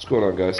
What's going on, guys?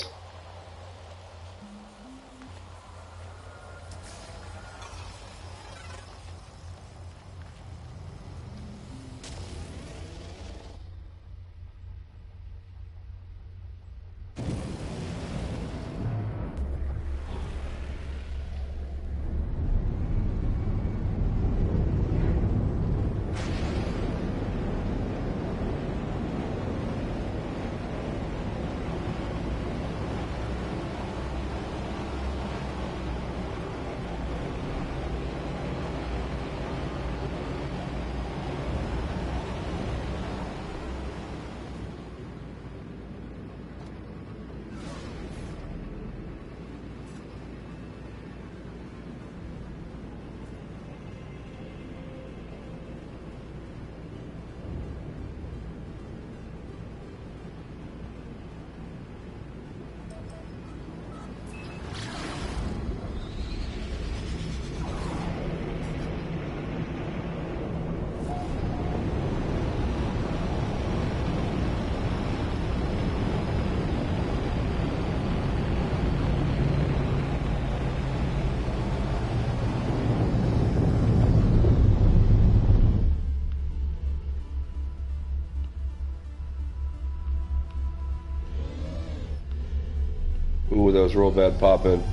Ooh, that was real bad popping.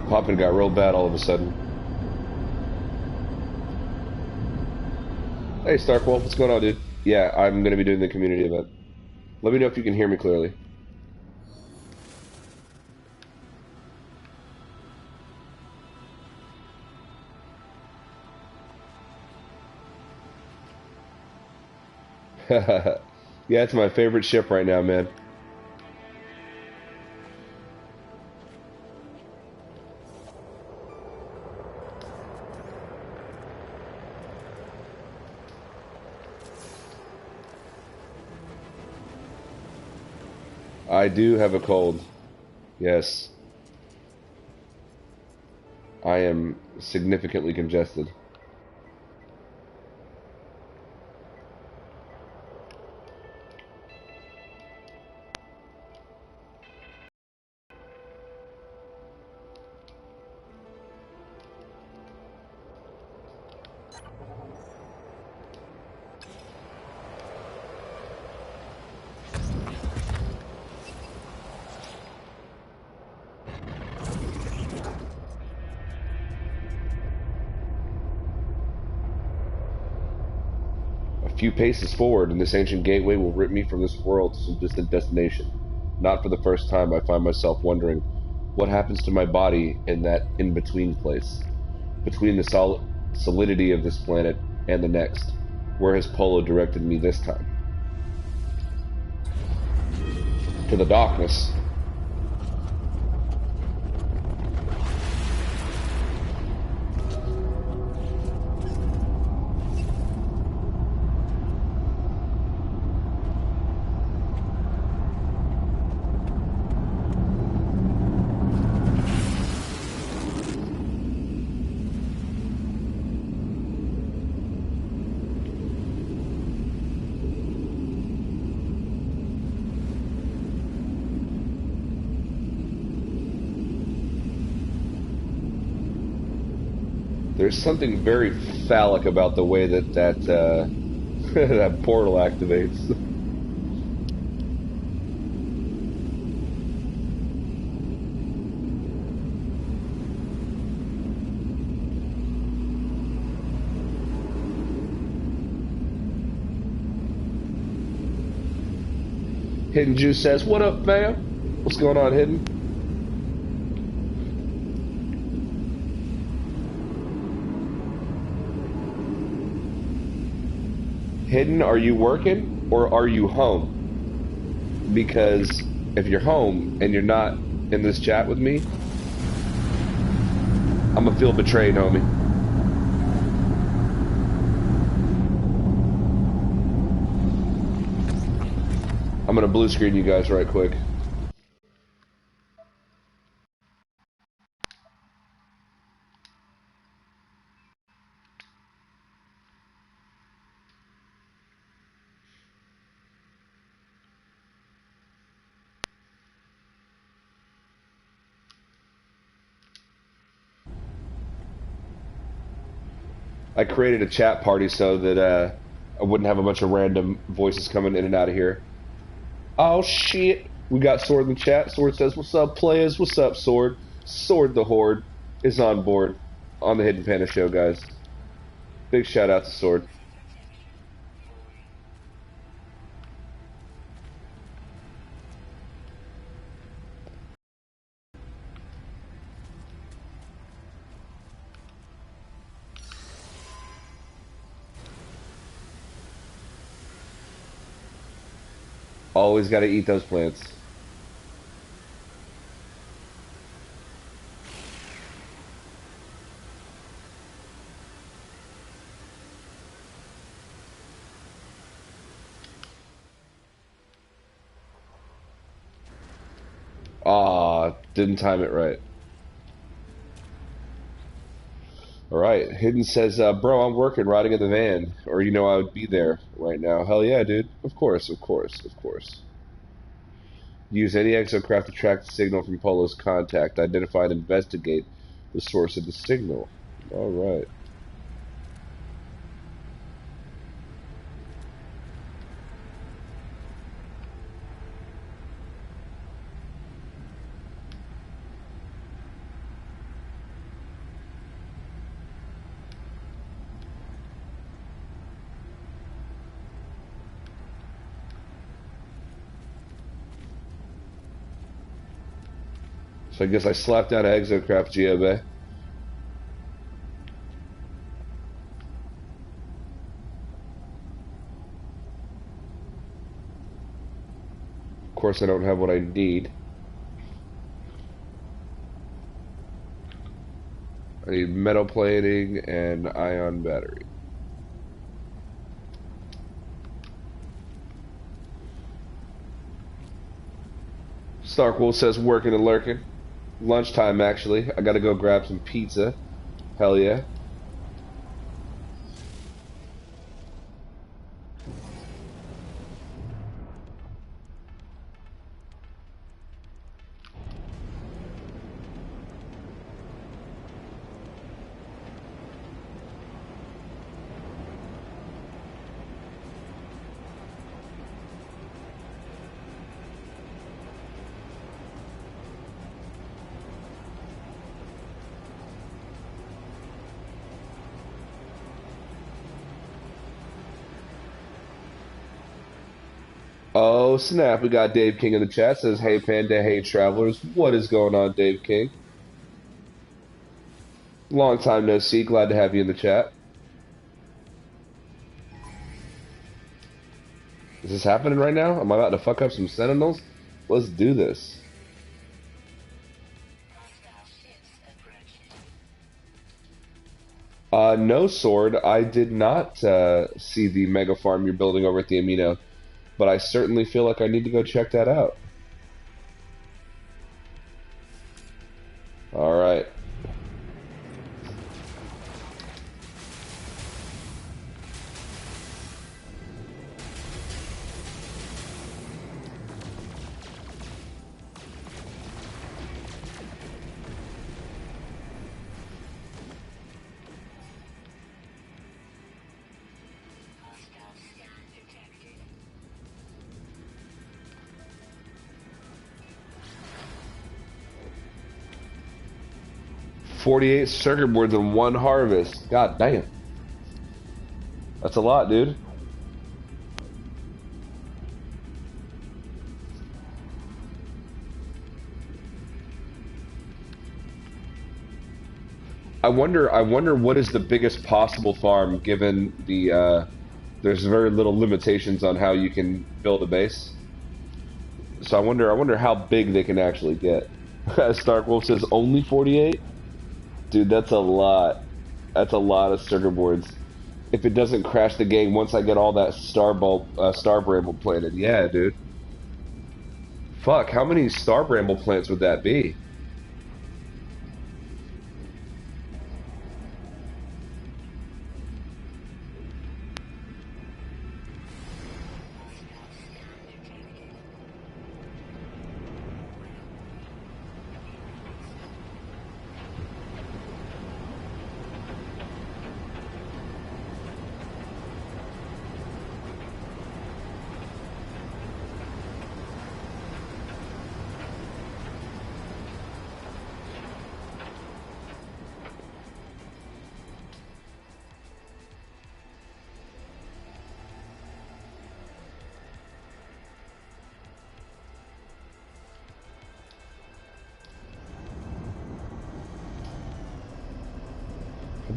Popping got real bad all of a sudden. Hey, Starkwolf, what's going on, dude? Yeah, I'm going to be doing the community event. Let me know if you can hear me clearly. Yeah, it's my favorite ship right now, man. I do have a cold. Yes. I am significantly congested. A few paces forward, and this ancient gateway will rip me from this world to some distant destination. Not for the first time, I find myself wondering what happens to my body in that in-between place, between the solidity of this planet and the next. Where has Polo directed me this time? To the darkness. There's something very phallic about the way that that portal activates. Hidden Juice says, "What up, fam? What's going on, Hidden?" Hidden, are you working or are you home? Because if you're home and you're not in this chat with me, I'm gonna feel betrayed, homie. I'm gonna blue screen you guys right quick. I created a chat party so that I wouldn't have a bunch of random voices coming in and out of here. Oh shit! We got Sword in the chat. Sword says, "What's up, players? What's up, Sword? Sword the Horde is on board on the Hidden Panda show, guys. Big shout out to Sword." Always got to eat those plants. Ah, didn't time it right. All right, Hidden says, "Bro, I'm working, riding in the van, or I would be there right now." Hell yeah, dude. Of course, of course, of course. Use any exocraft to track the signal from Polo's contact. Identify and investigate the source of the signal. All right. So I guess I slapped down an exocraft, GOB. Of course, I don't have what I need. I need metal plating and ion battery. Starkwolf says working and lurking. Lunchtime, actually. I gotta go grab some pizza. Hell yeah. Oh snap, we got Dave King in the chat. Says, "Hey Panda, hey travelers." What is going on, Dave King? Long time no see. Glad to have you in the chat. Is this happening right now? Am I about to fuck up some sentinels? Let's do this. No, Sword. I did not see the mega farm you're building over at the Amino, but I certainly feel like I need to go check that out. All right. "48 circuit boards in one harvest." God damn. That's a lot, dude. I wonder what is the biggest possible farm given there's very little limitations on how you can build a base. So I wonder how big they can actually get. Starkwolf says only 48? Dude, that's a lot. That's a lot of circuit boards. If it doesn't crash the game once I get all that star bramble planted. Yeah, dude. Fuck, how many star bramble plants would that be?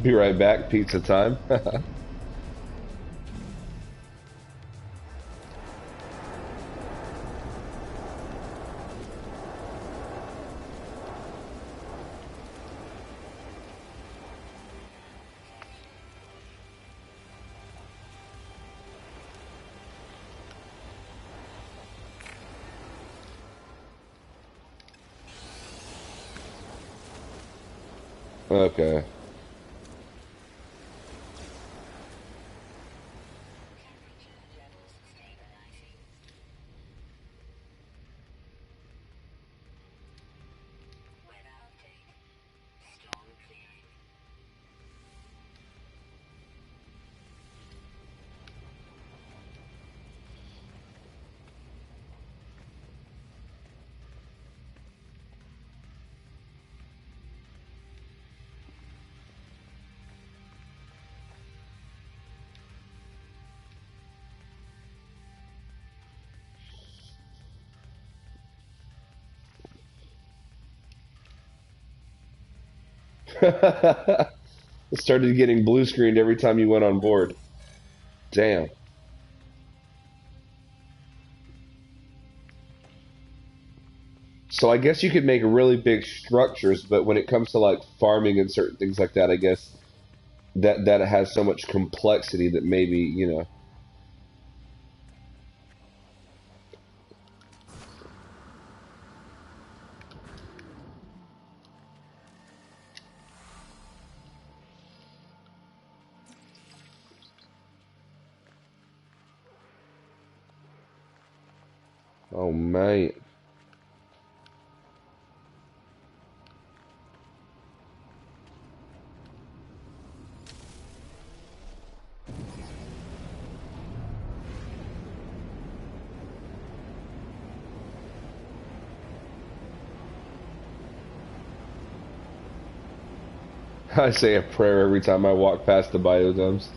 Be right back, pizza time. Okay. It started getting blue screened every time you went on board. Damn. So I guess you could make really big structures, but when it comes to like farming and certain things like that, I guess that it has so much complexity that maybe, you know. Oh man. I say a prayer every time I walk past the biodomes.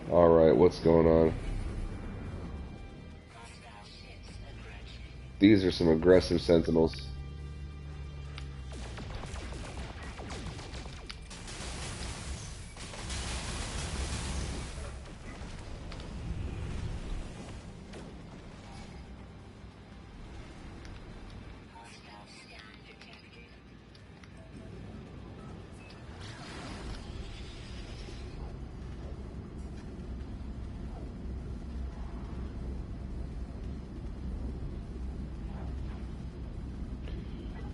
All right, what's going on? These are some aggressive sentinels.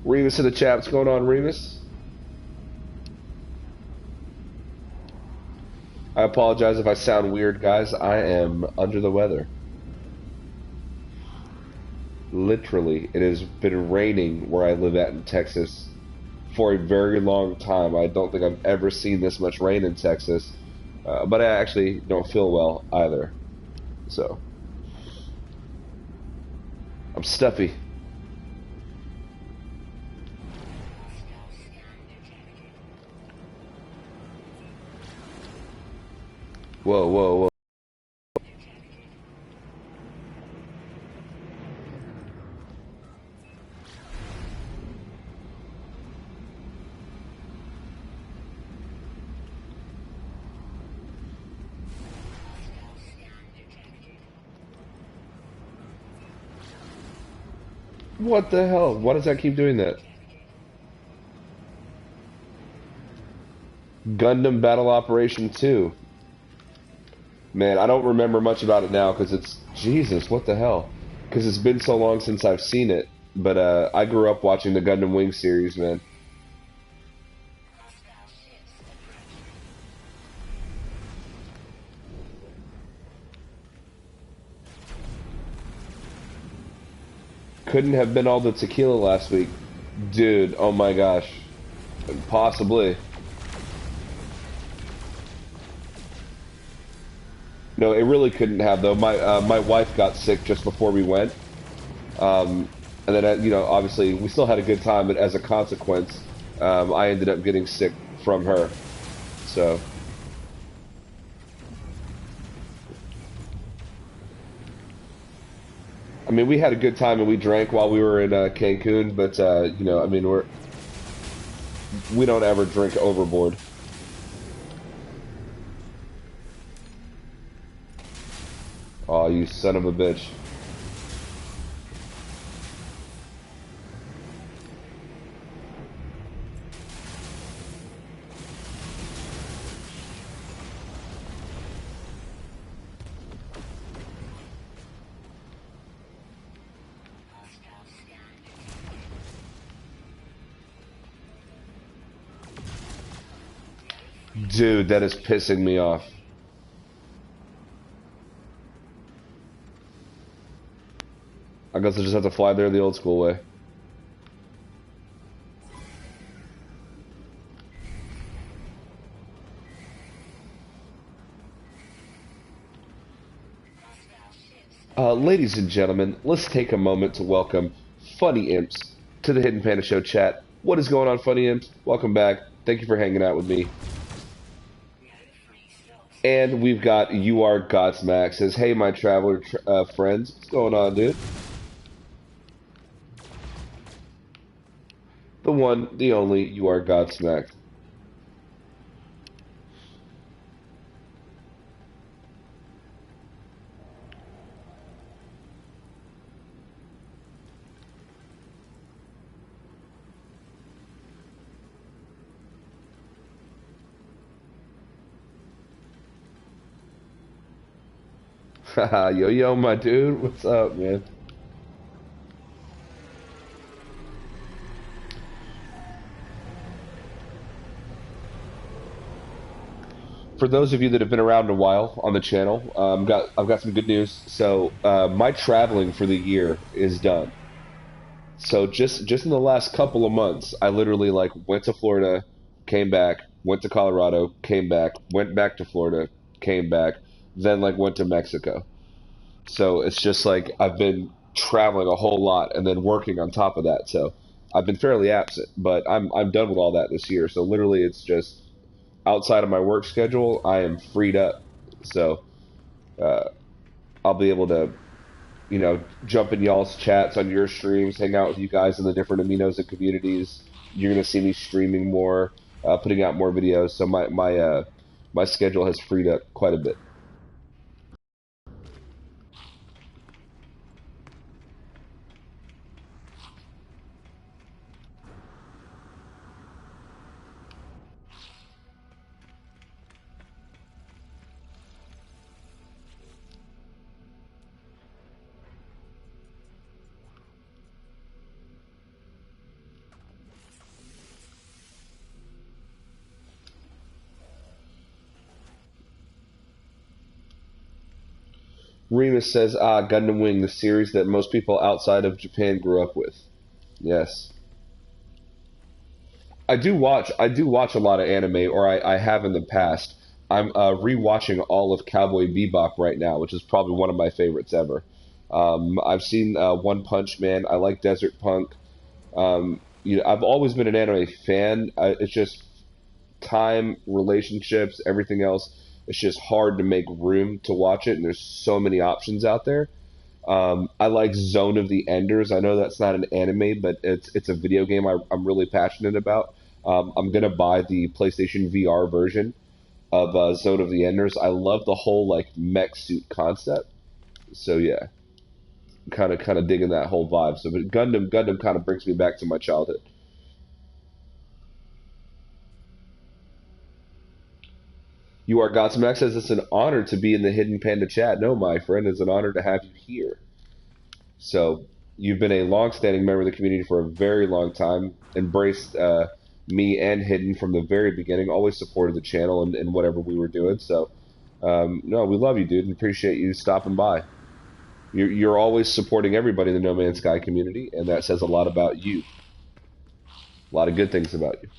Remus in the chat. What's going on, Remus? I apologize if I sound weird, guys. I am under the weather. Literally, it has been raining where I live at in Texas for a very long time. I don't think I've ever seen this much rain in Texas. But I actually don't feel well either. So, I'm stuffy. Whoa, whoa, whoa. What the hell? Why does that keep doing that? Gundam Battle Operation 2. Man, I don't remember much about it now because it's Jesus. What the hell? Because it's been so long since I've seen it. But I grew up watching the Gundam Wing series, man. Couldn't have been all the tequila last week, dude. Oh my gosh, possibly. No, it really couldn't have though. My wife got sick just before we went, and then obviously we still had a good time, but as a consequence, I ended up getting sick from her. So, I mean, we had a good time and we drank while we were in Cancun, but I mean, we don't ever drink overboard. Oh, you son of a bitch. Dude, that is pissing me off. I guess I just have to fly there the old school way. Ladies and gentlemen, let's take a moment to welcome Funny Imps to the Hidden Panda Show chat. What is going on, Funny Imps? Welcome back. Thank you for hanging out with me. And we've got You Are Godsmack says, hey, my traveler friends. What's going on, dude? The one, the only, You Are Godsmack. Haha, yo, yo, my dude. What's up, man? For those of you that have been around a while on the channel, I've got some good news. So my traveling for the year is done. So just in the last couple of months, I literally like went to Florida, came back, went to Colorado, came back, went back to Florida, came back, then like went to Mexico. So it's just like I've been traveling a whole lot and then working on top of that. So I've been fairly absent, but I'm done with all that this year. So literally it's just outside of my work schedule, I am freed up. So uh, I'll be able to, jump in y'all's chats on your streams, hang out with you guys in the different aminos and communities. You're gonna see me streaming more, putting out more videos. So my schedule has freed up quite a bit. Remus says, Gundam Wing, the series that most people outside of Japan grew up with. Yes. I do watch a lot of anime, or I have in the past. I'm rewatching all of Cowboy Bebop right now, which is probably one of my favorites ever. I've seen One Punch Man. I like Desert Punk. I've always been an anime fan. It's just time, relationships, everything else. It's just hard to make room to watch it, and there's so many options out there. I like Zone of the Enders. I know that's not an anime, but it's a video game I'm really passionate about. I'm gonna buy the PlayStation VR version of Zone of the Enders. I love the whole like mech suit concept. So yeah. kind of digging that whole vibe. So, but Gundam kind of brings me back to my childhood. You are Godsmack says it's an honor to be in the Hidden Panda chat. No, my friend, it's an honor to have you here. So you've been a long-standing member of the community for a very long time. Embraced me and Hidden from the very beginning. Always supported the channel and whatever we were doing. So no, we love you, dude, and appreciate you stopping by. You're always supporting everybody in the No Man's Sky community, and that says a lot about you. A lot of good things about you.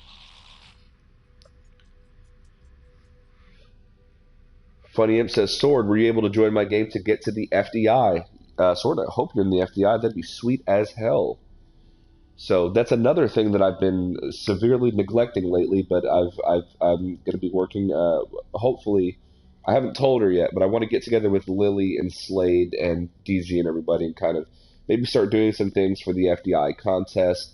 Funny Imp says, Sword, were you able to join my game to get to the FDI? Sword, I hope you're in the FDI. That'd be sweet as hell. So that's another thing that I've been severely neglecting lately, but I'm going to be working. Hopefully, I haven't told her yet, but I want to get together with Lily and Slade and DG and everybody and kind of maybe start doing some things for the FDI contest,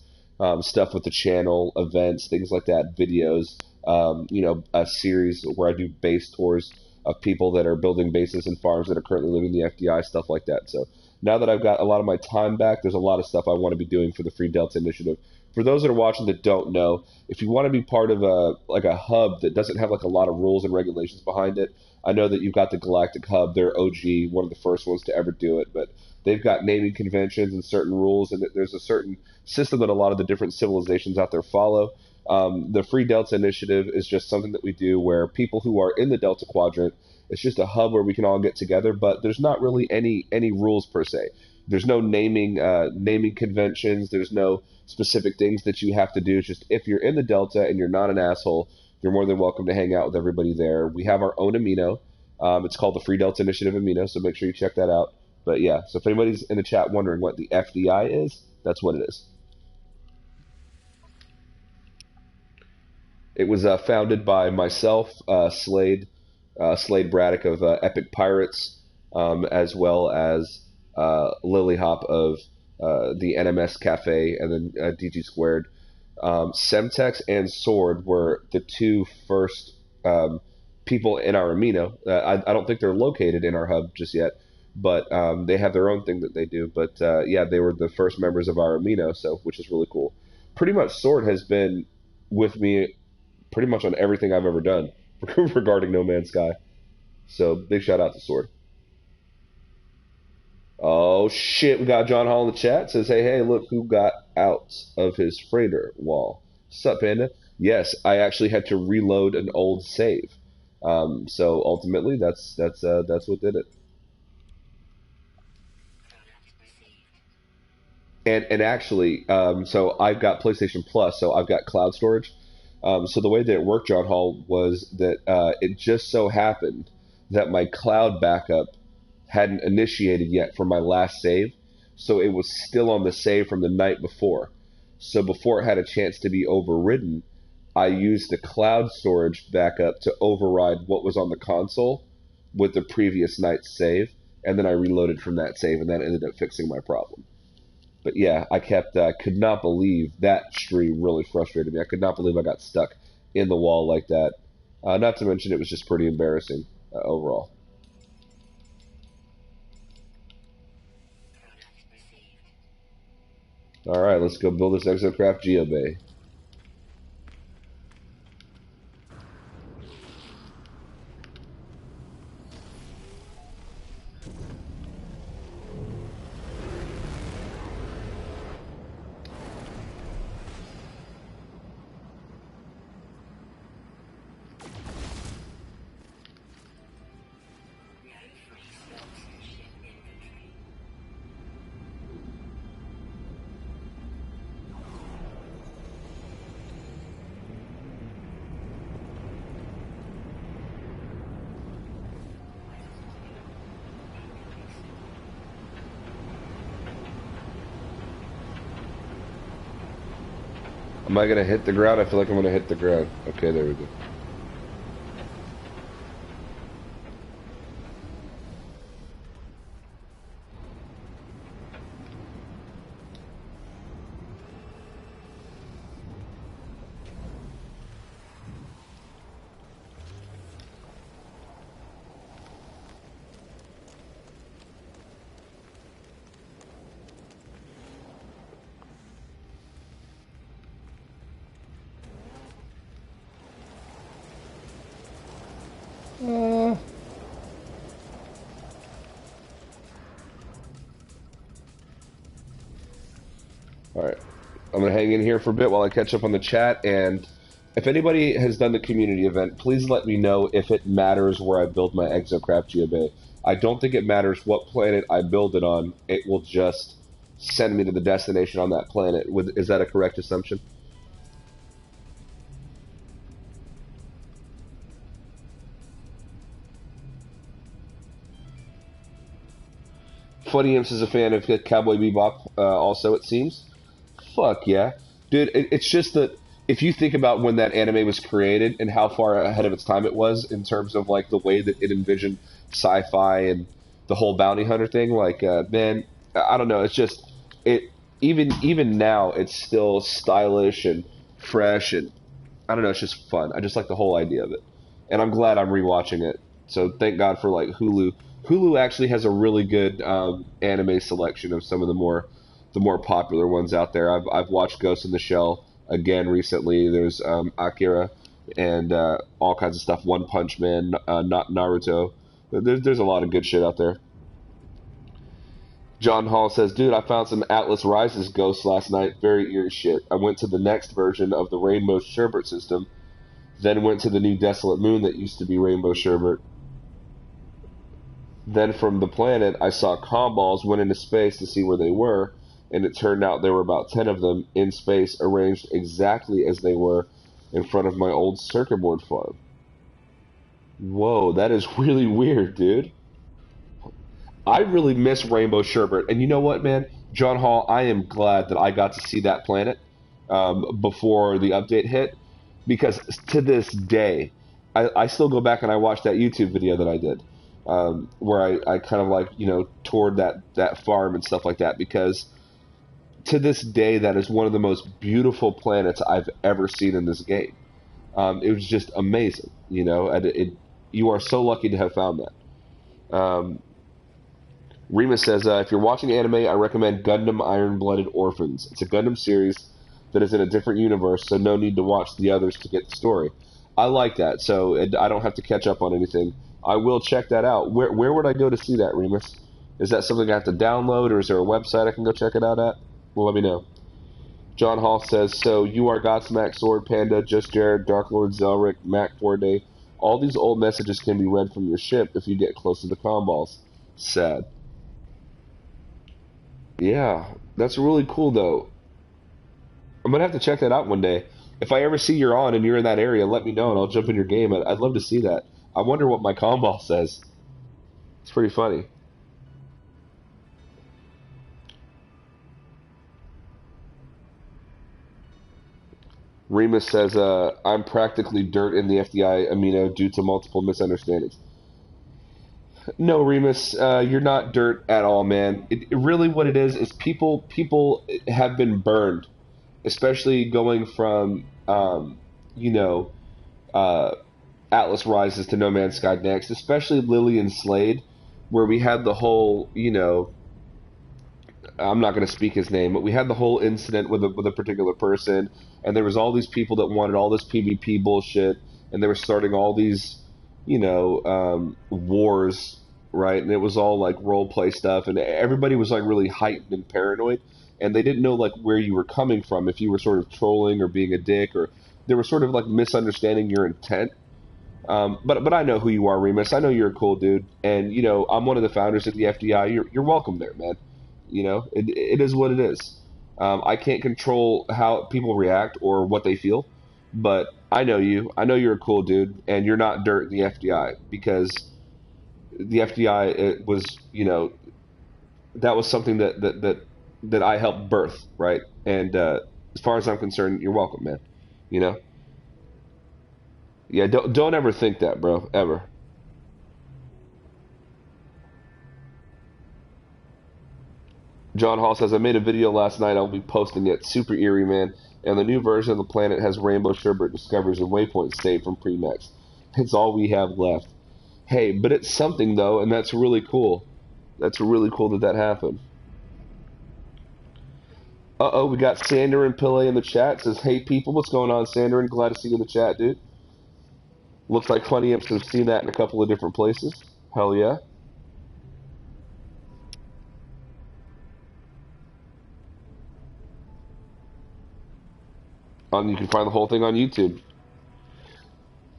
stuff with the channel, events, things like that, videos. A series where I do base tours of people that are building bases and farms that are currently living in the FDI, stuff like that. So now that I've got a lot of my time back, there's a lot of stuff I want to be doing for the Free Delta Initiative. For those that are watching that don't know, if you want to be part of a hub that doesn't have like a lot of rules and regulations behind it, I know that you've got the Galactic Hub. They're OG, one of the first ones to ever do it, but they've got naming conventions and certain rules, and there's a certain system that a lot of the different civilizations out there follow. The Free Delta Initiative is just something that we do where people who are in the Delta Quadrant, it's just a hub where we can all get together, but there's not really any rules per se. There's no naming conventions. There's no specific things that you have to do. It's just if you're in the Delta and you're not an asshole, you're more than welcome to hang out with everybody there. We have our own amino. It's called the Free Delta Initiative Amino, so make sure you check that out. But yeah, so if anybody's in the chat wondering what the FDI is, that's what it is. It was founded by myself, Slade Braddock of Epic Pirates, as well as Lily Hop of the NMS Cafe, and then DG Squared. Semtex and Sword were the two first people in our amino. I don't think they're located in our hub just yet, but they have their own thing that they do. But yeah, they were the first members of our amino, so which is really cool. Pretty much Sword has been with me pretty much on everything I've ever done regarding No Man's Sky. So big shout out to Sword. Oh shit, we got John Hall in the chat. Says, hey, look who got out of his freighter wall. Sup, Panda? Yes, I actually had to reload an old save. So ultimately, that's what did it. And actually, so I've got PlayStation Plus, so I've got cloud storage. So the way that it worked, John Hall, was that it just so happened that my cloud backup hadn't initiated yet for my last save, so it was still on the save from the night before. So before it had a chance to be overridden, I used the cloud storage backup to override what was on the console with the previous night's save, and then I reloaded from that save, and that ended up fixing my problem. But yeah, I could not believe that stream really frustrated me. I could not believe I got stuck in the wall like that. Not to mention it was just pretty embarrassing overall. Alright, let's go build this Exocraft Geobay. Am I going to hit the ground? I feel like I'm going to hit the ground. Okay, there we go. All right. I'm going to hang in here for a bit while I catch up on the chat. And if anybody has done the community event, please let me know if it matters where I build my Exocraft GeoBay. I don't think it matters what planet I build it on. It will just send me to the destination on that planet. Is that a correct assumption? Funny Imps is a fan of Cowboy Bebop, also, it seems. Fuck yeah. Dude, it's just that if you think about when that anime was created and how far ahead of its time it was in terms of like the way that it envisioned sci-fi and the whole bounty hunter thing, like man, I don't know, it's just it even now it's still stylish and fresh and I don't know, it's just fun. I just like the whole idea of it. And I'm glad I'm rewatching it. So thank God for like Hulu. Hulu actually has a really good anime selection of some of the more popular ones out there. I've watched Ghost in the Shell again recently. There's Akira and all kinds of stuff. One Punch Man, not Naruto. There's a lot of good shit out there. John Hall says, dude, I found some Atlas Rises ghosts last night. Very eerie shit. I went to the next version of the Rainbow Sherbet system, then went to the new Desolate Moon that used to be Rainbow Sherbet. Then from the planet, I saw comm balls, went into space to see where they were, and it turned out there were about 10 of them in space, arranged exactly as they were in front of my old circuit board farm. Whoa, that is really weird, dude. I really miss Rainbow Sherbet. And you know what, man? John Hall, I am glad that I got to see that planet before the update hit. Because to this day, I still go back and I watch that YouTube video that I did. Where I kind of like, you know, toured that farm and stuff like that. Because to this day, that is one of the most beautiful planets I've ever seen in this game. It was just amazing, you know. And you are so lucky to have found that. Remus says, if you're watching anime, I recommend Gundam Iron-Blooded Orphans. It's a Gundam series that is in a different universe, so no need to watch the others to get the story. I like that, so I don't have to catch up on anything. I will check that out. Where would I go to see that, Remus? Is that something I have to download, or is there a website I can go check it out at? Well, let me know. John Hall says, so you are Godsmack, Sword, Panda, Just Jared, Dark Lord, Zelric, Mac 4-Day. All these old messages can be read from your ship if you get close to the comm balls. Sad. Yeah, that's really cool though. I'm gonna have to check that out one day. If I ever see you're on and you're in that area, let me know and I'll jump in your game. I'd love to see that. I wonder what my combo says. It's pretty funny. Remus says, I'm practically dirt in the FDI amino due to multiple misunderstandings. No, Remus, you're not dirt at all, man. Really what it is people have been burned, especially going from, you know, uh, Atlas Rises to No Man's Sky next, especially Lillian Slade, where we had the whole, you know, I'm not going to speak his name, but we had the whole incident with a particular person, and there was all these people that wanted all this PvP bullshit, and they were starting all these, you know, wars, right? And it was all like role play stuff, and everybody was like really heightened and paranoid, and they didn't know like where you were coming from, if you were sort of trolling or being a dick, or they were sort of like misunderstanding your intent. But I know who you are, Remus. I know you're a cool dude, and you know I'm one of the founders of the FDI. You're welcome there, man. You know it is what it is. I can't control how people react or what they feel, but I know you. I know you're a cool dude, and you're not dirt in the FDI because the FDI it was that was something that I helped birth, right? And as far as I'm concerned, you're welcome, man. You know. Yeah, don't ever think that, bro. Ever. John Hall says I made a video last night. I'll be posting it. Super eerie, man. And the new version of the planet has rainbow sherbet discoveries and waypoints saved from Premax. It's all we have left. Hey, but it's something though, and that's really cool. That's really cool that happened. Uh-oh, we got Sander and Pillay in the chat. Says, hey people, what's going on, Sander? And glad to see you in the chat, dude. Looks like Funny Imps have seen that in a couple of different places. Hell yeah. You can find the whole thing on YouTube.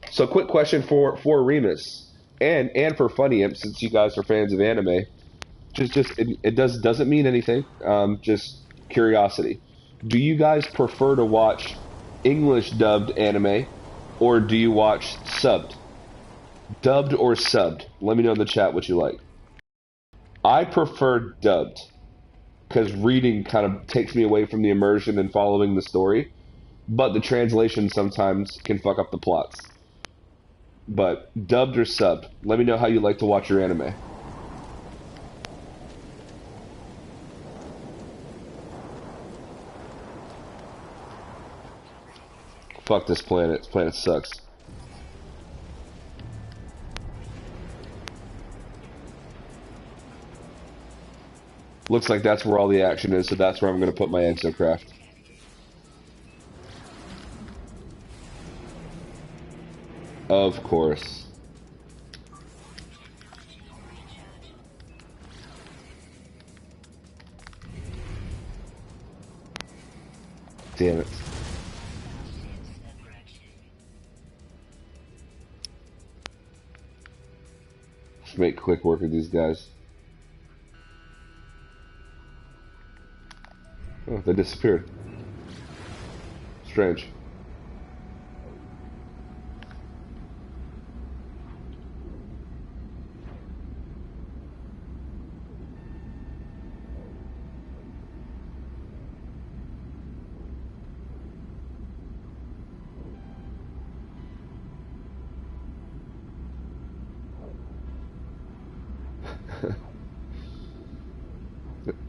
So, quick question for Remus and for Funny Imp, since you guys are fans of anime. Just it doesn't mean anything. Just curiosity. Do you guys prefer to watch English dubbed anime, or do you watch subbed? Dubbed or subbed? Let me know in the chat what you like. I prefer dubbed because reading kind of takes me away from the immersion and following the story, but the translation sometimes can fuck up the plots. But dubbed or subbed? Let me know how you like to watch your anime. Fuck this planet. This planet sucks. Looks like that's where all the action is, so that's where I'm going to put my exocraft. Of course. Damn it. Let's make quick work of these guys. Oh, they disappeared. Strange.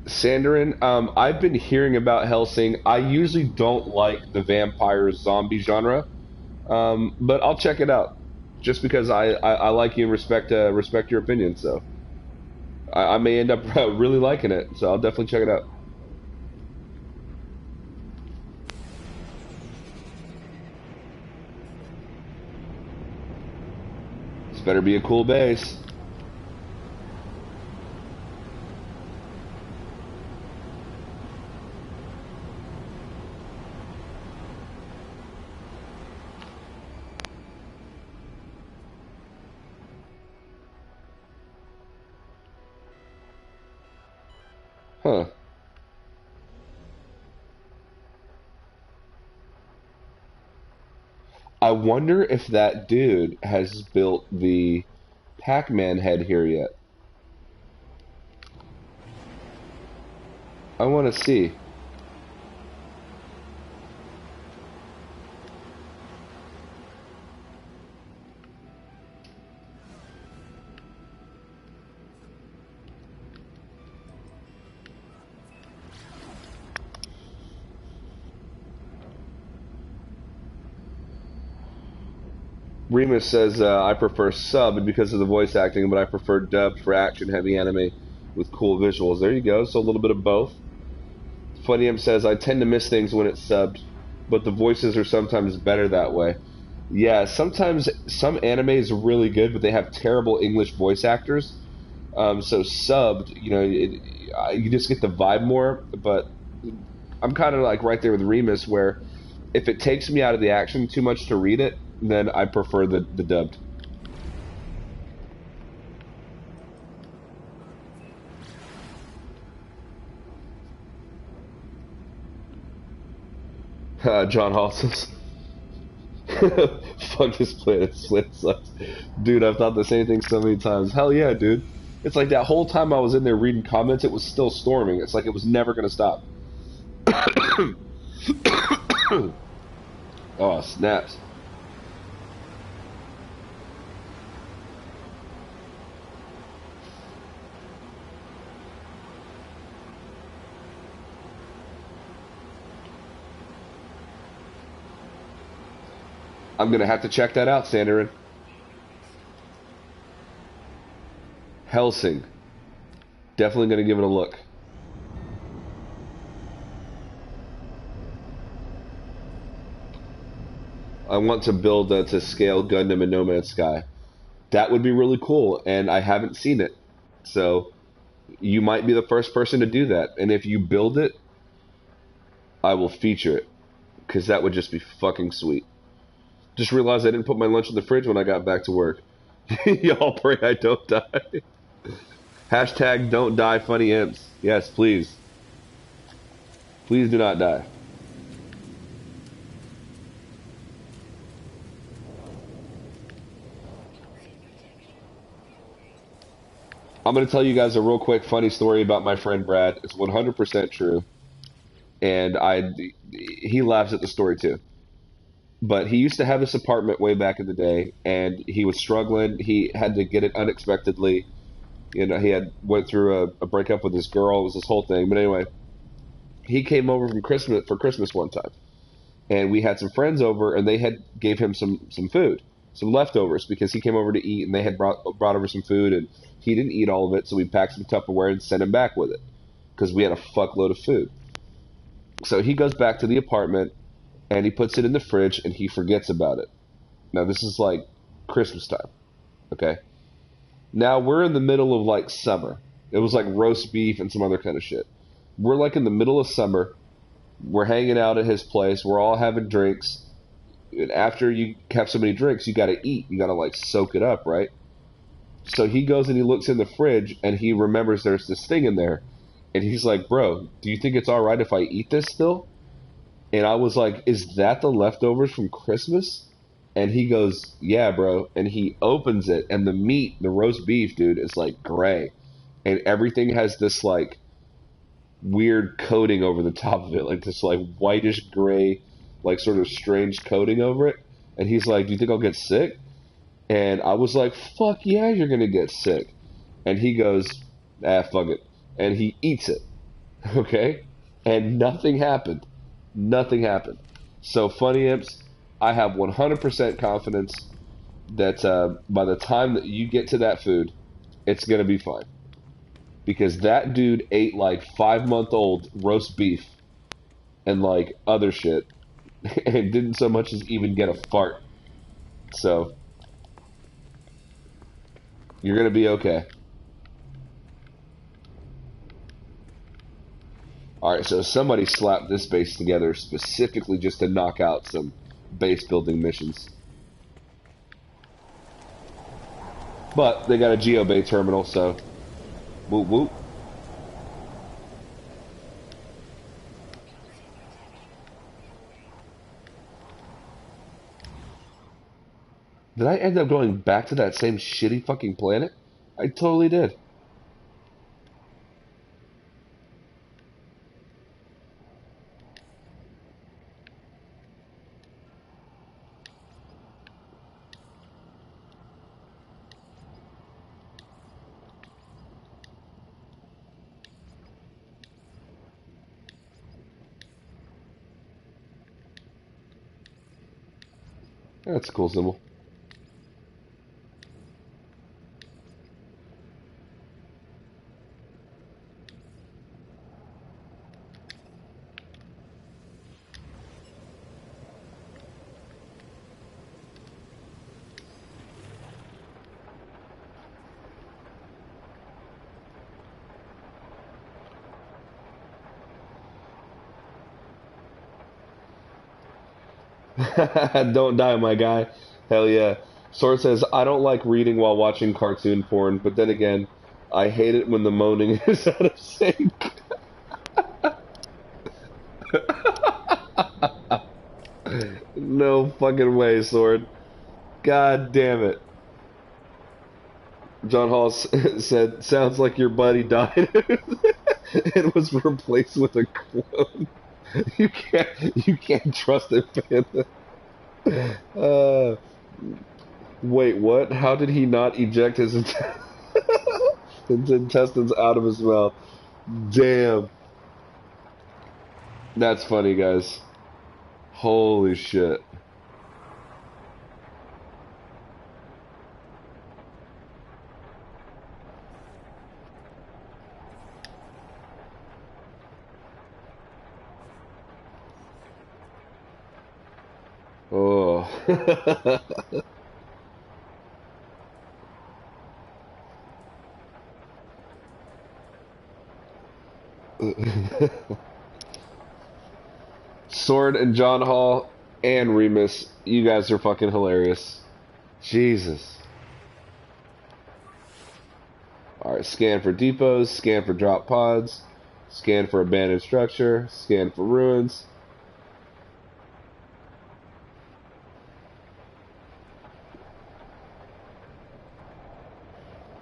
Sandarin, I've been hearing about Hellsing. I usually don't like the vampire zombie genre, but I'll check it out just because I like you and respect your opinion. So I may end up really liking it. So I'll definitely check it out. This better be a cool base. Huh. I wonder if that dude has built the Pac-Man head here yet. I want to see. Remus says, I prefer sub because of the voice acting, but I prefer dubbed for action-heavy anime with cool visuals. There you go, so a little bit of both. Funny Imp says, I tend to miss things when it's subbed, but the voices are sometimes better that way. Yeah, sometimes some anime is really good, but they have terrible English voice actors. So subbed, you just get the vibe more, but I'm kind of like right there with Remus where if it takes me out of the action too much to read it, then I prefer the dubbed. John Hall says, fuck this planet. This planet sucks. Dude, I've thought the same thing so many times. Hell yeah, dude. It's like that whole time I was in there reading comments, it was still storming. It's like it was never going to stop. Oh, snaps. I'm going to have to check that out, Sandarin. Hellsing. Definitely going to give it a look. I want to build to scale Gundam in No Man's Sky. That would be really cool, and I haven't seen it. So you might be the first person to do that. And if you build it, I will feature it. because that would just be fucking sweet. Just realized I didn't put my lunch in the fridge when I got back to work. Y'all pray I don't die. Hashtag don't die funny imps. Yes, please. Please do not die. I'm going to tell you guys a real quick funny story about my friend Brad. It's 100% true. And he laughs at the story too. But he used to have this apartment way back in the day, and he was struggling. He had to get it unexpectedly. You know, he had went through a breakup with his girl. It was this whole thing. But anyway, he came over from Christmas for Christmas one time, and we had some friends over, and they had gave him some food, some leftovers, because he came over to eat, and they had brought over some food, and he didn't eat all of it, so we packed some Tupperware and sent him back with it because we had a fuckload of food. So he goes back to the apartment, and he puts it in the fridge, and he forgets about it. Now this is like Christmas time, okay? Now we're in the middle of like summer. It was like roast beef and some other kind of shit. We're like in the middle of summer. We're hanging out at his place. We're all having drinks. And after you have so many drinks, you got to eat. You got to like soak it up, right? So he goes and he looks in the fridge and he remembers there's this thing in there. And he's like, bro, do you think it's all right if I eat this still? And I was like, is that the leftovers from Christmas? And he goes, yeah, bro. And he opens it, and the meat, the roast beef, dude, is like gray. And everything has this like weird coating over the top of it, like this like whitish gray, like sort of strange coating over it. And he's like, do you think I'll get sick? And I was like, fuck yeah, you're gonna get sick. And he goes, ah, fuck it. And he eats it. Okay? And nothing happened. Nothing happened. So, funny imps, I have 100% confidence that by the time that you get to that food, it's going to be fine. Because that dude ate like 5-month-old roast beef and like other shit and didn't so much as even get a fart. So, you're going to be okay. Alright, so somebody slapped this base together specifically just to knock out some base building missions. But they got a GeoBay terminal, so whoop whoop. Did I end up going back to that same shitty fucking planet? I totally did. That's a cool symbol. Don't die, my guy. Hell yeah. Sword says, I don't like reading while watching cartoon porn, but then again, I hate it when the moaning is out of sync. No fucking way, Sword. God damn it. John Hall said, sounds like your buddy died and was replaced with a clone. You can't trust it, Panda. Uh, wait, what? How did he not eject his, his intestines out of his mouth? Damn. That's funny, guys. Holy shit. Oh. Sword and John Hall and Remus, you guys are fucking hilarious. Jesus. Alright, scan for depots, scan for drop pods, scan for abandoned structure, scan for ruins.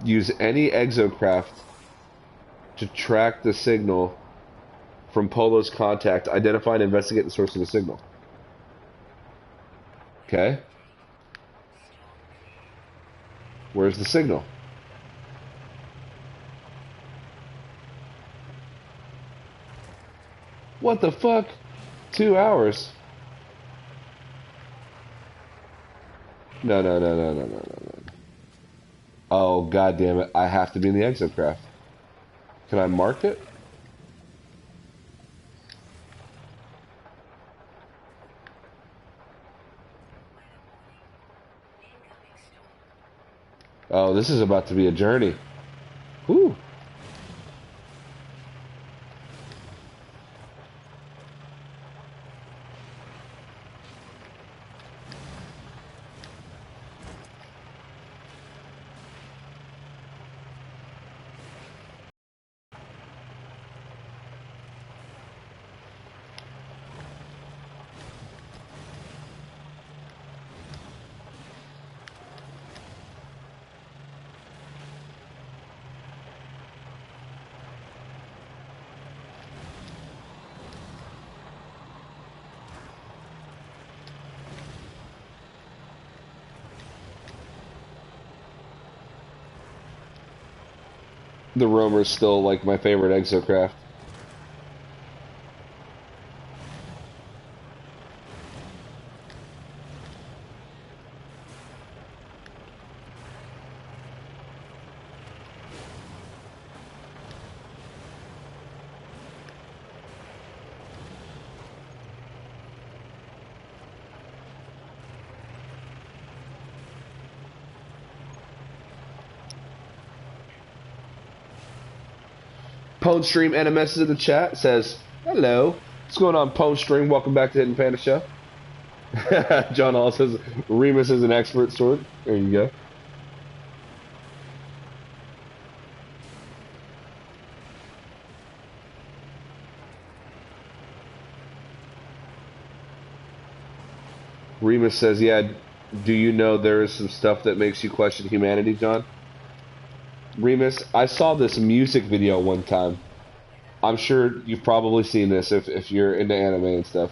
Use any exocraft to track the signal from Polo's contact. Identify and investigate the source of the signal. Okay. Where's the signal? What the fuck? 2 hours? No, no, no, no, no, no, no, no. Oh, god damn it. I have to be in the exocraft. Can I mark it? Oh, this is about to be a journey. Whew. The Roamer's still like my favorite exocraft. Pwn Stream and a message in the chat says, hello. What's going on, Pwn Stream? Welcome back to Hidden Panda Show. John Hall says, Remus is an expert sword. There you go. Remus says, yeah, do you know there is some stuff that makes you question humanity, John? Remus, I saw this music video one time. I'm sure you've probably seen this if you're into anime and stuff.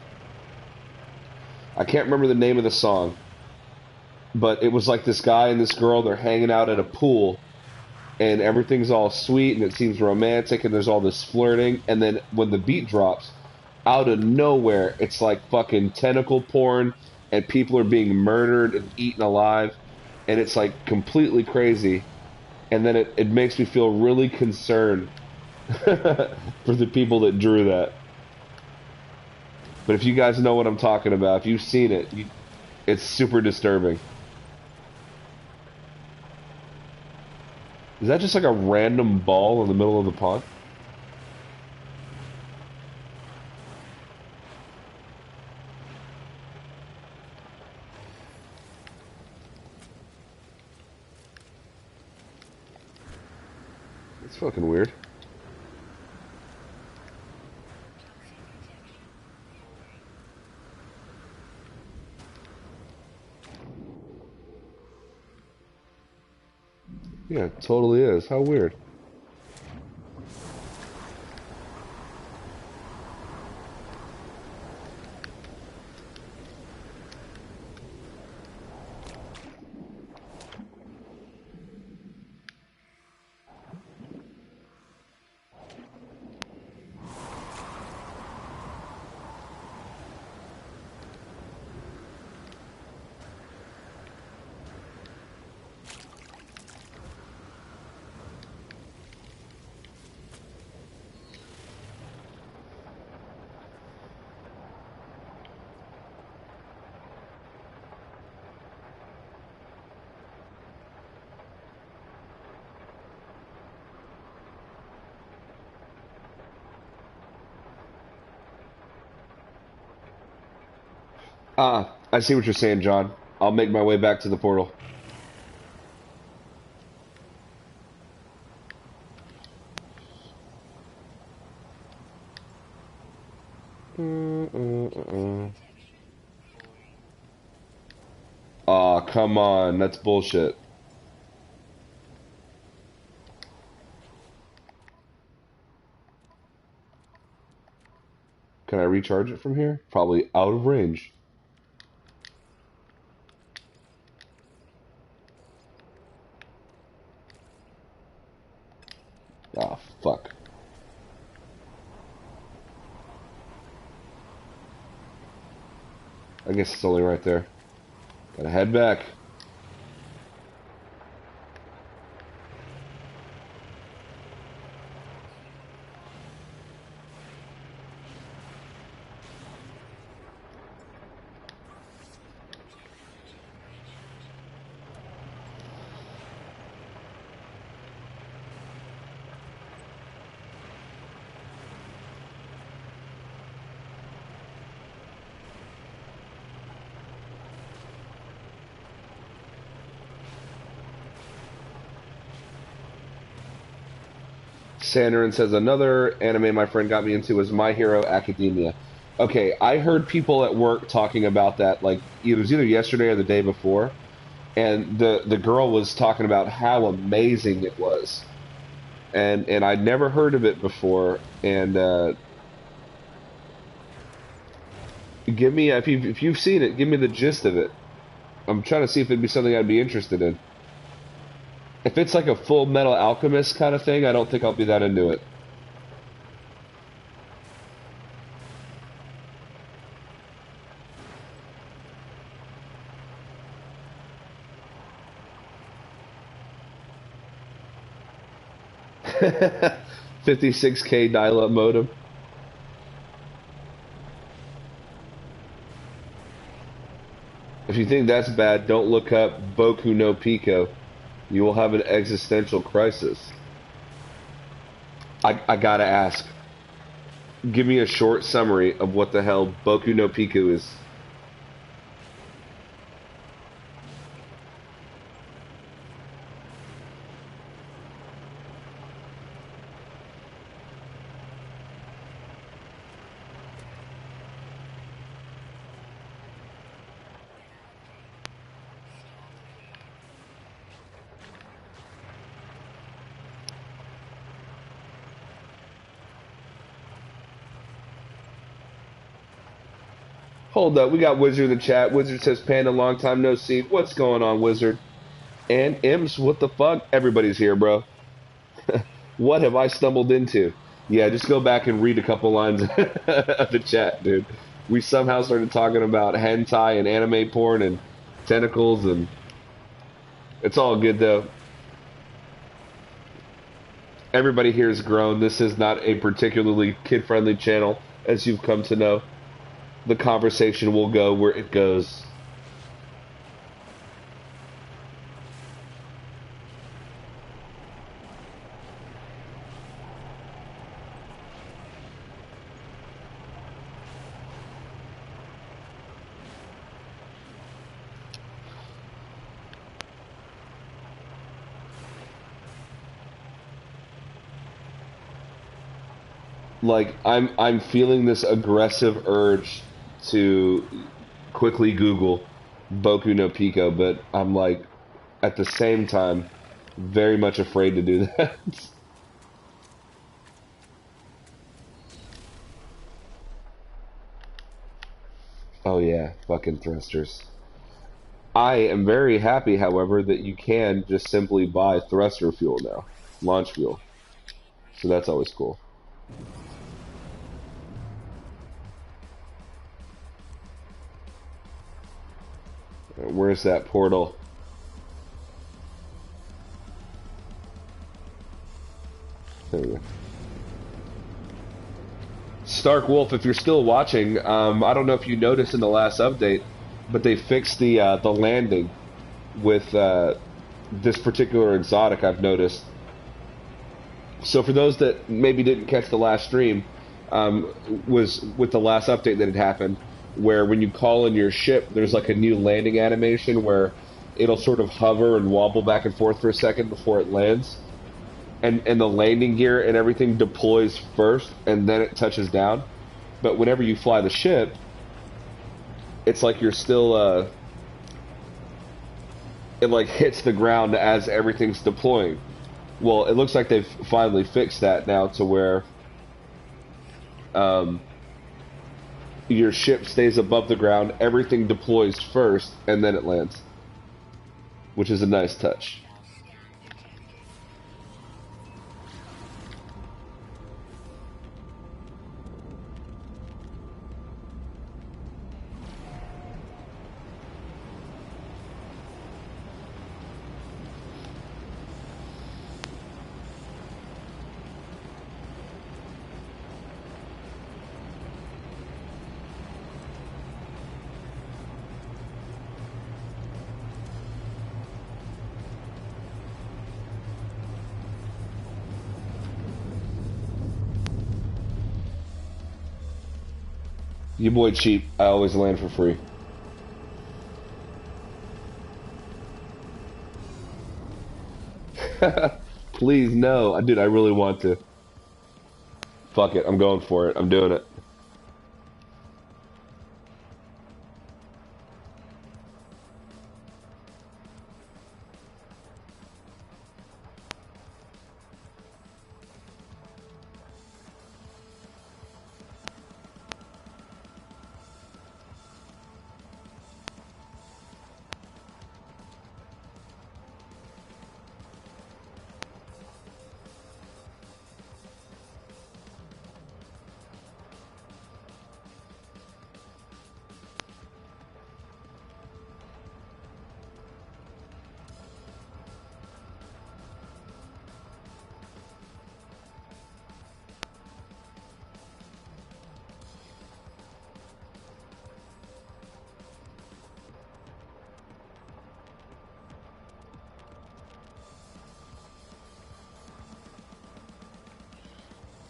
I can't remember the name of the song, but it was like this guy and this girl, they're hanging out at a pool, and everything's all sweet and it seems romantic and there's all this flirting, and then when the beat drops, out of nowhere, it's like fucking tentacle porn and people are being murdered and eaten alive, and it's like completely crazy. And then it makes me feel really concerned for the people that drew that. But if you guys know what I'm talking about, if you've seen it, it's super disturbing. Is that just like a random ball in the middle of the pond? It's fucking weird. Yeah, it totally is. How weird. Ah, I see what you're saying, John. I'll make my way back to the portal. Aw, come on. That's bullshit. Can I recharge it from here? Probably out of range. Ah, fuck. I guess it's only right there. Gotta head back. Sanderin says another anime my friend got me into was My Hero Academia. Okay, I heard people at work talking about that like it was either yesterday or the day before, and the girl was talking about how amazing it was, and I'd never heard of it before. And give me if you've seen it, give me the gist of it. I'm trying to see if it'd be something I'd be interested in. If it's like a Full Metal Alchemist kind of thing, I don't think I'll be that into it. 56K dial-up modem. If you think that's bad, don't look up Boku no Pico. You will have an existential crisis. I gotta ask. Give me a short summary of what the hell Boku no Pico is. Hold up, we got Wizard in the chat. Wizard says, Panda, long time no see. What's going on, Wizard? And Imps, what the fuck? Everybody's here, bro. What have I stumbled into? Yeah, just go back and read a couple lines of the chat, dude. We somehow started talking about hentai and anime porn and tentacles, and it's all good, though. Everybody here is grown. This is not a particularly kid-friendly channel, as you've come to know. The conversation will go where it goes. Like I'm feeling this aggressive urge to quickly Google Boku no Pico, but I'm like at the same time very much afraid to do that. Oh yeah, fucking thrusters. I am very happy, however, that you can just simply buy thruster fuel now, launch fuel. So that's always cool. Where's that portal? There we go. Stark Wolf, if you're still watching, I don't know if you noticed in the last update, but they fixed the landing with this particular exotic. I've noticed. So for those that maybe didn't catch the last stream, was with the last update that had happened, where when you call in your ship, there's like a new landing animation where it'll sort of hover and wobble back and forth for a second before it lands. And the landing gear and everything deploys first and then it touches down. But whenever you fly the ship, it's like you're still it like hits the ground as everything's deploying. Well, it looks like they've finally fixed that now to where um, your ship stays above the ground, everything deploys first, and then it lands, which is a nice touch. You boy cheap. I always land for free. Please, no. Dude, I really want to. Fuck it. I'm going for it. I'm doing it.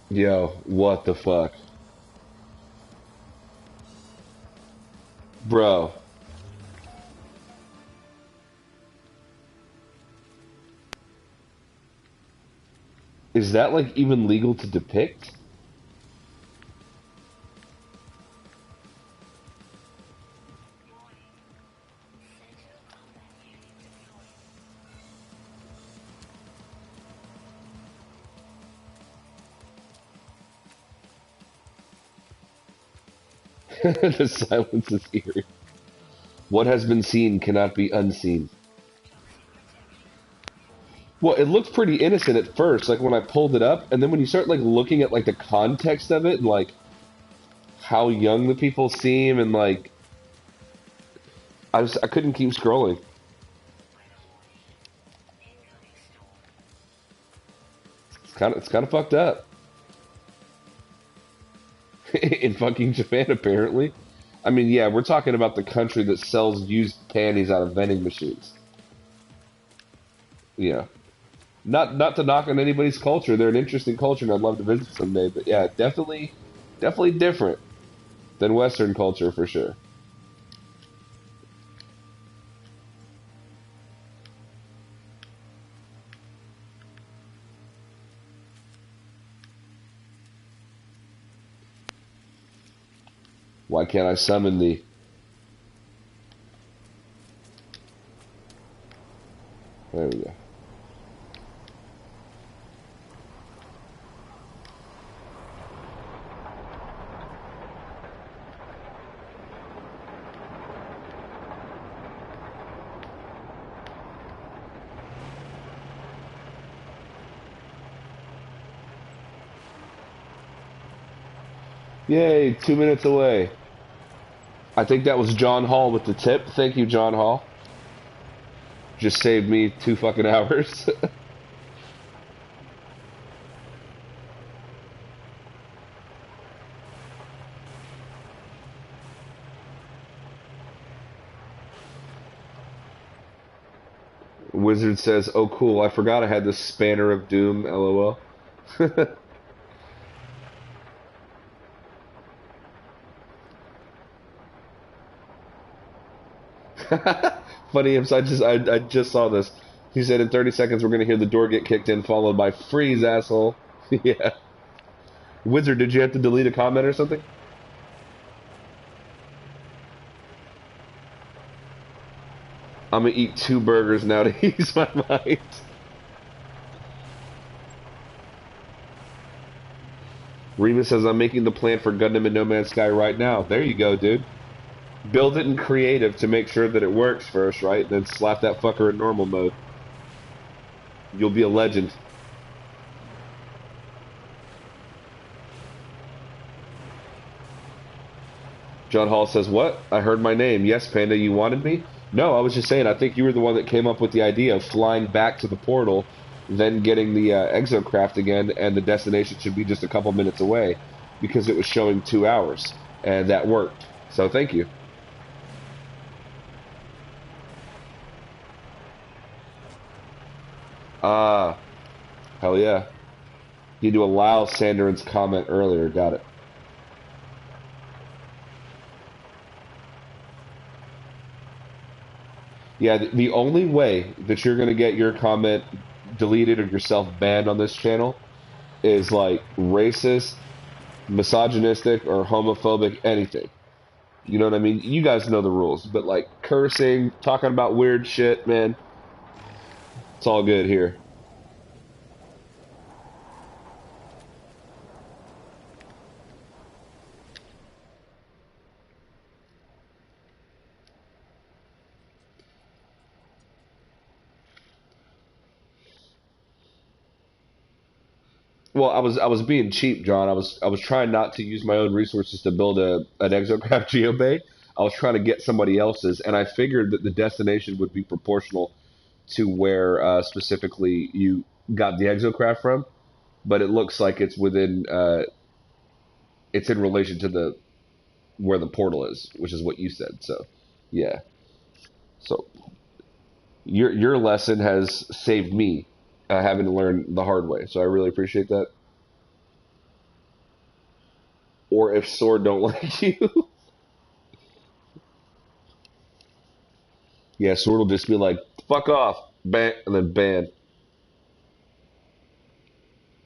Yo, what the fuck? Bro, is that like even legal to depict? The silence is eerie. What has been seen cannot be unseen. Well, it looked pretty innocent at first, like when I pulled it up, and then when you start like looking at like the context of it and like how young the people seem and like I couldn't keep scrolling. It's kind of fucked up. In fucking Japan, apparently. I mean, yeah, we're talking about the country that sells used panties out of vending machines. Yeah. Not to knock on anybody's culture. They're an interesting culture and I'd love to visit someday. But yeah, definitely different than Western culture for sure. Why can't I summon thee? There we go. Yay, 2 minutes away. I think that was John Hall with the tip. Thank you, John Hall. Just saved me 2 fucking hours. Wizard says, "Oh cool, I forgot I had the Spanner of Doom, lol." Funny, I just saw this. He said in 30 seconds we're gonna hear the door get kicked in, followed by freeze, asshole. Yeah. Wizard, did you have to delete a comment or something? I'm gonna eat 2 burgers now to ease my mind. Remus says I'm making the plan for Gundam and No Man's Sky right now. There you go, dude. Build it in creative to make sure that it works first, right? Then slap that fucker in normal mode. You'll be a legend. John Hall says, "What? I heard my name. Yes, Panda, you wanted me? No, I was just saying, I think you were the one that came up with the idea of flying back to the portal, then getting the exocraft again, and the destination should be just a couple minutes away because it was showing 2 hours, and that worked. So thank you." Ah, hell yeah. You need to allow Sanderin's comment earlier. Got it. Yeah, the only way that you're going to get your comment deleted or yourself banned on this channel is like racist, misogynistic, or homophobic anything. You know what I mean? You guys know the rules, but like cursing, talking about weird shit, man, it's all good here. Well, I was being cheap, John. I was trying not to use my own resources to build an exocraft geobay. I was trying to get somebody else's, and I figured that the destination would be proportional to where specifically you got the exocraft from. But it looks like it's within it's in relation to the where the portal is, which is what you said. So, yeah. So your lesson has saved me having to learn the hard way. So I really appreciate that. Or if Sword don't like you, yeah, Sword will just be like, "Fuck off," ban, and then ban.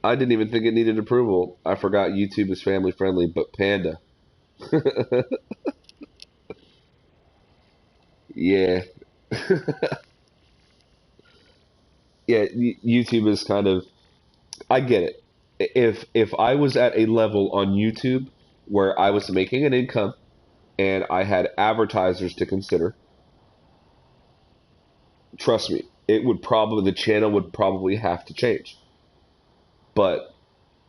I didn't even think it needed approval. I forgot YouTube is family friendly, but Panda. Yeah, yeah. YouTube is kind of. I get it. If I was at a level on YouTube where I was making an income and I had advertisers to consider, trust me, it would probably the channel would probably have to change. But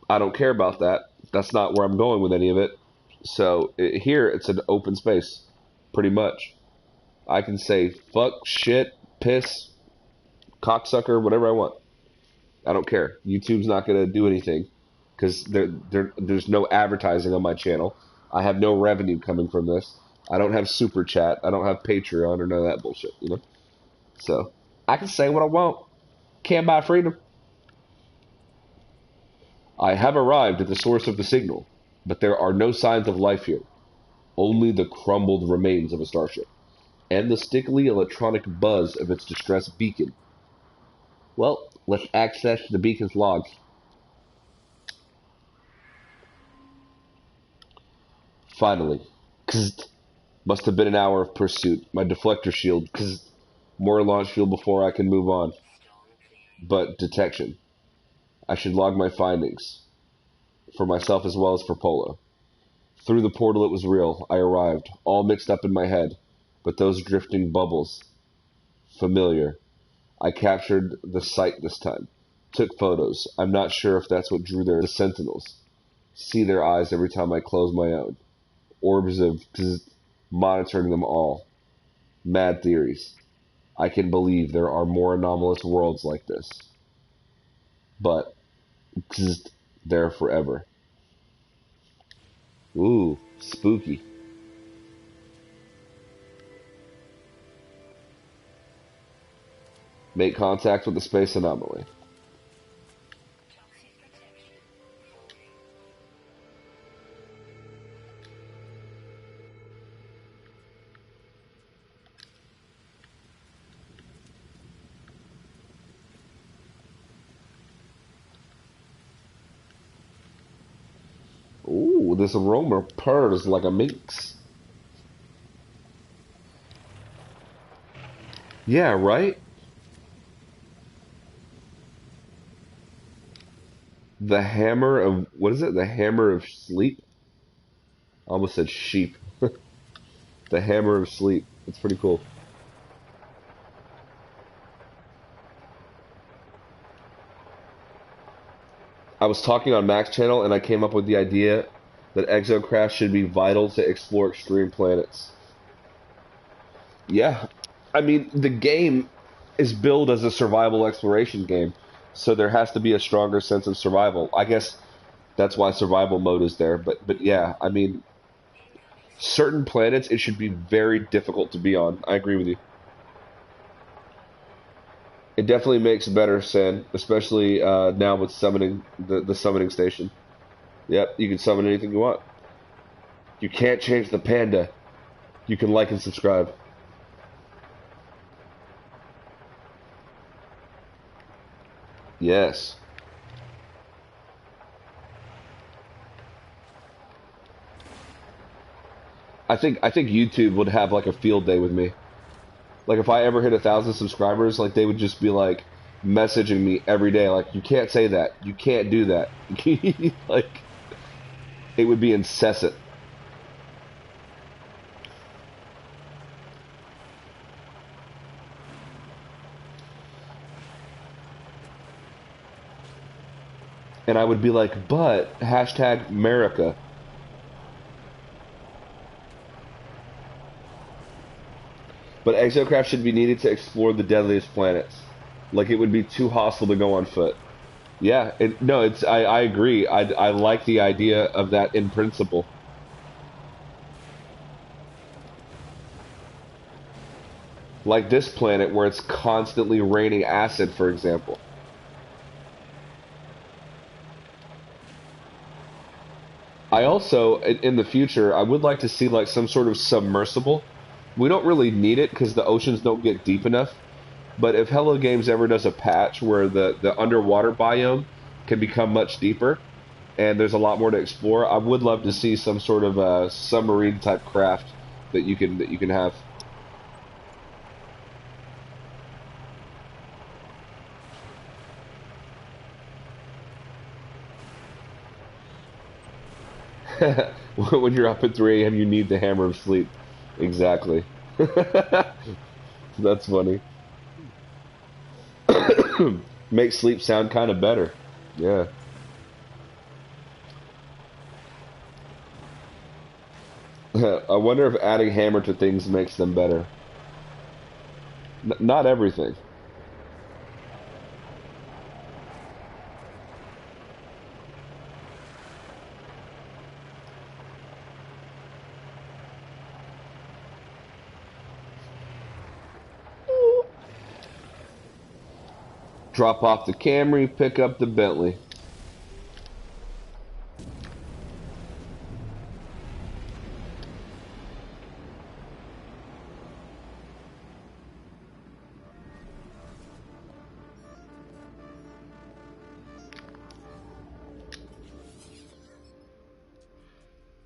I don't care about that. That's not where I'm going with any of it. So here it's an open space, pretty much. I can say fuck, shit, piss, cocksucker, whatever I want. I don't care. YouTube's not gonna do anything because there's no advertising on my channel. I have no revenue coming from this. I don't have super chat. I don't have Patreon or none of that bullshit. So I can say what I want. Can't buy freedom. I have arrived at the source of the signal, but there are no signs of life here. Only the crumbled remains of a starship, and the stickily electronic buzz of its distressed beacon. Well, let's access the beacon's logs. Finally. Kzzzt. Must have been an hour of pursuit. My deflector shield. Kzzzt. More launch fuel before I can move on. But detection. I should log my findings. For myself as well as for Polo. Through the portal it was real. I arrived. All mixed up in my head. But those drifting bubbles. Familiar. I captured the site this time. Took photos. I'm not sure if that's what drew the sentinels. See their eyes every time I close my own. Orbs of monitoring them all. Mad theories. I can believe there are more anomalous worlds like this. But they're forever. Ooh, spooky. Make contact with the space anomaly. Ooh, this aroma purrs like a minx. Yeah, right? The hammer of, what is it? The hammer of sleep? I almost said sheep. The hammer of sleep. It's pretty cool. I was talking on Mac's channel and I came up with the idea that exocraft should be vital to explore extreme planets. Yeah. I mean, the game is billed as a survival exploration game, so there has to be a stronger sense of survival. I guess that's why survival mode is there, but yeah, I mean, certain planets it should be very difficult to be on. I agree with you. It definitely makes better Sen, especially now with summoning the summoning station. Yep, you can summon anything you want. You can't change the panda. You can like and subscribe. Yes. I think YouTube would have like a field day with me. Like if I ever hit 1,000 subscribers, like they would just be like messaging me every day, like you can't say that, you can't do that. Like it would be incessant. And I would be like, but hashtag America. But exocraft should be needed to explore the deadliest planets. Like it would be too hostile to go on foot. Yeah, no, it's I agree. I like the idea of that in principle. Like this planet where it's constantly raining acid, for example. I also, in the future, I would like to see like some sort of submersible. We don't really need it because the oceans don't get deep enough. But if Hello Games ever does a patch where the underwater biome can become much deeper and there's a lot more to explore, I would love to see some sort of submarine type craft that you can have. When you're up at 3 a.m., you need the hammer of sleep. Exactly. That's funny. Make sleep sound kind of better. Yeah. I wonder if adding hammer to things makes them better. Not everything. Drop off the Camry, pick up the Bentley.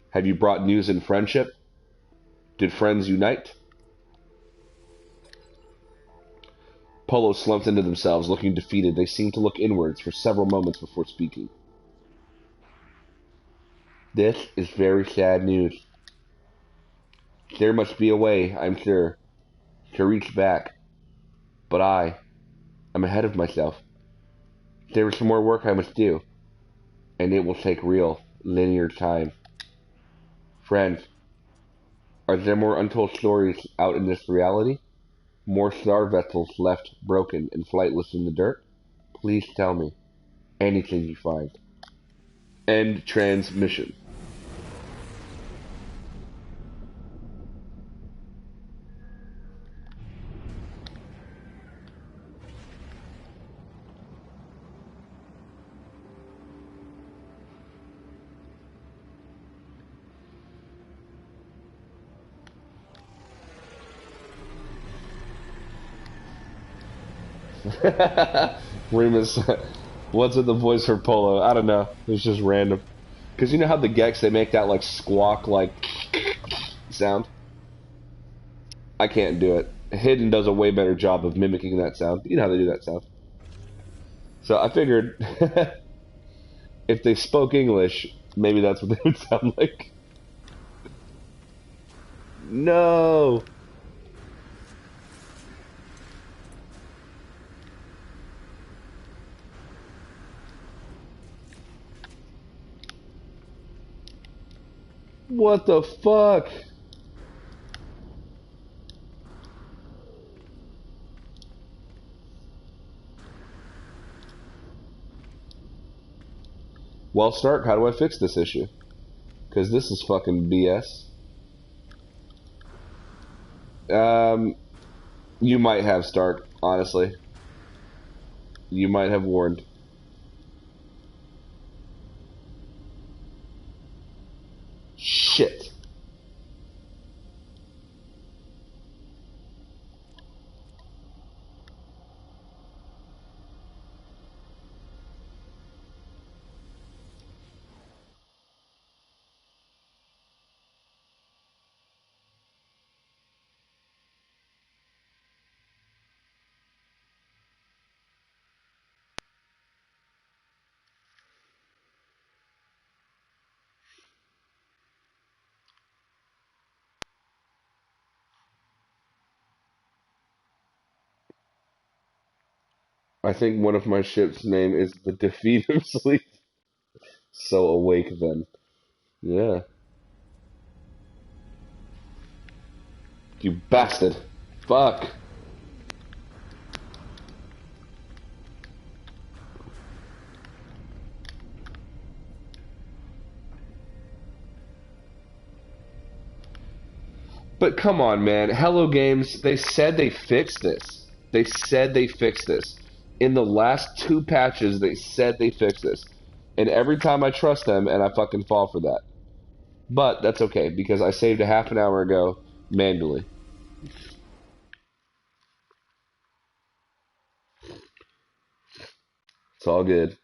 Have you brought news and friendship? Did friends unite? Polo slumped into themselves, looking defeated. They seemed to look inwards for several moments before speaking. This is very sad news. There must be a way, I'm sure, to reach back. But I'm ahead of myself. There is some more work I must do, and it will take real, linear time. Friends, are there more untold stories out in this reality? More star vessels left broken and flightless in the dirt? Please tell me. Anything you find. End transmission. Remus, what's with the voice for Polo? I don't know. It's just random. Because you know how the Gex, they make that like squawk like sound? I can't do it. Hidden does a way better job of mimicking that sound. You know how they do that sound. So I figured if they spoke English, maybe that's what they would sound like. No! What the fuck? Well, Stark, how do I fix this issue? Because this is fucking BS. You might have, Stark, honestly. You might have warned. Shit. I think one of my ship's name is the Defeat of Sleep. So awake then. Yeah. You bastard. Fuck. But come on, man. Hello Games, they said they fixed this. They said they fixed this. In the last two patches, they said they fixed this. And every time I trust them, and I fucking fall for that. But that's okay, because I saved a half an hour ago manually. It's all good.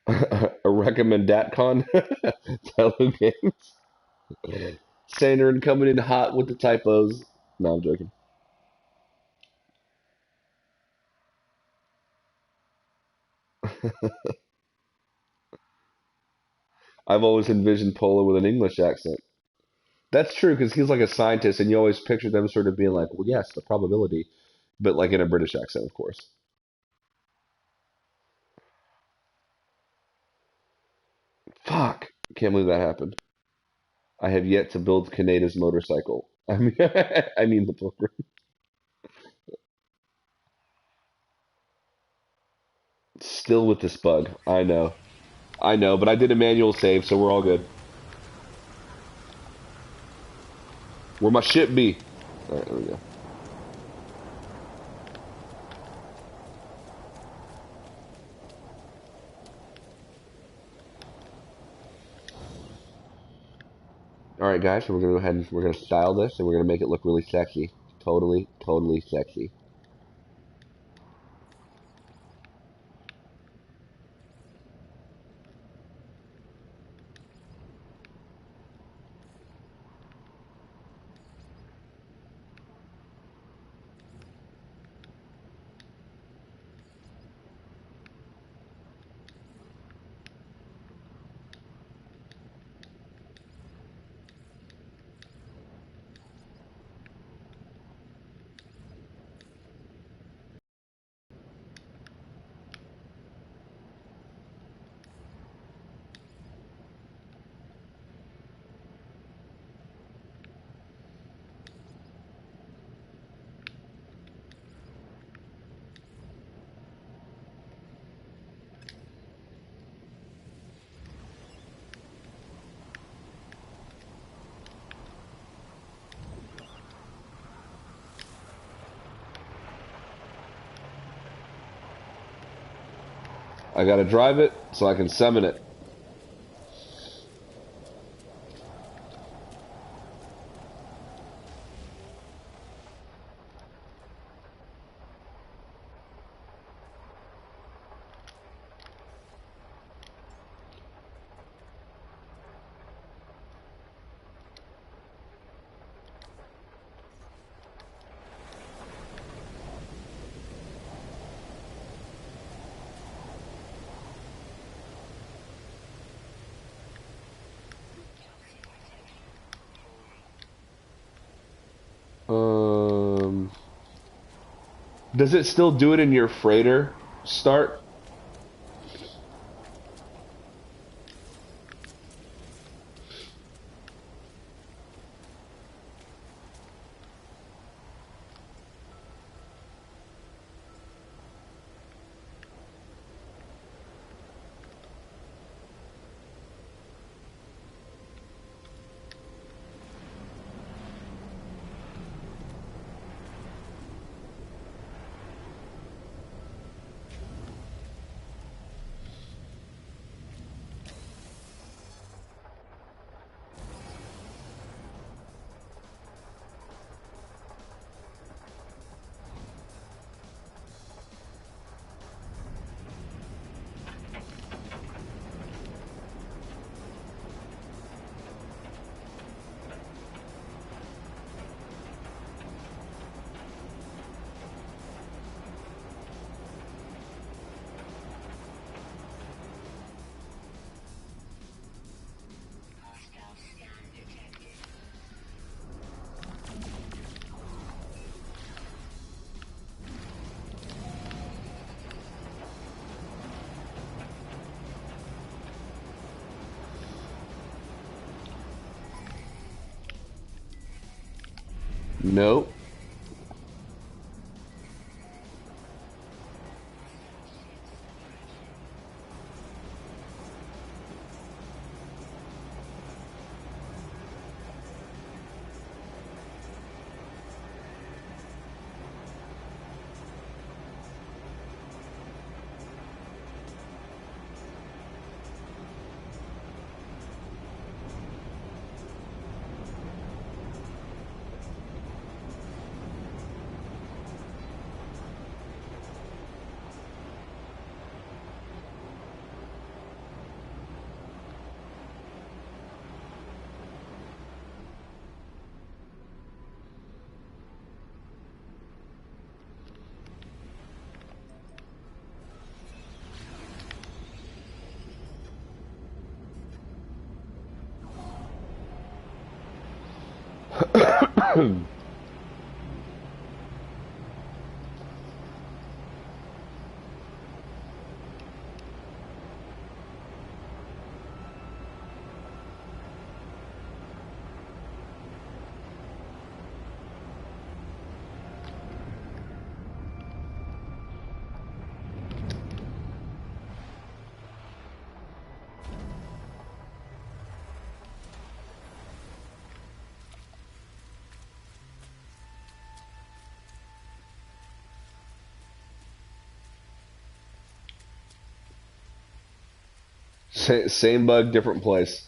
A recommendatcon? Hello Games. Sandern coming in hot with the typos. No, I'm joking. I've always envisioned Polo with an English accent. That's true because he's like a scientist, and you always picture them sort of being like, "Well, yes, the probability," but like in a British accent, of course. Fuck! Can't believe that happened. I have yet to build Kaneda's motorcycle. I mean, I mean the pilgrim. Still with this bug. I know, but I did a manual save, so we're all good. Where my ship be? All right, there we go. All right, guys, so we're gonna go ahead and we're gonna style this, and we're gonna make it look really sexy. Totally, totally sexy. I gotta drive it so I can summon it. Um, does it still do it in your freighter start? No. Same bug, different place.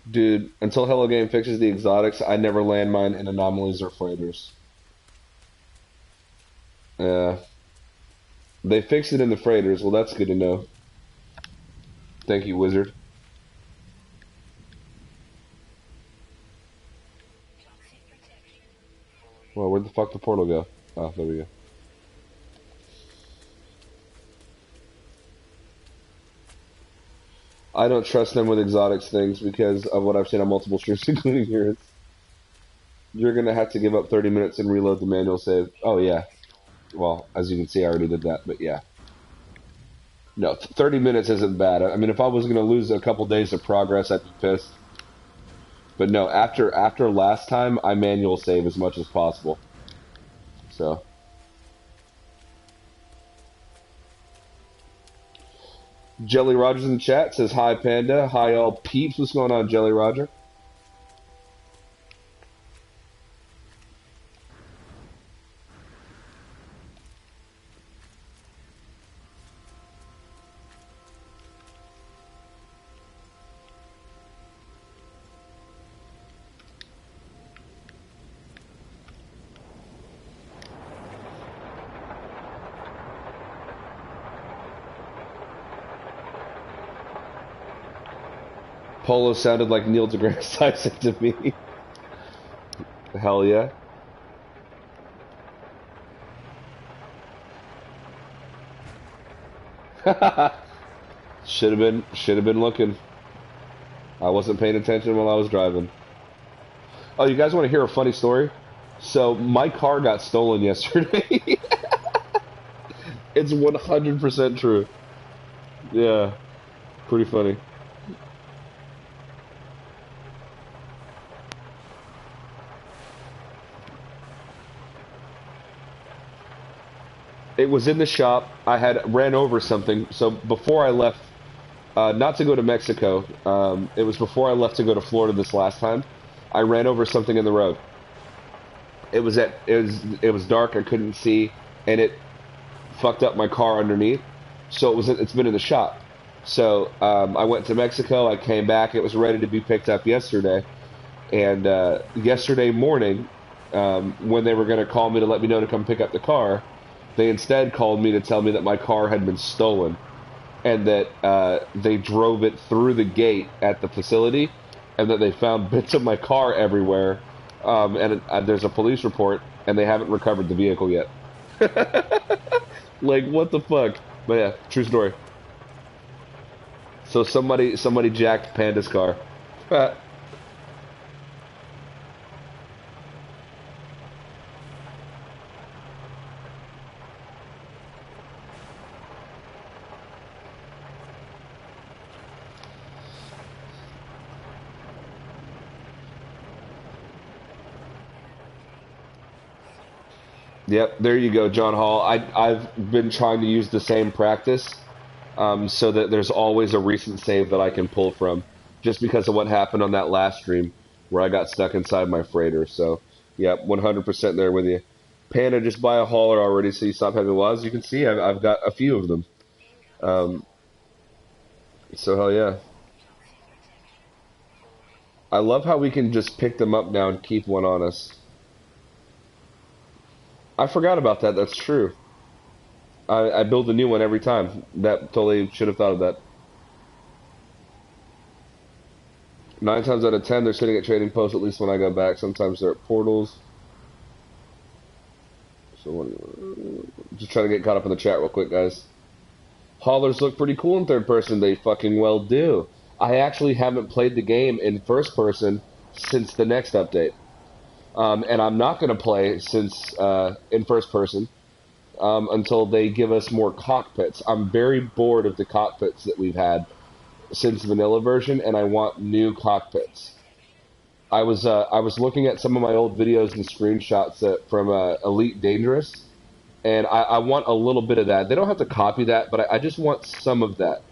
Dude, until Hello Game fixes the exotics, I never land mine in anomalies or freighters. Yeah. They fixed it in the freighters. Well, that's good to know. Thank you, wizard. Well, where'd the fuck the portal go? Oh, there we go. I don't trust them with exotics things because of what I've seen on multiple streams, including yours. You're gonna have to give up 30 minutes and reload the manual save. Oh, yeah. Well, as you can see, I already did that, but yeah. No, 30 minutes isn't bad. I mean, if I was gonna lose a couple days of progress, I'd be pissed. But no, after last time, I manual save as much as possible. So. Jelly Rogers in the chat says, hi, Panda. Hi, all peeps. What's going on, Jelly Roger? Polo sounded like Neil deGrasse Tyson to me. Hell yeah. should have been looking. I wasn't paying attention while I was driving. Oh, you guys want to hear a funny story? So my car got stolen yesterday. It's 100% true. Yeah, pretty funny. It was in the shop. I had ran over something. So before I left, not to go to Mexico, it was before I left to go to Florida this last time. I ran over something in the road. It was dark. I couldn't see, and it fucked up my car underneath. So it's been in the shop. So I went to Mexico. I came back. It was ready to be picked up yesterday. And yesterday morning, when they were going to call me to let me know to come pick up the car, they instead called me to tell me that my car had been stolen and that they drove it through the gate at the facility and that they found bits of my car everywhere. And there's a police report and they haven't recovered the vehicle yet. Like, what the fuck? But yeah, true story. So somebody jacked Panda's car. Yep, there you go, John Hall. I've been trying to use the same practice, so that there's always a recent save that I can pull from, just because of what happened on that last stream where I got stuck inside my freighter. So, yeah, 100% there with you. Panda, just buy a hauler already, so you stop having laws. You can see I've got a few of them. Um, so hell yeah, I love how we can just pick them up now and keep one on us. I forgot about that. That's true. I build a new one every time. That totally should have thought of that. 9 times out of 10, they're sitting at trading posts. At least when I go back, sometimes they're at portals. So just trying to get caught up in the chat real quick, guys. Haulers look pretty cool in third person. They fucking well do. I actually haven't played the game in first person since the next update, and I'm not going to play since in first person until they give us more cockpits. I'm very bored of the cockpits that we've had since vanilla version, and I want new cockpits. I was looking at some of my old videos and screenshots from Elite Dangerous, and I want a little bit of that. They don't have to copy that, but I just want some of that,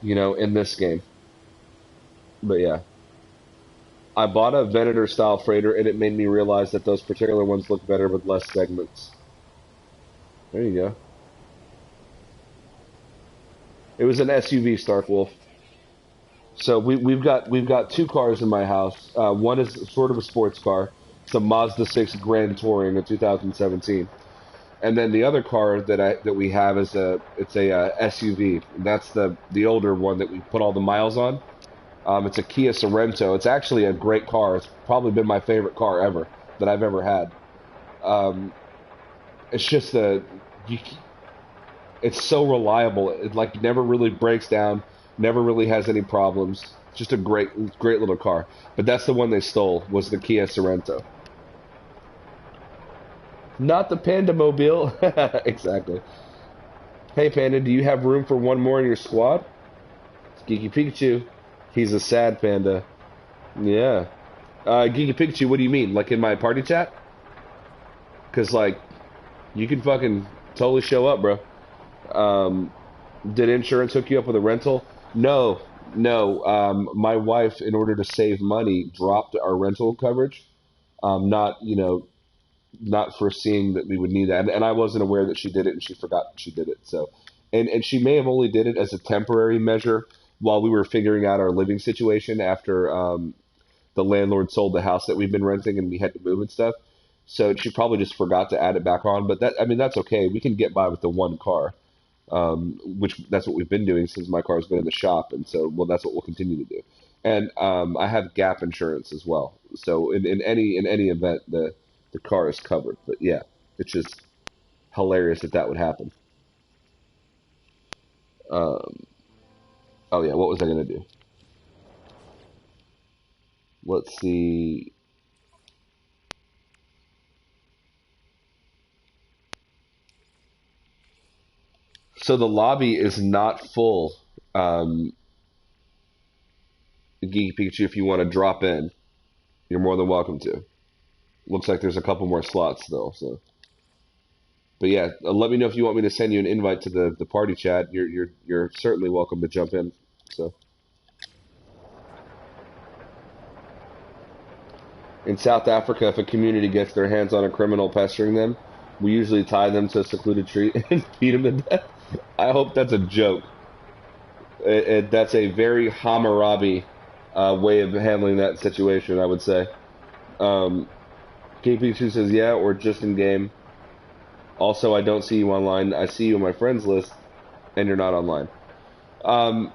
in this game. But yeah, I bought a Venator style freighter, and it made me realize that those particular ones look better with less segments. There you go. It was an SUV, Stark Wolf. So we've got two cars in my house. One is sort of a sports car. It's a Mazda 6 Grand Touring of 2017. And then the other car that we have is a SUV. That's the older one that we put all the miles on. It's a Kia Sorento. It's actually a great car. It's probably been my favorite car ever that I've ever had. Um, it's just you, it's so reliable. It like never really breaks down, never really has any problems. Just a great little car. But that's the one they stole was the Kia Sorento. Not the Panda Mobile. Exactly. Hey Panda, do you have room for one more in your squad? It's Geeky Pikachu. He's a sad panda. Yeah. Geeky Pikachu, what do you mean? Like in my party chat? Cause like you can fucking totally show up, bro. Um, did insurance hook you up with a rental? No, no. My wife, in order to save money, dropped our rental coverage. Not, not foreseeing that we would need that. And I wasn't aware that she did it, and she forgot she did it. So, and she may have only did it as a temporary measure while we were figuring out our living situation after the landlord sold the house that we've been renting and we had to move and stuff. So she probably just forgot to add it back on. But I mean, that's okay. We can get by with the one car, which that's what we've been doing since my car's been in the shop, and so well, that's what we'll continue to do. And I have gap insurance as well. So in any event, the car is covered. But yeah, it's just hilarious that would happen. Um, oh yeah, what was I gonna do? Let's see. So the lobby is not full. Um, Geeky Pikachu, if you want to drop in, you're more than welcome to. Looks like there's a couple more slots though. So, but yeah, let me know if you want me to send you an invite to the party chat. You're certainly welcome to jump in. So, in South Africa, if a community gets their hands on a criminal pestering them, we usually tie them to a secluded tree and beat them to death. I hope that's a joke. That's a very Hammurabi way of handling that situation, I would say. KP2 says, yeah, or just in game. Also, I don't see you online. I see you on my friends list, and you're not online. Um,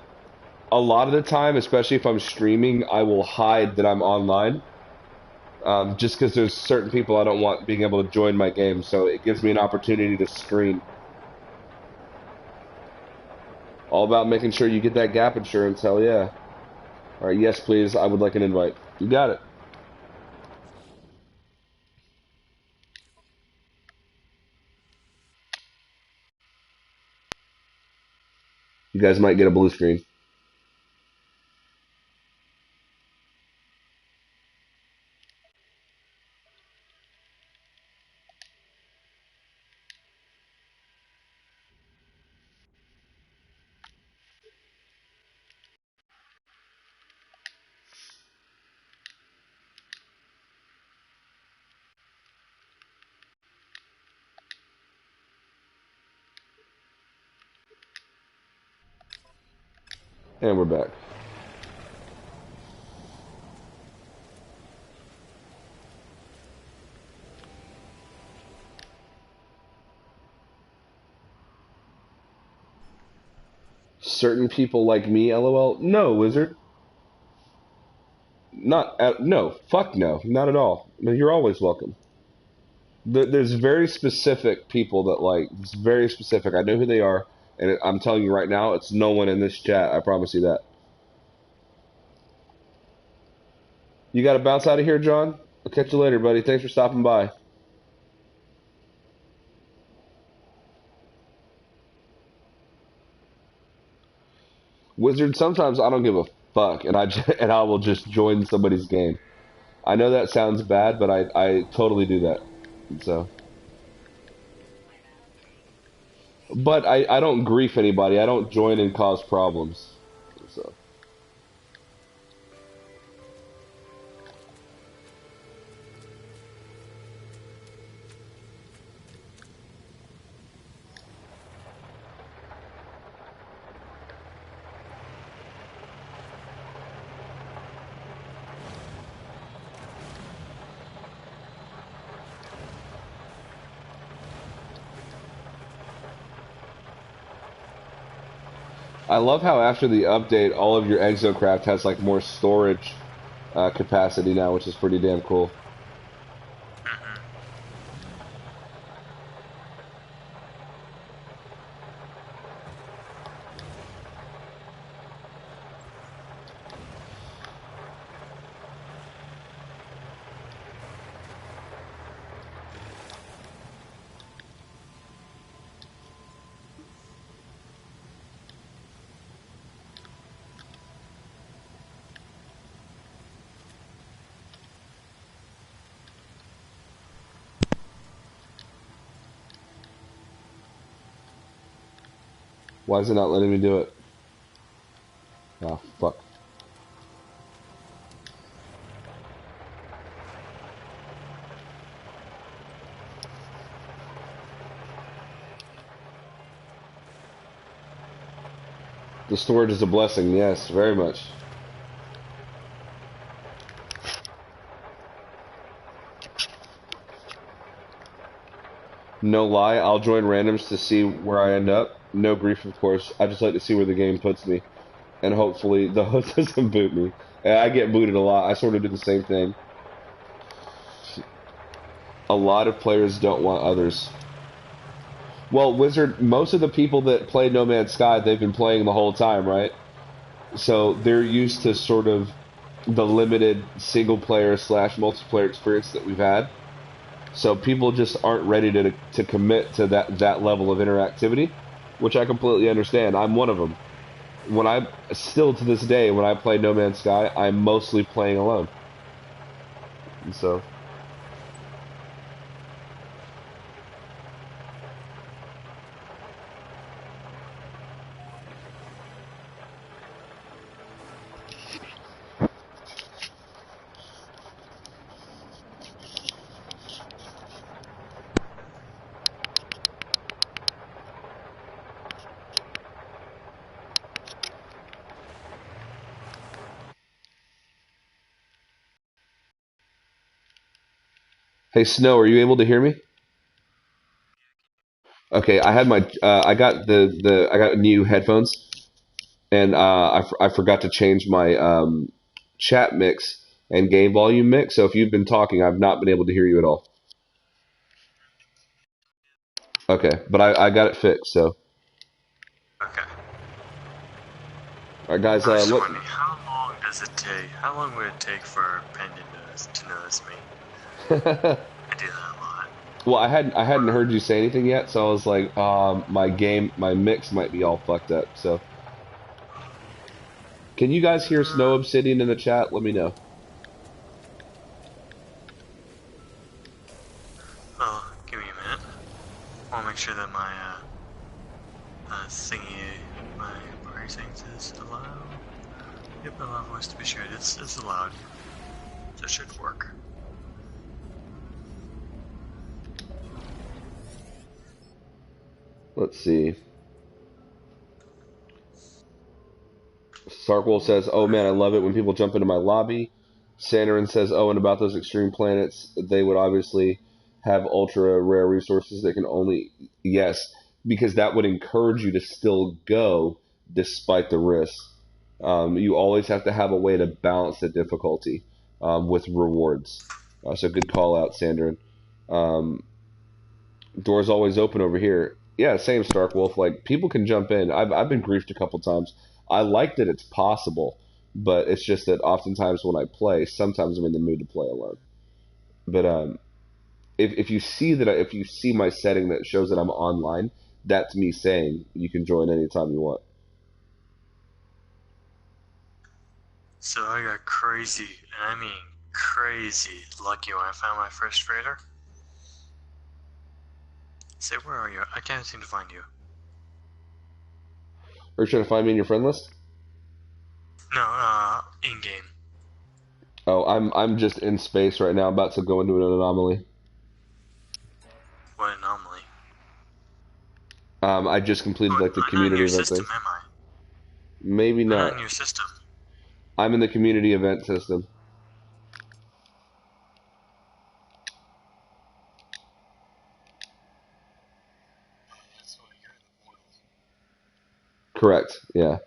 a lot of the time, especially if I'm streaming, I will hide that I'm online. Just because there's certain people I don't want being able to join my game, so it gives me an opportunity to screen. All about making sure you get that gap insurance, hell yeah. Alright, yes please, I would like an invite. You got it. You guys might get a blue screen. And we're back. Certain people like me, lol. No, Wizard. Not no. Fuck no. Not at all. You're always welcome. There's very specific people that like. It's very specific. I know who they are, and I'm telling you right now, it's no one in this chat. I promise you that. You got to bounce out of here, John. I'll catch you later, buddy. Thanks for stopping by. Wizard, sometimes I don't give a fuck, and and I will just join somebody's game. I know that sounds bad, but I totally do that. So, but I don't grief anybody. I don't join and cause problems. So. I love how after the update, all of your Exocraft has like more storage capacity now, which is pretty damn cool. Why is it not letting me do it? Oh, fuck. The storage is a blessing, yes, very much. No lie, I'll join randoms to see where I end up. No grief, of course. I just like to see where the game puts me. And hopefully the host doesn't boot me. And I get booted a lot. I sort of do the same thing. A lot of players don't want others. Well, Wizard, most of the people that play No Man's Sky, they've been playing the whole time, right? So they're used to sort of the limited single player / multiplayer experience that we've had. So people just aren't ready to commit to that level of interactivity. which I completely understand. I'm one of them. When I still to this day, when I play No Man's Sky, I'm mostly playing alone. And so, hey Snow, are you able to hear me? Okay, I had my I got I got new headphones, and I forgot to change my chat mix and game volume mix. So if you've been talking, I've not been able to hear you at all. Okay, but I got it fixed. So, Okay. all right, guys, I was just let wondering, how long does it take? How long would it take for Panda to notice me? I do that a lot. well, I hadn't heard you say anything yet, so I was like, my mix might be all fucked up. So, can you guys hear Snow Obsidian in the chat? Let me know. Oh, give me a minute. I want to make sure that my thingy, my party settings is allowed. Yep, allow voice to be shared. It's allowed. So it should work. Let's see. Sarkwolf says, "Oh man, I love it when people jump into my lobby." Sandarin says, "Oh, and about those extreme planets, they would obviously have ultra rare resources that can only yes, because that would encourage you to still go despite the risk. You always have to have a way to balance the difficulty with rewards. So good call out, Sandarin. Um, Doors always open over here. Yeah, same Stark Wolf. Like people can jump in. I've been griefed a couple times. I like that it's possible, but it's just that oftentimes when I play, sometimes I'm in the mood to play alone. But if you see that if you see my setting that shows that I'm online, that's me saying you can join anytime you want. So I got crazy, and I mean crazy lucky when I found my first freighter. Say, where are you? I can't seem to find you. Are you trying to find me in your friend list? No, in game. Oh, I'm just in space right now, about to go into an anomaly. What anomaly? I just completed Oh, like the I'm not in community your event system, thing. am I? Maybe I'm not not. in your system. I'm in the community event system. Correct. Yeah.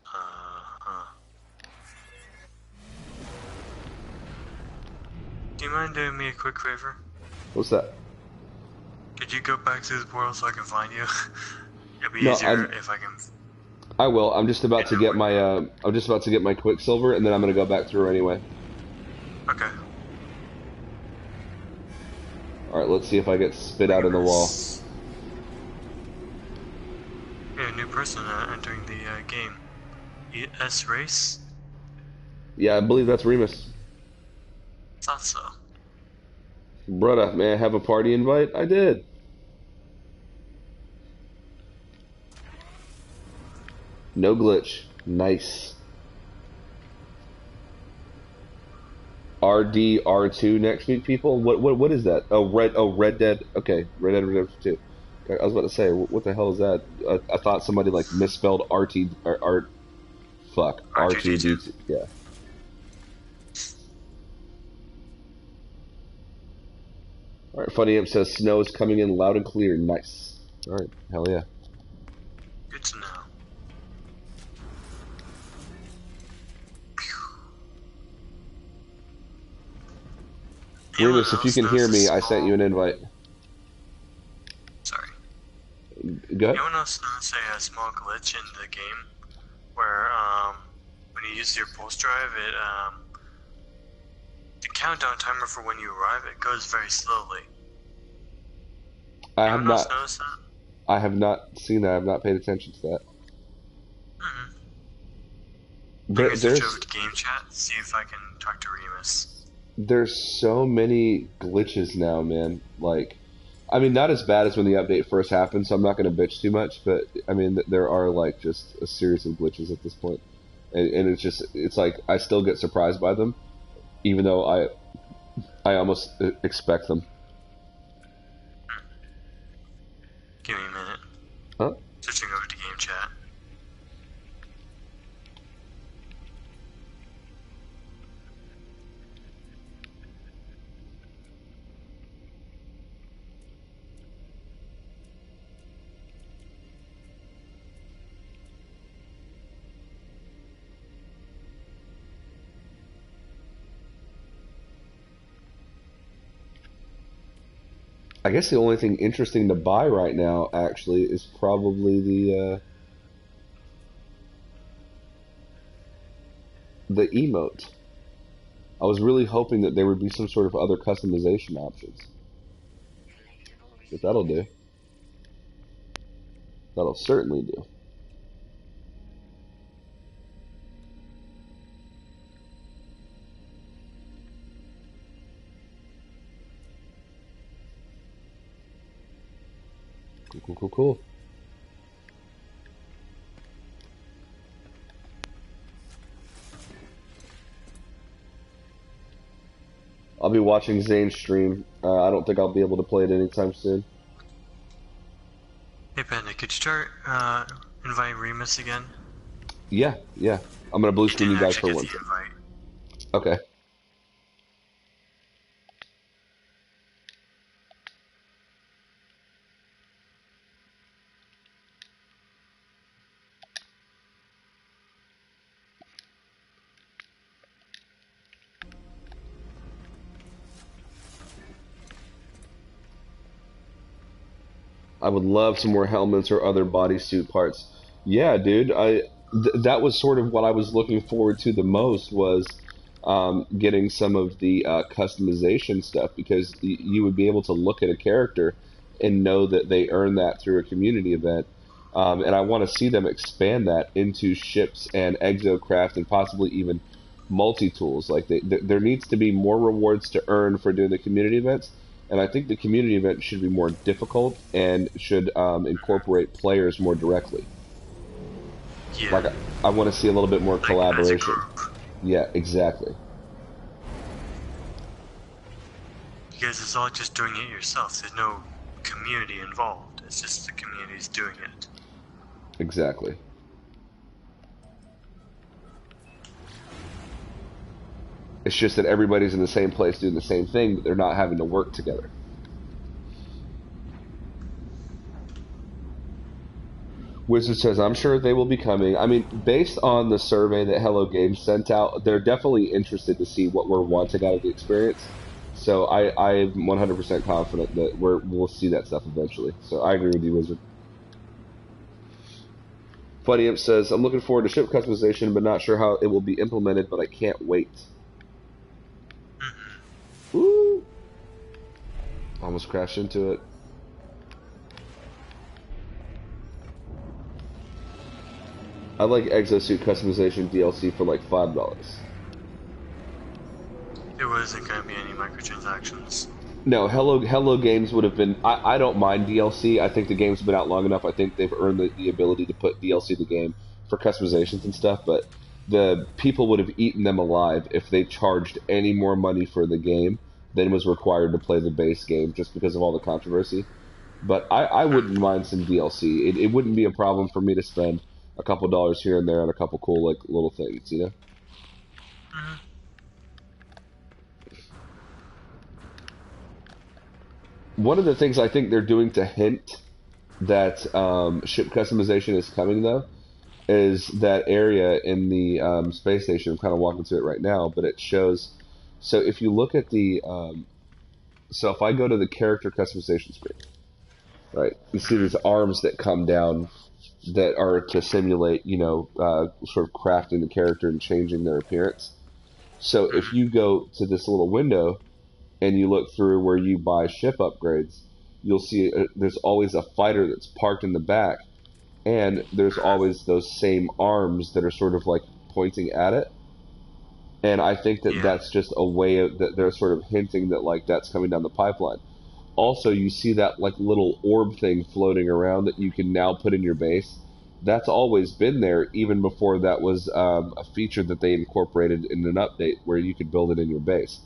Uh-huh. Do you mind doing me a quick favor? What's that? Could you go back to the portal so I can find you? It'd be No, easier if I can I will. I'm just about get to know get where my you I'm just about to get my Quicksilver, and then I'm gonna go back through anyway. are. Okay. All right, let's see if I get spit Look out at in the wall. this. Yeah, a new person entering the game. ES Race? Yeah, I believe that's Remus. Thought so. Brother, may I have a party invite? I did. No glitch. Nice. RD R2 next week, people. What is that? Red Dead. Okay, Red Dead Redemption 2. Okay, I was about to say, what the hell is that? I thought somebody like misspelled RT or art. Fuck R2D2. R2D2. Yeah. All right. Funny Imp says snow is coming in loud and clear. Nice. All right. Hell yeah. Good to know. Anyone Remus, if you else can knows hear a me, I sent you small... an invite. Sorry. Go ahead. Anyone else knows a small glitch in the game where when you use your pulse drive, it countdown timer for when you arrive. It goes very slowly. I have Anyone else not. notice that? I have not seen that. I've not paid attention to that. Mm-hmm. I'm There, gonna switch over there's to game chat, see if I can talk to Remus. there's so many glitches now, man. Like, I mean, not as bad as when the update first happened, so I'm not going to bitch too much. But I mean, there are like just a series of glitches at this point, and it's like I still get surprised by them, even though I almost expect them. Give me a minute. Huh? Switching over to game chat. I guess the only thing interesting to buy right now, actually, is probably the emote. I was really hoping that there would be some sort of other customization options. But that'll do. That'll certainly do. Cool, cool, cool, cool. I'll be watching Zane's stream. I don't think I'll be able to play it anytime soon. Hey Panda, could you start inviting Remus again? Yeah, yeah. I'm gonna blue He screen didn't you guys actually for get one. the invite. Okay. I would love some more helmets or other bodysuit parts. Yeah, dude. That was sort of what I was looking forward to the most was getting some of the customization stuff because you would be able to look at a character and know that they earned that through a community event. And I want to see them expand that into ships and exocraft and possibly even multi-tools. Like there needs to be more rewards to earn for doing the community events, and I think the community event should be more difficult and should incorporate players more directly. Yeah. Like I want to see a little bit more Like as a collaboration. group. Yeah, exactly. Because it's all just doing it yourself. There's no community involved. It's just the community's doing it. Exactly. It's just that everybody's in the same place doing the same thing, but they're not having to work together. Wizard says, I'm sure they will be coming. I mean, based on the survey that Hello Games sent out, they're definitely interested to see what we're wanting out of the experience. So I'm 100% confident that we'll see that stuff eventually. So I agree with you, Wizard. Funny Imp says, I'm looking forward to ship customization, but not sure how it will be implemented, but I can't wait. Woo! Almost crashed into it. I like exosuit customization DLC for like $5. There wasn't going to be any microtransactions. No, Hello Games would have been. I don't mind DLC. I think the game's been out long enough. I think they've earned the ability to put DLC in the game for customizations and stuff. But the people would have eaten them alive if they charged any more money for the game than was required to play the base game, just because of all the controversy. But I wouldn't mind some DLC. It wouldn't be a problem for me to spend a couple dollars here and there on a couple cool like little things, you know. Mm-hmm. One of the things I think they're doing to hint that ship customization is coming, though, is that area in the space station. I'm kind of walking through it right now, but it shows. So if you look at the, so if I go to the character customization screen, right, you see these arms that come down that are to simulate, sort of crafting the character and changing their appearance. So if Mhm. you go to this little window and you look through where you buy ship upgrades, you'll see there's always a fighter that's parked in the back, and there's Mhm. always those same arms that are sort of like pointing at it. And I think that Yeah. that's just a way of, that they're sort of hinting that like that's coming down the pipeline. Also, you see that like little orb thing floating around that you can now put in your base. That's always been there, even before that was a feature that they incorporated in an update where you could build it in your base.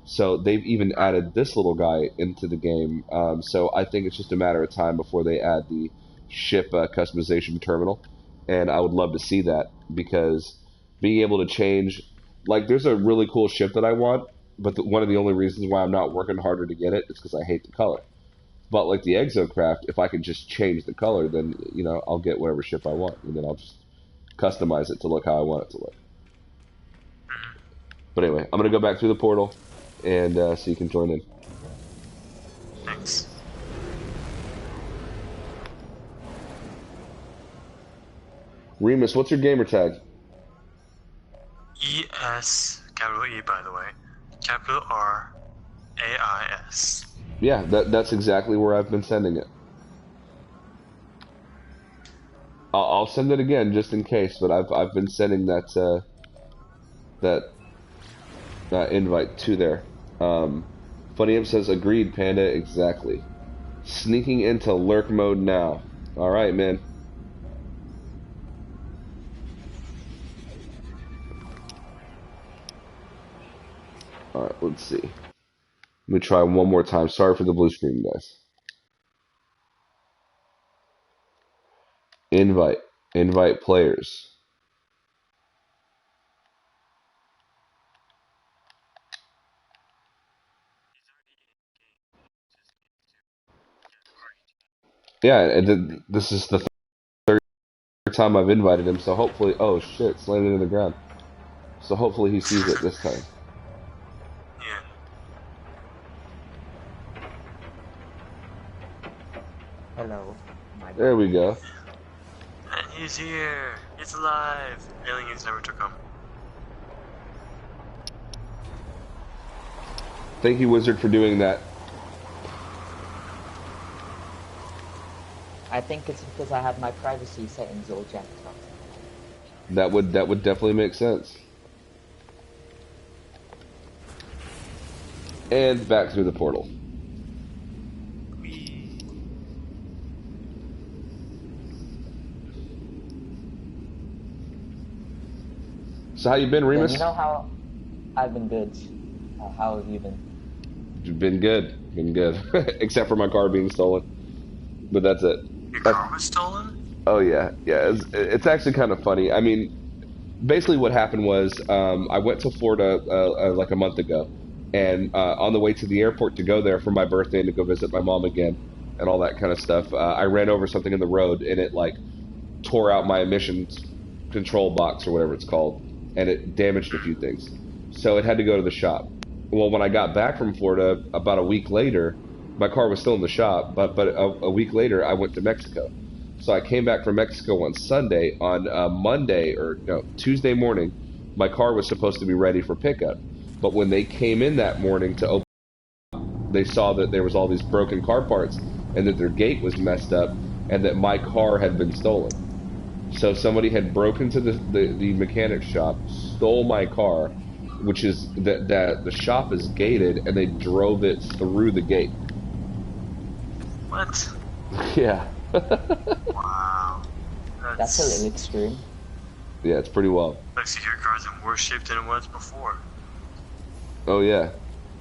So they've even added this little guy into the game. So I think it's just a matter of time before they add the ship customization terminal, and I would love to see that because being able to change, like, there's a really cool ship that I want, but one of the only reasons why I'm not working harder to get it is because I hate the color. But like the Exocraft, if I can just change the color, then I'll get whatever ship I want, and then I'll just customize it to look how I want it to look. Mhm. But anyway, I'm gonna go back through the portal, and so you can join in. Thanks. Remus, what's your gamer tag? ES, capital E, by the way, capital R, AIS. Yeah, that's exactly where I've been sending it. I'll send it again just in case, but I've been sending that invite to there. Funny Imp says agreed, Panda. Exactly. Sneaking into lurk mode now. All right, man. All right, let's see. Let me try one more time. Sorry for the blue screen, guys. Invite. Invite players. Yeah, and this is the third time I've invited him, so hopefully. Oh shit, it's landing in the ground. So hopefully he sees it this time. Yeah. Hello, my There we darling. go. And he's here. He's alive. Aliens never took him. Thank you, Wizard, for doing that. I think it's because I have my privacy settings all jacked up. That would definitely make sense. And back through the portal. We. So how you been, Then you Remus? know how I've been good. How have you been? Been good. Been good. Except for my car being stolen. But that's it. Your That's, car was stolen? oh yeah, yeah. It's actually kind of funny. I mean, basically what happened was I went to Florida like a month ago, and on the way to the airport to go there for my birthday and to go visit my mom again and all that kind of stuff, I ran over something in the road and it like tore out my emissions control box or whatever it's called, and it damaged a few things. So it had to go to the shop. Well, when I got back from Florida about a week later, my car was still in the shop, but a week later I went to Mexico. So I came back from Mexico on Sunday. On Monday or no Tuesday morning, my car was supposed to be ready for pickup. But when they came in that morning to open, they saw that there was all these broken car parts and that their gate was messed up and that my car had been stolen. So somebody had broken to the mechanic shop, stole my car, which is that the shop is gated, and they drove it through the gate. What? Yeah. Wow. That's a little That's. extreme. Yeah, it's pretty wild. Looks like your car's in worse shape than it was before. Oh yeah.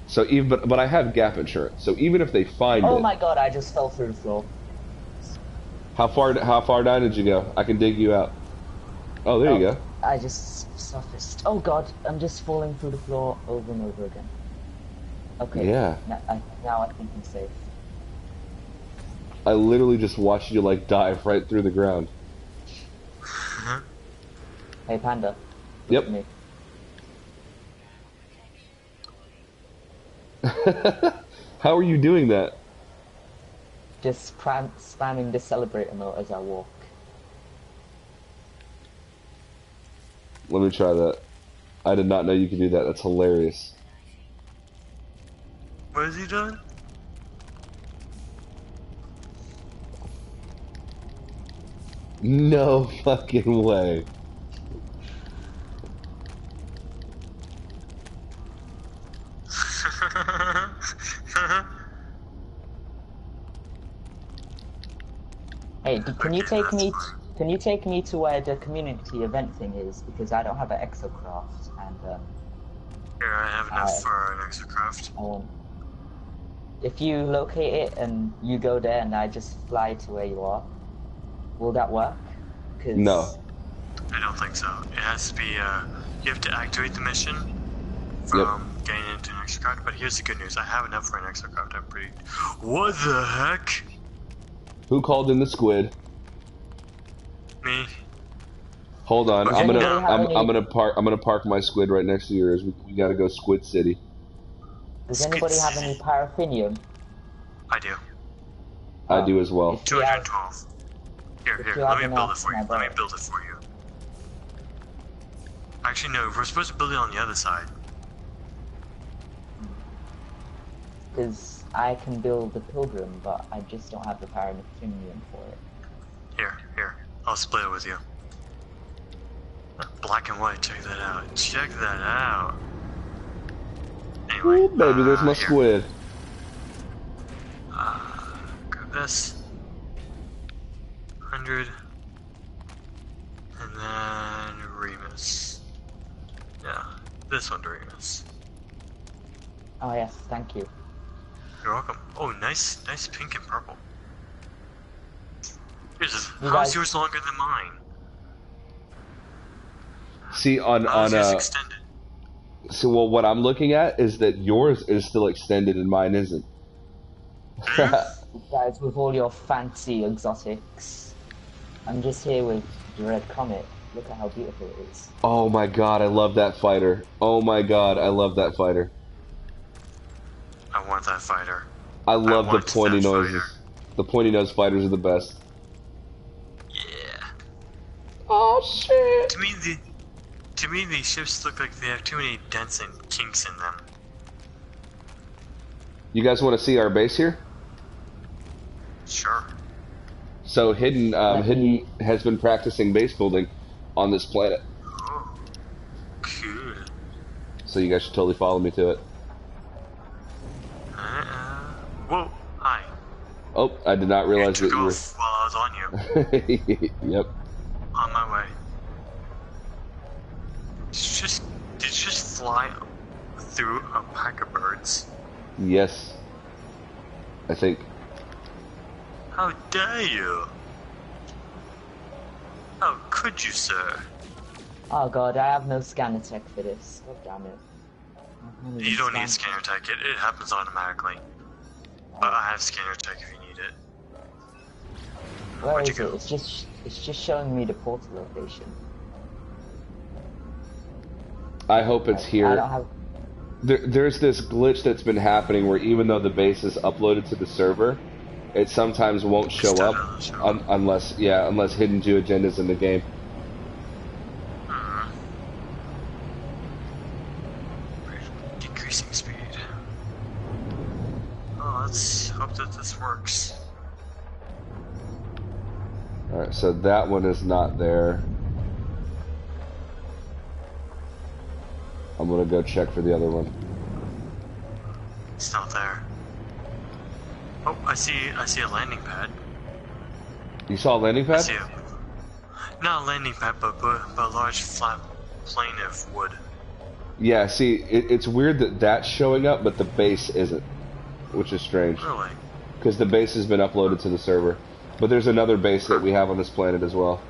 So even but I have gap insurance. So even if they find Oh it, my god, I just fell through the floor. how far down did you go? I can dig you out. Oh, there you Oh, go. I just surfaced. Oh god, I'm just falling through the floor over and over again. Okay, Yeah. now I think I'm safe. I literally just watched you like dive right through the ground. Hey Panda, look at Yep. me. How are you doing that? Just spamming the celebrate emote as I walk. Let me try that. I did not know you could do that. That's hilarious. What is he doing? No fucking way. Hey, can you Okay, take that's me? fine. Can you take me to where the community event thing is? Because I don't have an exocraft, and Here, I have enough for an exocraft. I want. If you locate it and you go there, and I just fly to where you are, will that work? Cause No. I don't think so. It has to be, you have to activate the mission from getting into an exocraft, but here's the good news. I have enough for an exocraft, I'm pretty... What the heck? Who called in the squid? Me? Hold on. Okay, I'm gonna now- I'm gonna park my squid right next to yours. We gotta go Squid City. Does Squid anybody have City. any paraffinium? I do. I do as well. If you have, 212. Here, if here, you let have me build enough, it for you. my Let me boy. build it for you. Actually, no, we're supposed to build it on the other side. because I can build the pilgrim, but I just don't have the paraffinium for it. Here, here. I'll split it with you. Black and white, check that out. Check that out. Anyway, Ooh, baby, there's my here. squid. Grab this. 100. And then Remus. Yeah, this one to Remus. Oh yes, thank you. You're welcome. Oh, nice pink and purple. Here's a, You how's guys- yours longer than mine? See How's yours extended? so well, what I'm looking at is that yours is still extended and mine isn't. You guys with all your fancy exotics. I'm just here with the red comet. Look at how beautiful it is. Oh my god, I love that fighter. Oh my god, I love that fighter. I want that fighter. I love the want pointy that noises. fighter. The pointy nose fighters are the best. Yeah. Oh shit! To me, these ships look like they have too many dents and kinks in them. You guys want to see our base here? Sure. So Hidden has been practicing base building on this planet. Oh, cool. So you guys should totally follow me to it. Whoa, hi. Oh, I did not realize that took you were. off while I was on you. Yep. On my way. Did you just fly through a pack of birds? Yes. I think. How dare you? How could you, sir? Oh god, I have no scanner tech for this. God damn it. I can't You even don't need scan. scanner tech, it happens automatically. But I have scanner tech if you need it. Where Where'd is you it? go? It's just showing me the portal location. I hope it's I here. don't have. There's this glitch that's been happening where even though the base is uploaded to the server, it sometimes won't show Still up doesn't show up. unless HiddenJewAgenda's in the game. Decreasing speed. Oh, let's hope that this works. Alright, so that one is not there. I'm gonna go check for the other one. It's not there. Oh, I see a landing pad. You saw a landing I pad? see a, not a landing pad, but a large flat plane of wood. Yeah, see, it's weird that that's showing up, but the base isn't, which is strange. Really? Because the base has been uploaded to the server. But there's another base that we have on this planet as well.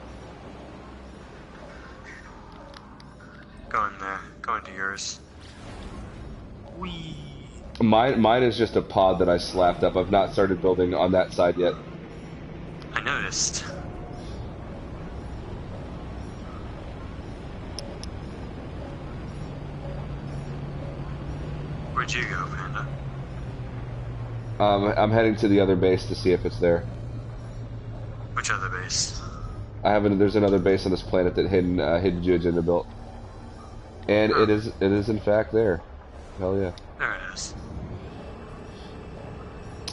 Going there. Going to yours. Whee! Mine is just a pod that I slapped up. I've not started building on that side yet. I noticed. Where'd you go, Panda? I'm heading to the other base to see if it's there. Which other base? There's another base on this planet that HiddenJewAgenda built. And it is in fact there. Hell yeah. There it is.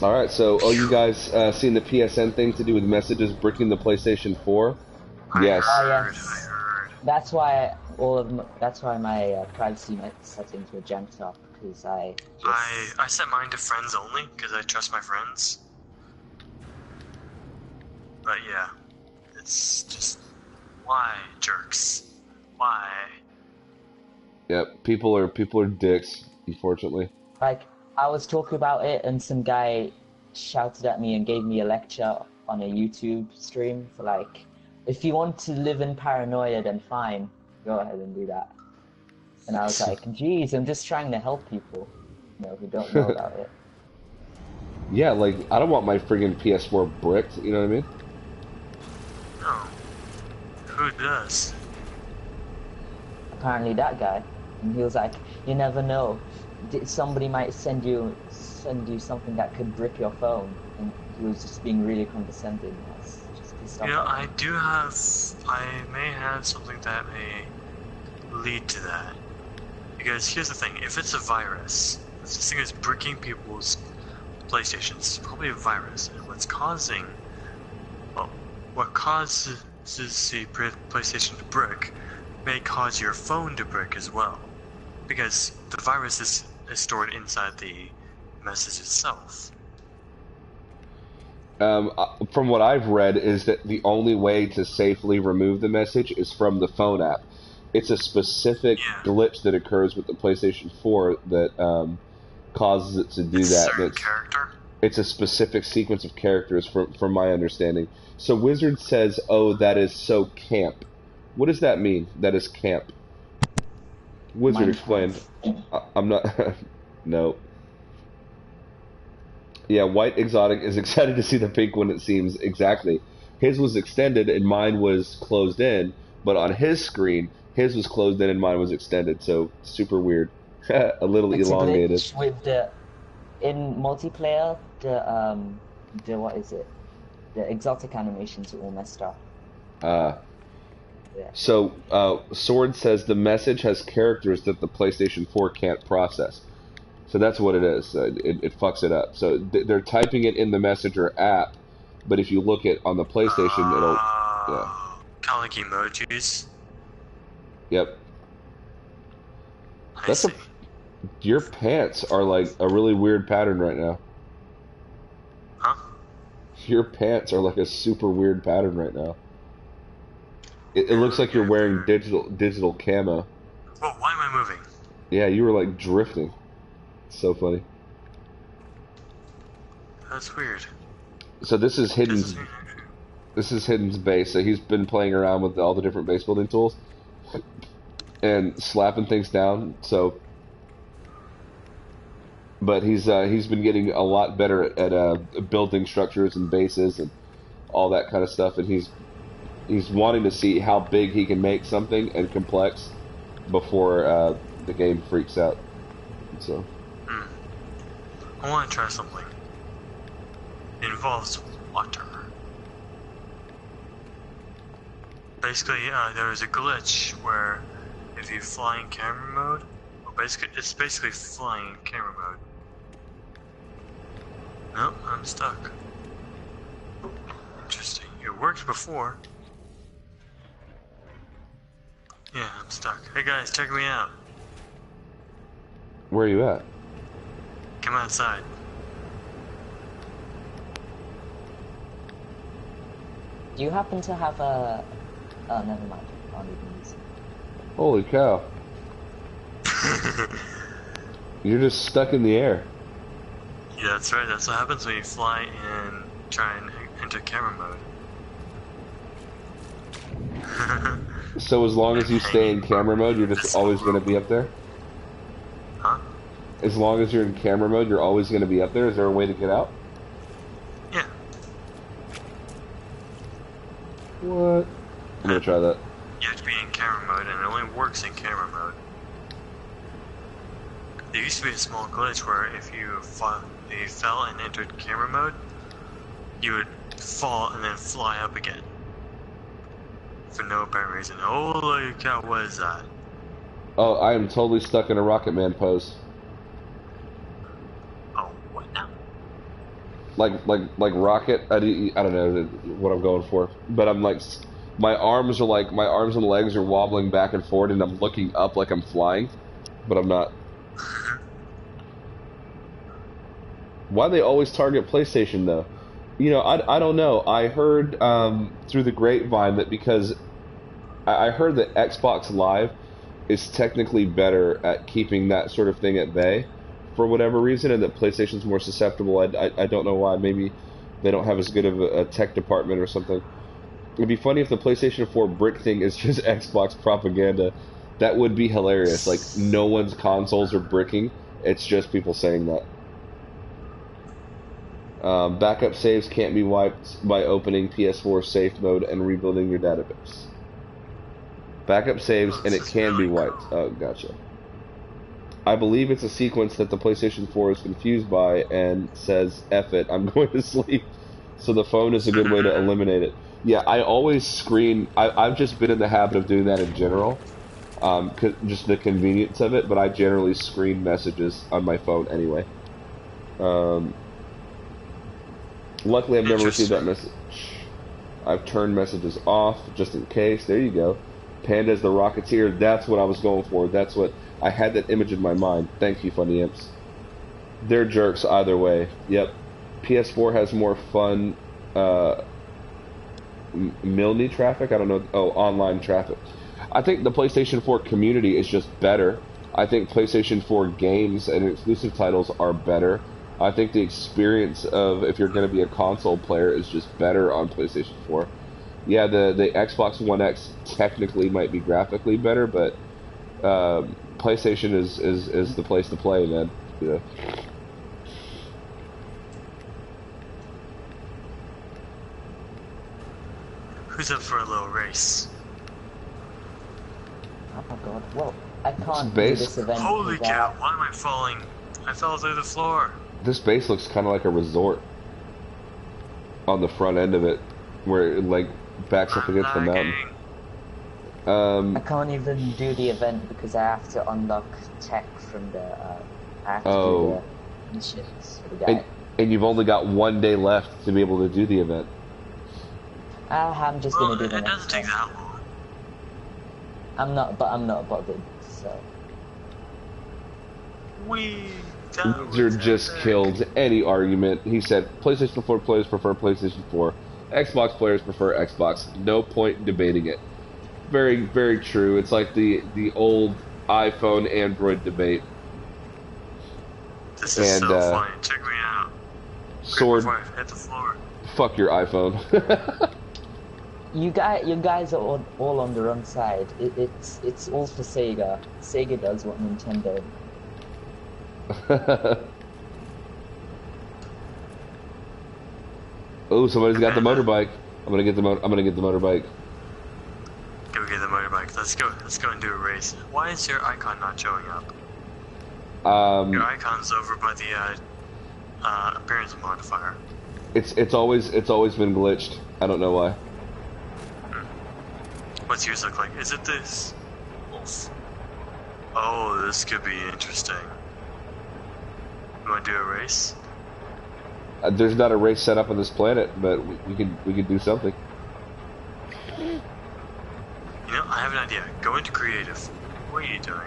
Alright, so, you guys seen the PSN thing to do with messages bricking the PlayStation 4? Yes. Oh I yes. heard. That's why that's why my privacy settings were janked up, because I I set mine to friends only because I trust my friends. But yeah, it's just why jerks? Why? Yep, people are dicks, unfortunately. like I was talking about it and some guy shouted at me and gave me a lecture on a YouTube stream for like, if you want to live in paranoia, then fine, go ahead and do that. And I was like, geez, I'm just trying to help people, who don't know about it. Yeah, like, I don't want my friggin' PS4 bricked, you know what I mean? No. Who does? Apparently that guy, and he was like, you never know, somebody might send you something that could brick your phone, and he was just being really condescending. I was just pissed off. Yeah, I may have something that may lead to that. Because here's the thing, if it's a virus, if this thing is bricking people's PlayStations, it's probably a virus, and what causes the PlayStation to brick may cause your phone to brick as well. Because the virus is stored inside the message itself. From what I've read, is that the only way to safely remove the message is from the phone app. It's a specific glitch that occurs with the PlayStation 4 that causes it to do It's that. A certain character? It's a specific sequence of characters, from my understanding. So Wizard says, "Oh, that is so camp." What does that mean? That is camp. Wizard explained. I'm not. No. Yeah, White Exotic is excited to see the pink one, it seems. Exactly. His was extended and mine was closed in, but on his screen, his was closed in and mine was extended, so super weird. A little It's elongated. a glitch with in multiplayer, the what is it? The exotic animations are all messed up. Yeah. So, Sword says the message has characters that the PlayStation 4 can't process. So that's what it is. It fucks it up. So they're typing it in the Messenger app, but if you look at on the PlayStation, it'll Kind of like emojis. Yep. I see. Your pants are like a really weird pattern right now. Huh? Your pants are like a super weird pattern right now. It looks like you're wearing digital camo. Whoa, why am I moving? Yeah, you were like drifting. So funny. That's weird. So this is Hidden's base. So he's been playing around with all the different base building tools and slapping things down. So, but he's been getting a lot better at building structures and bases and all that kind of stuff. And he's wanting to see how big he can make something and complex before the game freaks out. So. I want to try something. It involves water. Basically, there is a glitch where if you fly in camera mode, it's basically flying in camera mode. Nope, I'm stuck. Interesting. It worked before. Yeah, I'm stuck. Hey guys, check me out. Where are you at? Come outside. Do you happen to have a... Oh, never mind. I don't even use it. Holy cow. You're just stuck in the air. Yeah, that's right. That's what happens when you fly and try and enter camera mode. So as long as you stay in camera mode, you're just always going to be up there? Huh? As long as you're in camera mode, you're always going to be up there? Is there a way to get out? Yeah. What? I'm going to try that. You have to be in camera mode, and it only works in camera mode. There used to be a small glitch where if you fell and entered camera mode, you would fall and then fly up again. For no apparent reason. Holy cow, what is that? Oh, I am totally stuck in a Rocket Man pose. Oh, what now? Like Rocket. I don't know what I'm going for, but I'm like, my arms are like my arms and legs are wobbling back and forth, and I'm looking up like I'm flying, but I'm not. Why they always target PlayStation though? You know, I don't know. I heard through the grapevine that because I heard that Xbox Live is technically better at keeping that sort of thing at bay for whatever reason, and that PlayStation's more susceptible. I don't know why. Maybe they don't have as good of a tech department or something. It'd be funny if the PlayStation 4 brick thing is just Xbox propaganda. That would be hilarious. Like, no one's consoles are bricking. It's just people saying that. Backup saves can't be wiped by opening PS4 safe mode and rebuilding your database. Backup saves, Oh, and this it is can be really wiped. cool. Oh, gotcha. I believe it's a sequence that the PlayStation 4 is confused by and says, F it, I'm going to sleep. So the phone is a good way to eliminate it. Yeah, I always screen. I've just been in the habit of doing that in general. Just the convenience of it, but I generally screen messages on my phone anyway. Um, luckily, I've never received that message. I've turned messages off just in case. There you go. Panda's the Rocketeer. That's what I was going for. That's what I had that image in my mind. Thank you, Funny Imps. They're jerks either way. Yep. PS4 has more fun. Milne traffic. I don't know. Oh, online traffic. I think the PlayStation 4 community is just better. I think PlayStation 4 games and exclusive titles are better. I think the experience of if you're going to be a console player is just better on PlayStation 4. Yeah, the Xbox One X technically might be graphically better, but PlayStation is the place to play, man. Yeah. Who's up for a little race? Oh my god. Well, I can't do Base. this event. Holy because cow, why am I falling? I fell through the floor. This base looks kind of like a resort on the front end of it, where it like backs up I'm against the mountain. lagging. I can't even do the event because I have to unlock tech from the. I have to do the missions for the guy. And you've only got 1 day left to be able to do the event. I'm just Well, gonna do the it next doesn't take one. that long. I'm not bothered. So Loser just killed any argument. He said PlayStation 4 players prefer PlayStation 4. Xbox players prefer Xbox. No point debating it. Very, very true. It's like the old iPhone Android debate. This is And, so funny. Check me out. Sword, Before I hit the floor. fuck your iPhone. you guys are all on the wrong side. It's all for Sega. Sega does what Nintendo. Oh, somebody's got the motorbike. I'm gonna get the motorbike. Go get the motorbike. Let's go and do a race. Why is your icon not showing up? Your icon's over by the appearance modifier. It's always been glitched. I don't know why. What's yours look like? Is it this? Wolf. Oh, this could be interesting. You want to do a race? There's not a race set up on this planet, but we could do something. You know, I have an idea. Go into creative. What are you doing?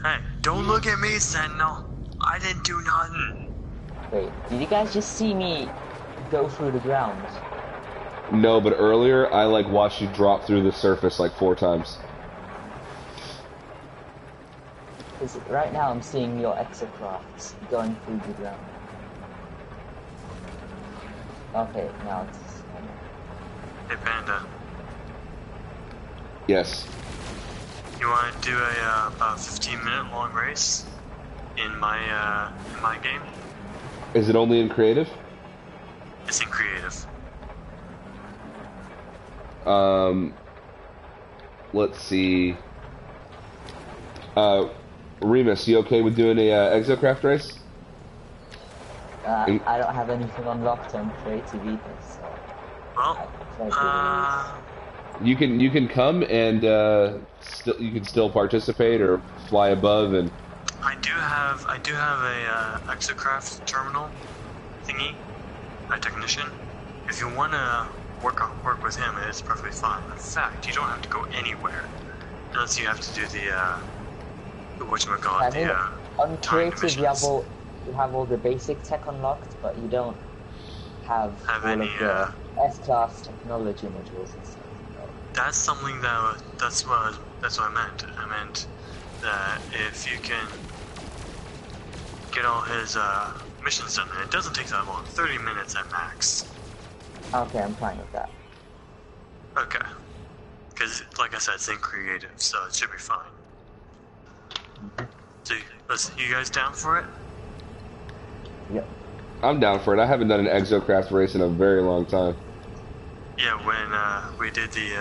Hey, don't look at me, Sentinel. I didn't do nothing. Wait, did you guys just see me go through the ground? No, but earlier I like watched you drop through the surface like 4 times. Because right now I'm seeing your exocrafts going through the ground. Okay, now it's... Hey, Panda. Yes. You want to do a about 15-minute long race in my game? Is it only in creative? It's in creative. Let's see. Remus, you okay with doing a Exocraft race? I don't have anything unlocked on creative either, so... Well, You can come and still you can still participate or fly above and I do have a exocraft terminal thingy, a technician. If you wanna work with him, it's perfectly fine. In fact, you don't have to go anywhere unless you have to do the whatchamacallit, I mean, on timed creative missions. you have all the basic tech unlocked, but you don't have Have all any of the S-class technology modules and stuff. That's something that's what I meant. I meant that if you can get all his missions done, and it doesn't take that long, 30 minutes at max. Okay, I'm fine with that. Okay. Because, like I said, it's in creative, so it should be fine. So, you guys down for it? Yep. I'm down for it. I haven't done an exocraft race in a very long time. Yeah, when we did the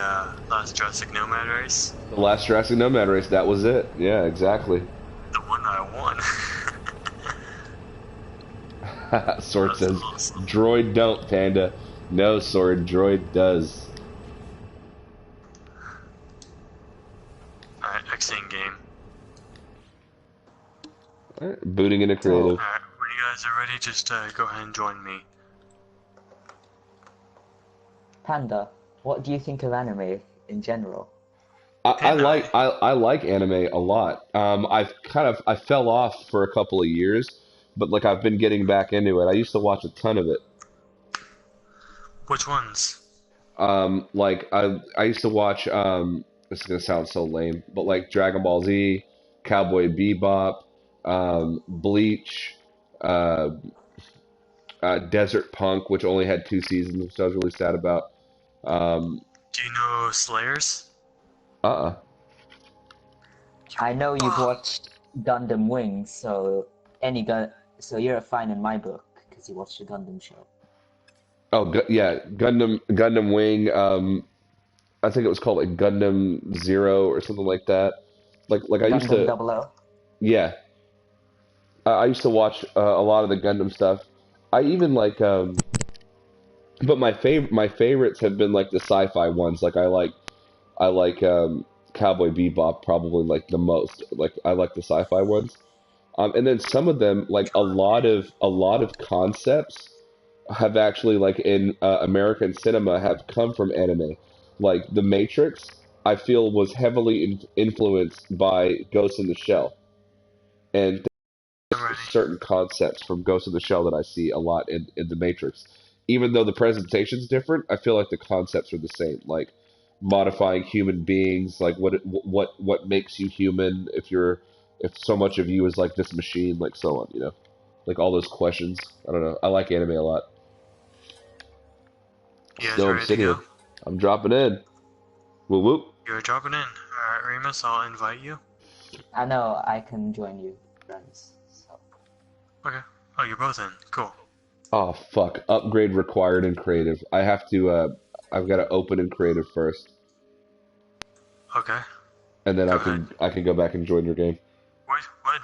last Jurassic Nomad race, The last Jurassic Nomad race, that was it. Yeah, exactly. the one I won. Sword That's says, awesome. "Droid don't, Panda." No, Sword, Droid does. Alright, Xing game. All right, booting into So, creative. Alright, when you guys are ready, just go ahead and join me. Panda, what do you think of anime in general? Anime. I like anime a lot. I fell off for a couple of years, but like I've been getting back into it. I used to watch a ton of it. Which ones? Like I used to watch this is gonna sound so lame, but like Dragon Ball Z, Cowboy Bebop, Bleach, uh, Desert Punk, which only had 2 seasons, which I was really sad about. Um, Do you know Slayers? uh-uh. I know you've Oh, watched Gundam Wing, so any gun, so you're fine in my book because you watched the Gundam show. Oh, yeah, Gundam Wing. I think it was called like Gundam Zero or something like that. Like I used Gundam to, 00. yeah, I used to watch a lot of the Gundam stuff. I even like, but my favorites have been like the sci-fi ones. Like I like Cowboy Bebop probably like the most. Like I like the sci-fi ones. And then some of them, like a lot of concepts have actually like in American cinema have come from anime. Like The Matrix, I feel was heavily influenced by Ghost in the Shell, and I'm ready. certain concepts from Ghost in the Shell that I see a lot in The Matrix. Even though the presentation's different, I feel like the concepts are the same. Like modifying human beings, like what makes you human if so much of you is like this machine, like so on, like all those questions. I don't know. I like anime a lot. You guys Snow ready to go? Obsidian. I'm dropping in. Whoop whoop. You're dropping in. Alright, Remus, I'll invite you. I know I can join you, friends. So, Okay. Oh, you're both in. Cool. Oh fuck. Upgrade required in creative. I've got to open in creative first, Okay. and then Go I ahead. can I can go back and join your game. What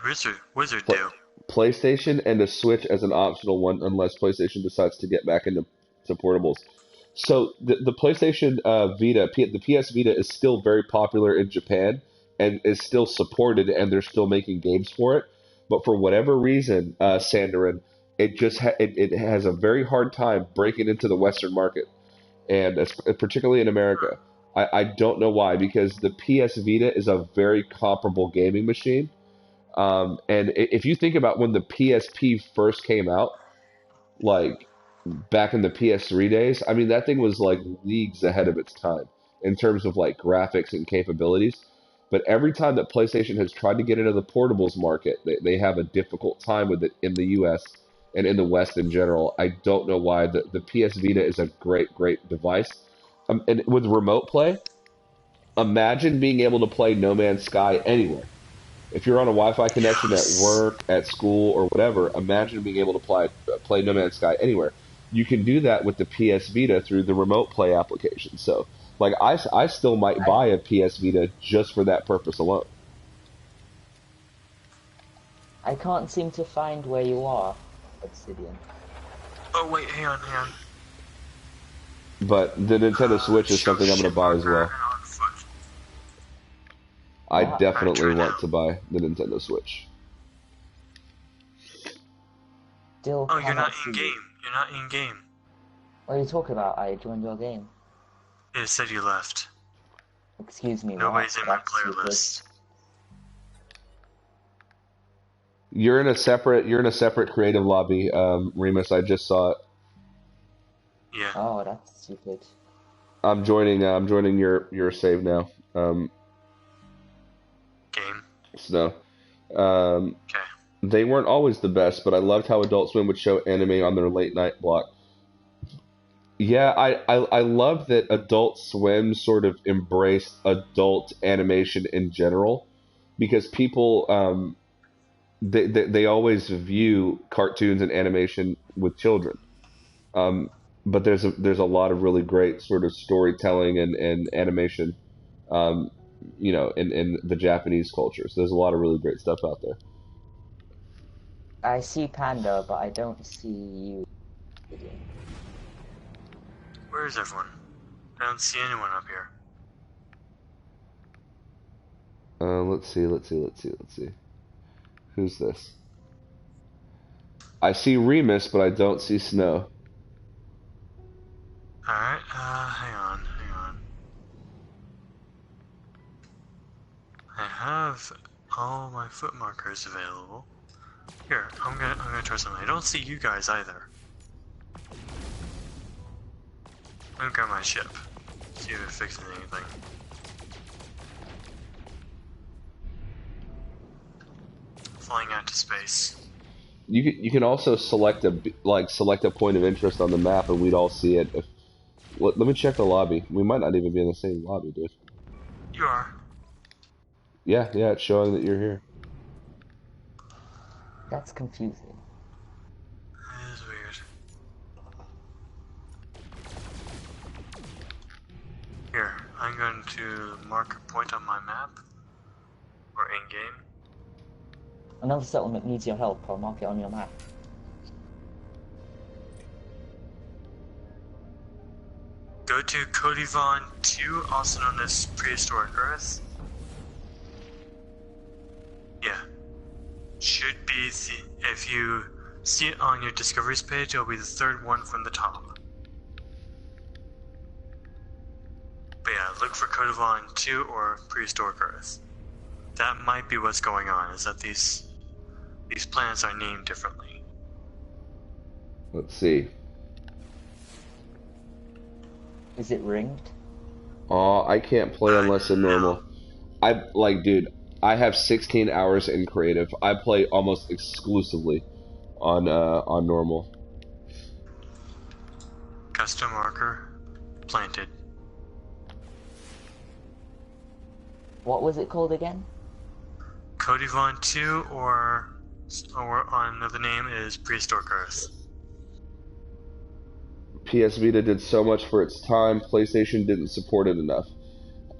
wizard Pl- do? PlayStation and a Switch as an optional one, unless PlayStation decides to get back into to portables. So the PlayStation the PS Vita is still very popular in Japan and is still supported, and they're still making games for it. But for whatever reason, Sandarin, it has a very hard time breaking into the Western market, and particularly in America. I don't know why, because the PS Vita is a very comparable gaming machine, and if you think about when the PSP first came out, like back in the PS3 days, I mean that thing was like leagues ahead of its time in terms of like graphics and capabilities. But every time that PlayStation has tried to get into the portables market, they have a difficult time with it in the US and in the West in general. I don't know why. The PS Vita is a great device. And with remote play, imagine being able to play No Man's Sky anywhere. If you're on a Wi-Fi connection at Yes. work, at school, or whatever, imagine being able to play No Man's Sky anywhere. You can do that with the PS Vita through the remote play application. So, like, I still might I buy a PS Vita just for that purpose alone. I can't seem to find where you are, Obsidian. Oh wait, hang on. But the Nintendo Switch is Show something I'm going ship to buy as marker well. and on foot. I What? Alright, definitely try want now. to buy the Nintendo Switch. Still Oh, you're not cannot see in you. game. You're not in game. What are you talking about? I joined your game. It said you left. Excuse me, what? Nobody's in my That's player stupid. list. You're in a separate creative lobby, Remus. I just saw it. Yeah. Oh, that's stupid. I'm joining your save now. Game. Snow. Um, Okay. they weren't always the best, but I loved how Adult Swim would show anime on their late night block. Yeah, I love that Adult Swim sort of embraced adult animation in general because people they always view cartoons and animation with children. Um, but there's a lot of really great sort of storytelling and animation, um, in the Japanese culture. So there's a lot of really great stuff out there. I see Panda, but I don't see you. Where is everyone? I don't see anyone up here. Let's see. Who's this? I see Remus, but I don't see Snow. Alright, hang on. I have all my foot markers available. Here, I'm gonna try something. I don't see you guys either. I'm gonna grab my ship. See if it fixes anything. Flying out to space. You can also select a point of interest on the map, and we'd all see it. Let me check the lobby. We might not even be in the same lobby, dude. You are. Yeah, it's showing that you're here. That's confusing. That is weird. Here, I'm going to mark a point on my map. Or in-game. Another settlement needs your help. I'll mark it on your map. Go to Codivon 2, also known as Prehistoric Earth. Yeah. Should be, if you see it on your Discoveries page, it'll be the third one from the top. But yeah, look for Codivon 2 or Prehistoric Earth. That might be what's going on, is that these planets are named differently. Let's see. Is it ringed? I can't play unless in normal. Dude, I have 16 hours in creative. I play almost exclusively on normal. Custom marker planted. What was it called again? Codivon 2 or another name is Prehistoric Earth. PS Vita did so much for its time. PlayStation didn't support it enough.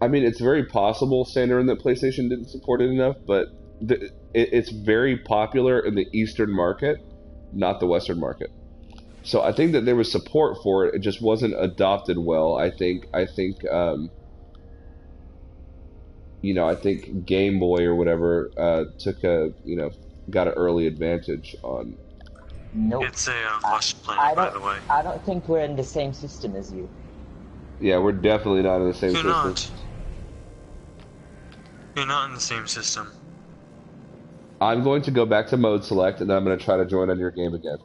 I mean, it's very possible, Sanderin, that PlayStation didn't support it enough, but it's very popular in the Eastern market, not the Western market. So I think that there was support for it. It just wasn't adopted well. I think Game Boy or whatever got an early advantage on. Nope. It's a lush planet, by the way. I don't think we're in the same system as you. Yeah, we're definitely not in the same You're system. not. You're not in the same system. I'm going to go back to mode select, and then I'm going to try to join on your game again.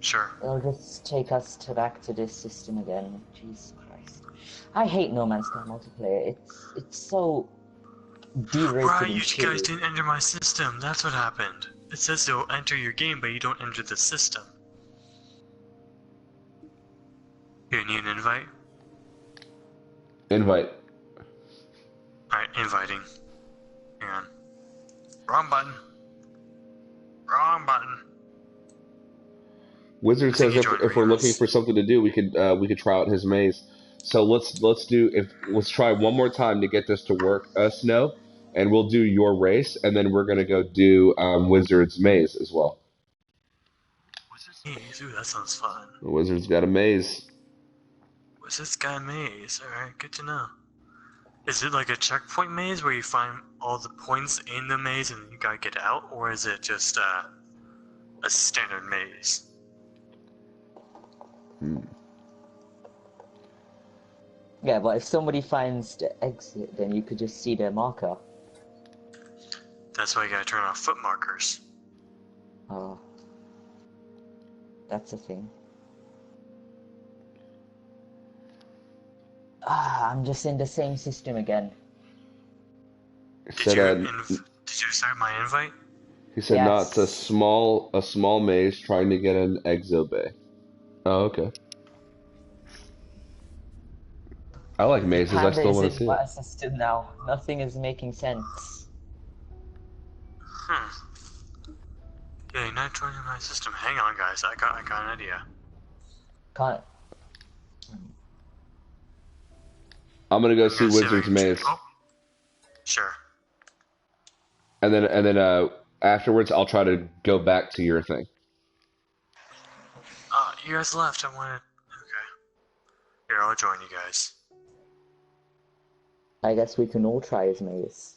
Sure. It'll just take us back to this system again. Jesus Christ. I hate No Man's Sky multiplayer. It's so derated Right, and you shitty. guys didn't enter my system. That's what happened. It says it'll enter your game, but you don't enter the system. Here, you need an invite? Invite. Alright, inviting. Hang on. Wrong button. Wrong button. Wizard I think says you if joined we're Remus. looking for something to do, we could try out his maze. So let's try one more time to get this to work. Snow, and we'll do your race, and then we're gonna go do Wizard's maze as well. Ooh, that sounds fun. The Wizard's got a maze. Was this guy maze? Alright, good to know. Is it like a checkpoint maze where you find all the points in the maze and you gotta get out? Or is it just a standard maze? Yeah, but if somebody finds the exit, then you could just see their marker. That's why you gotta turn off foot markers. Oh. That's a thing. I'm just in the same system again. Did you accept my invite? He said, Yes. "No, it's a small maze trying to get an exo bay." Oh, okay. I like mazes. I Panda still is want in to see it. my system now. Nothing is making sense. Yeah, you're not joining my system. Hang on, guys. I got an idea. Can't. I'm gonna go see I'm gonna see if I Wizard's can- Maze, Oh, sure. and then afterwards I'll try to go back to your thing. You guys left. I wanted. Okay. Here, I'll join you guys. I guess we can all try his maze.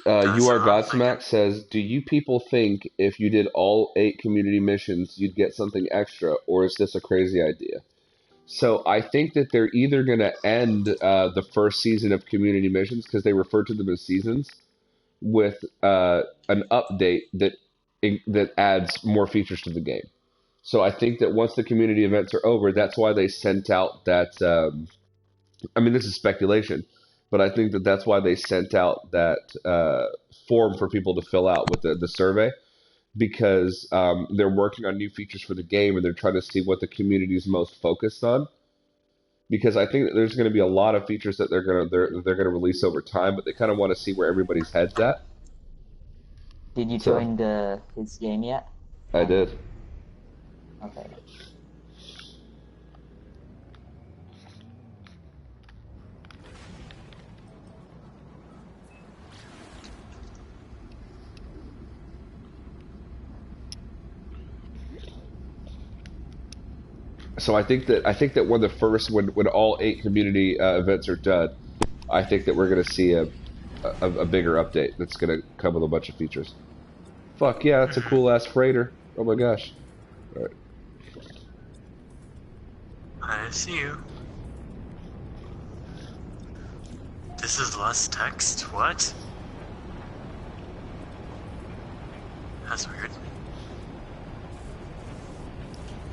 You are what I'm Godsmack says, "Do you people think if you did all 8 community missions, you'd get something extra, or is this a crazy idea?" So I think that they're either going to end the first season of community missions, because they refer to them as seasons, with an update that adds more features to the game. So I think that once the community events are over, that's why they sent out that. I mean, this is speculation, but I think that that's why they sent out that form for people to fill out with the survey, because they're working on new features for the game and they're trying to see what the community is most focused on. Because I think that there's going to be a lot of features that they're going to release over time, but they kind of want to see where everybody's head's at. Did you So- join his game yet? I did. Okay. So I think that when all 8 community events are done, I think that we're going to see a bigger update that's going to come with a bunch of features. Fuck yeah, that's a cool ass freighter. Oh my gosh. All right. I see you. This is less text? What? That's weird.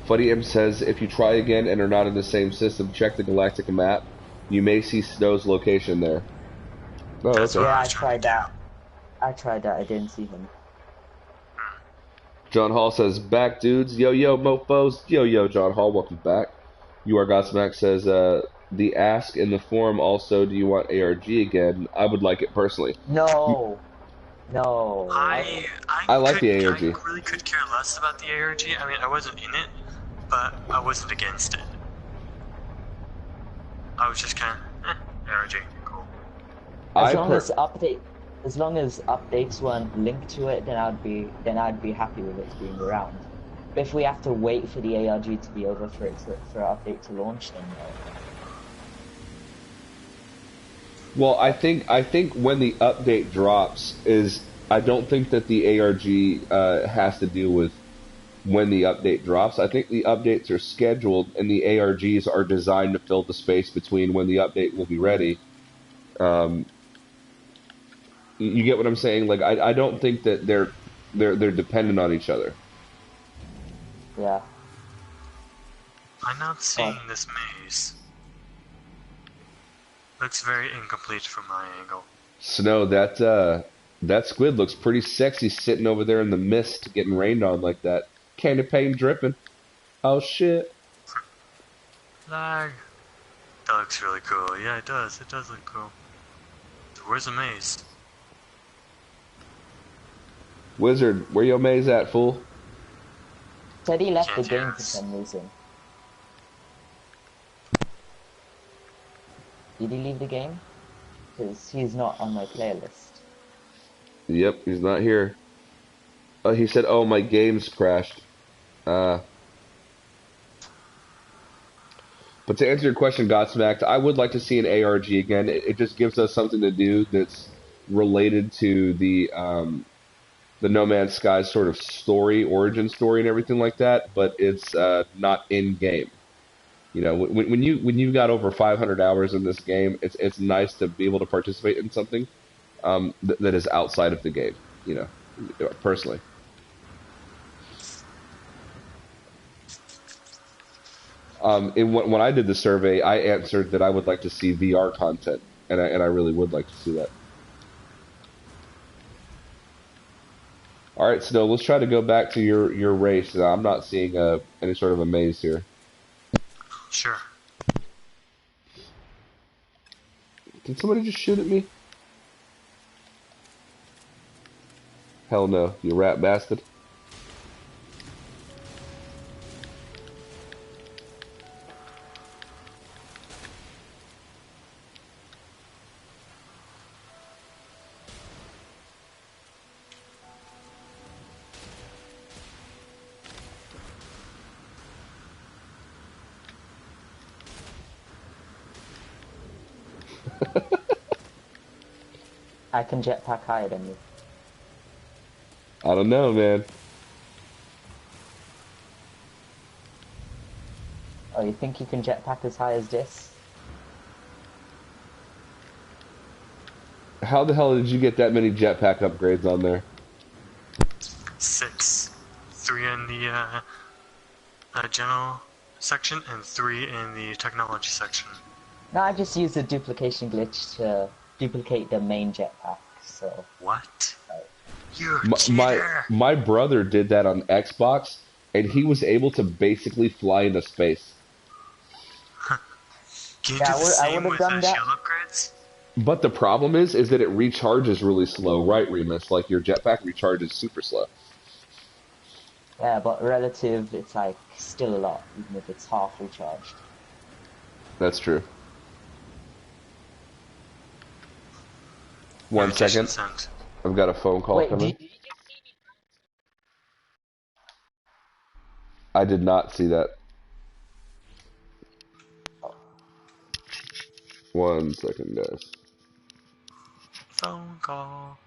Fuddy M says, if you try again and are not in the same system, check the galactic map. You may see Snow's location there. Oh, That's okay. what Yeah, I I was tried trying that. I tried that. I didn't see him. John Hall says, back dudes. Yo, yo, mofos. Yo, yo, John Hall, welcome back. You are Godsmack says, the ask in the forum also, do you want ARG again? I would like it personally. No. No. I like the ARG. I really could care less about the ARG. I mean, I wasn't in it, but I wasn't against it. I was just kind of, ARG, cool. As long as updates weren't linked to it, then I'd be happy with it being around. But if we have to wait for the ARG to be over for our update to launch, then no. Well, I think when the update drops I don't think that the ARG has to do with when the update drops. I think the updates are scheduled and the ARGs are designed to fill the space between when the update will be ready. You get what I'm saying? Like I don't think that they're dependent on each other. Yeah. I'm not seeing this maze. Looks very incomplete from my angle. Snow, that squid looks pretty sexy sitting over there in the mist getting rained on like that. Candy paint dripping. Oh shit. Lag. That looks really cool. Yeah, it does. It does look cool. So where's the maze? Wizard, where your maze at, fool? Said he left the Can't game hear for us. some reason. Did he leave the game? Because he's not on my playlist. Yep, he's not here. He said, "Oh, my game's crashed." But But to answer your question, Godsmacked, I would like to see an ARG again. It just gives us something to do that's related to the No Man's Sky sort of story, origin story, and everything like that. But it's not in game. You know, when you got over 500 hours in this game, it's nice to be able to participate in something that is outside of the game. You know, personally. When I did the survey, I answered that I would like to see VR content, and I really would like to see that. All right, Snow, let's try to go back to your race. I'm not seeing any sort of a maze here. Sure. Did somebody just shoot at me? Hell no, you rat bastard. I can jetpack higher than you. I don't know, man. Oh, you think you can jetpack as high as this? How the hell did you get that many jetpack upgrades on there? 6. 3 in the general section and 3 in the technology section. No, I just used a duplication glitch to duplicate the main jetpack, so... What? You're a My cheater! my brother did that on Xbox, and he was able to basically fly into space. Can you Yeah, do the I same would've with done that. shield upgrades? But the problem is that it recharges really slow, right, Remus? Like your jetpack recharges super slow. Yeah, but relative, it's like still a lot, even if it's half recharged. That's true. One Irritation second, sent. I've got a phone call Wait, coming. I did not see that. One second, guys. Phone call.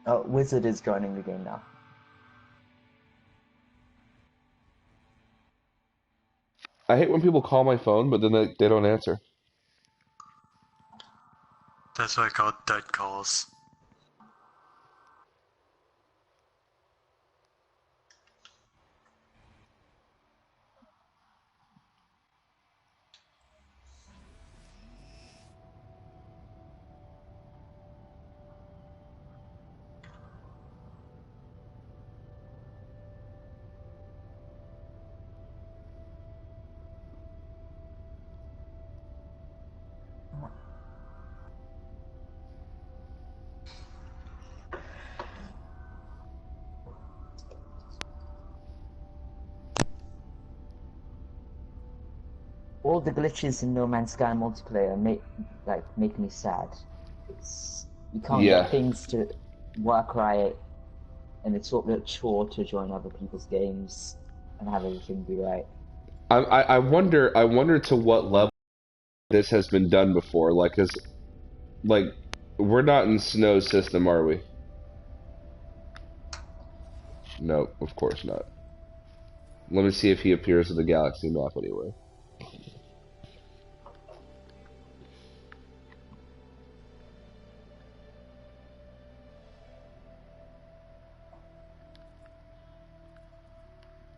Oh, Wizard is joining the game now. I hate when people call my phone, but then they don't answer. That's what I call dead calls. All the glitches in No Man's Sky multiplayer make me sad. It's you can't Yeah. get things to work right, and it's sort of a chore to join other people's games and have everything be right. I wonder to what level this has been done before. Like we're not in Snow's system, are we? No, of course not. Let me see if he appears in the galaxy map anyway.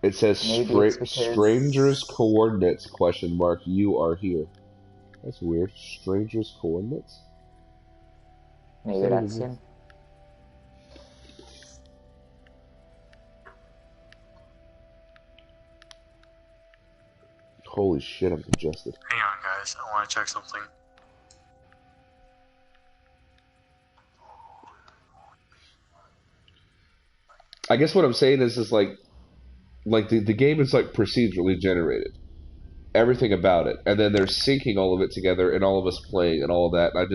It says Maybe it's because strangers coordinates question mark you are here. That's weird. Strangers coordinates? maybe that's him. Holy shit, I'm congested. Hang on, guys. I want to check something. I guess what I'm saying is like the game is like procedurally generated. Everything about it. And then they're syncing all of it together and all of us playing and all of that. And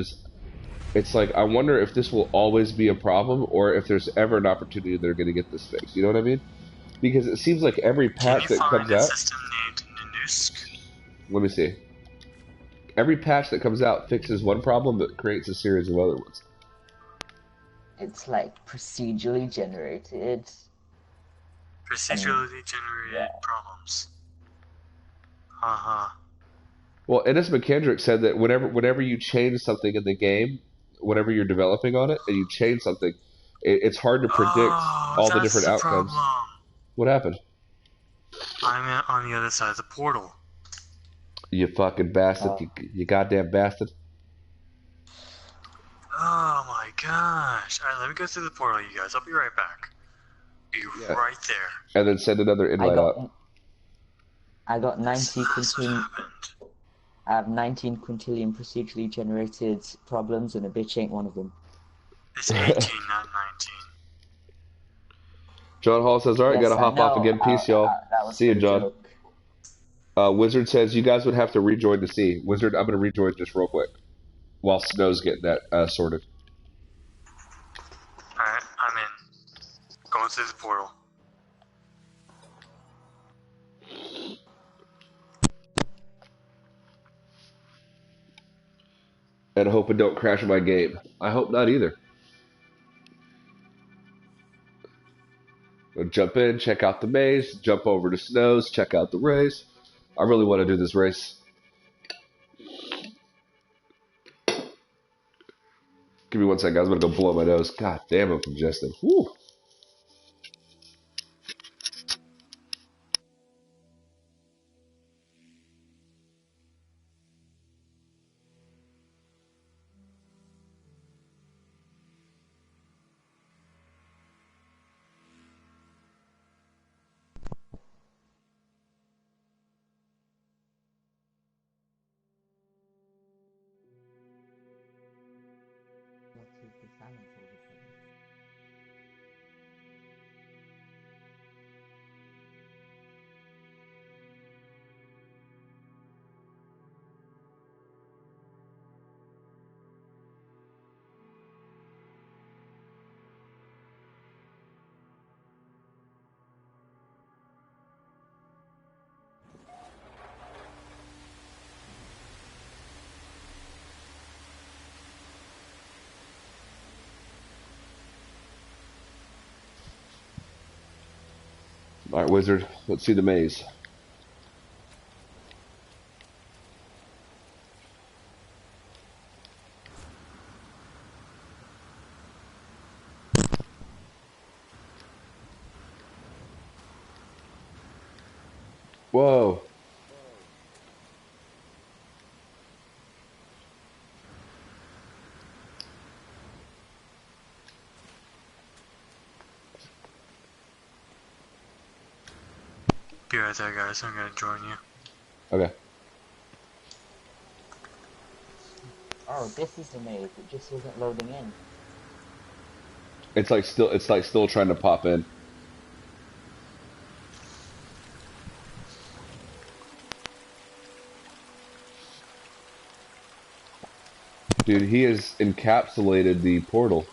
it's like I wonder if this will always be a problem or if there's ever an opportunity they're going to get this fixed. You know what I mean? Because it seems like every Can patch you that find comes a out. system named Nanusk? Let me see. Every patch that comes out fixes one problem but creates a series of other ones. It's like procedurally generated. And Procedurally generated yeah. problems. Haha. Well, Ennis McKendrick said that whenever you change something in the game, whenever you're developing on it and you change something, it's hard to predict Oh, all the that's different the outcomes. problem. What happened? I'm on the other side of the portal. You fucking bastard! Oh, You goddamn bastard! Oh my gosh. Alright, let me go through the portal, you guys. I'll be right back. Be Yeah, right there. and then send another I invite out. got I got That's 90 what quintillion. happened. I have 19 quintillion procedurally generated problems, and a bitch ain't one of them. It's 18, not 19. John Hall says, "All right, Yes, gotta I hop off know. again. Peace, y'all. That was See for you, the John." joke. Wizard says, "You guys would have to rejoin to see." Wizard, I'm gonna rejoin just real quick while Snow's getting that sorted. Alright, I'm in. Going through the portal. And I hope it don't crash my game. I hope not either. We'll jump in, check out the maze, jump over to Snow's, check out the race. I really want to do this race. Give me one second, guys. I'm gonna go blow my nose. God damn, I'm congested. Whew. What is the silence all of a sudden? All right, Wizard. Let's see the maze. Whoa. Be right there, guys. I'm gonna join you. Okay. Oh, this is the maze. It just wasn't loading in. It's like still trying to pop in. Dude, he has encapsulated the portal.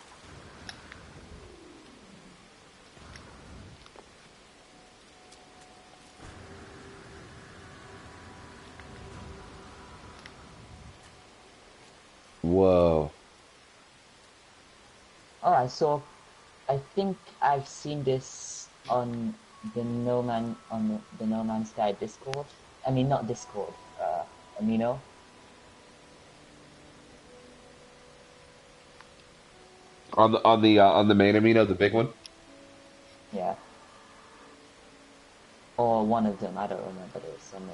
Whoa. Oh, I think I've seen this on the No Man's Sky Discord. I mean, not Discord. Amino. On the main amino, the big one. Yeah. Or one of them. I don't remember. There was so many.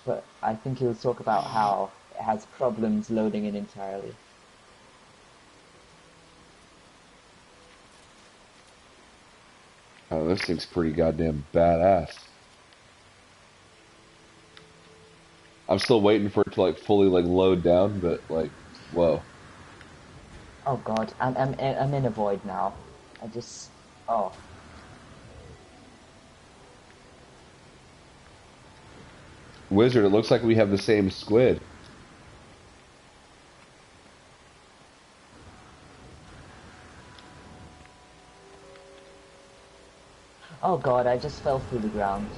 But I think he was talk about how it has problems loading in entirely. Oh, this thing's pretty goddamn badass. I'm still waiting for it to like fully like load down, but like, whoa. Oh God, I'm in a void now. I just oh Wizard, it looks like we have the same squid. Oh god, I just fell through the ground.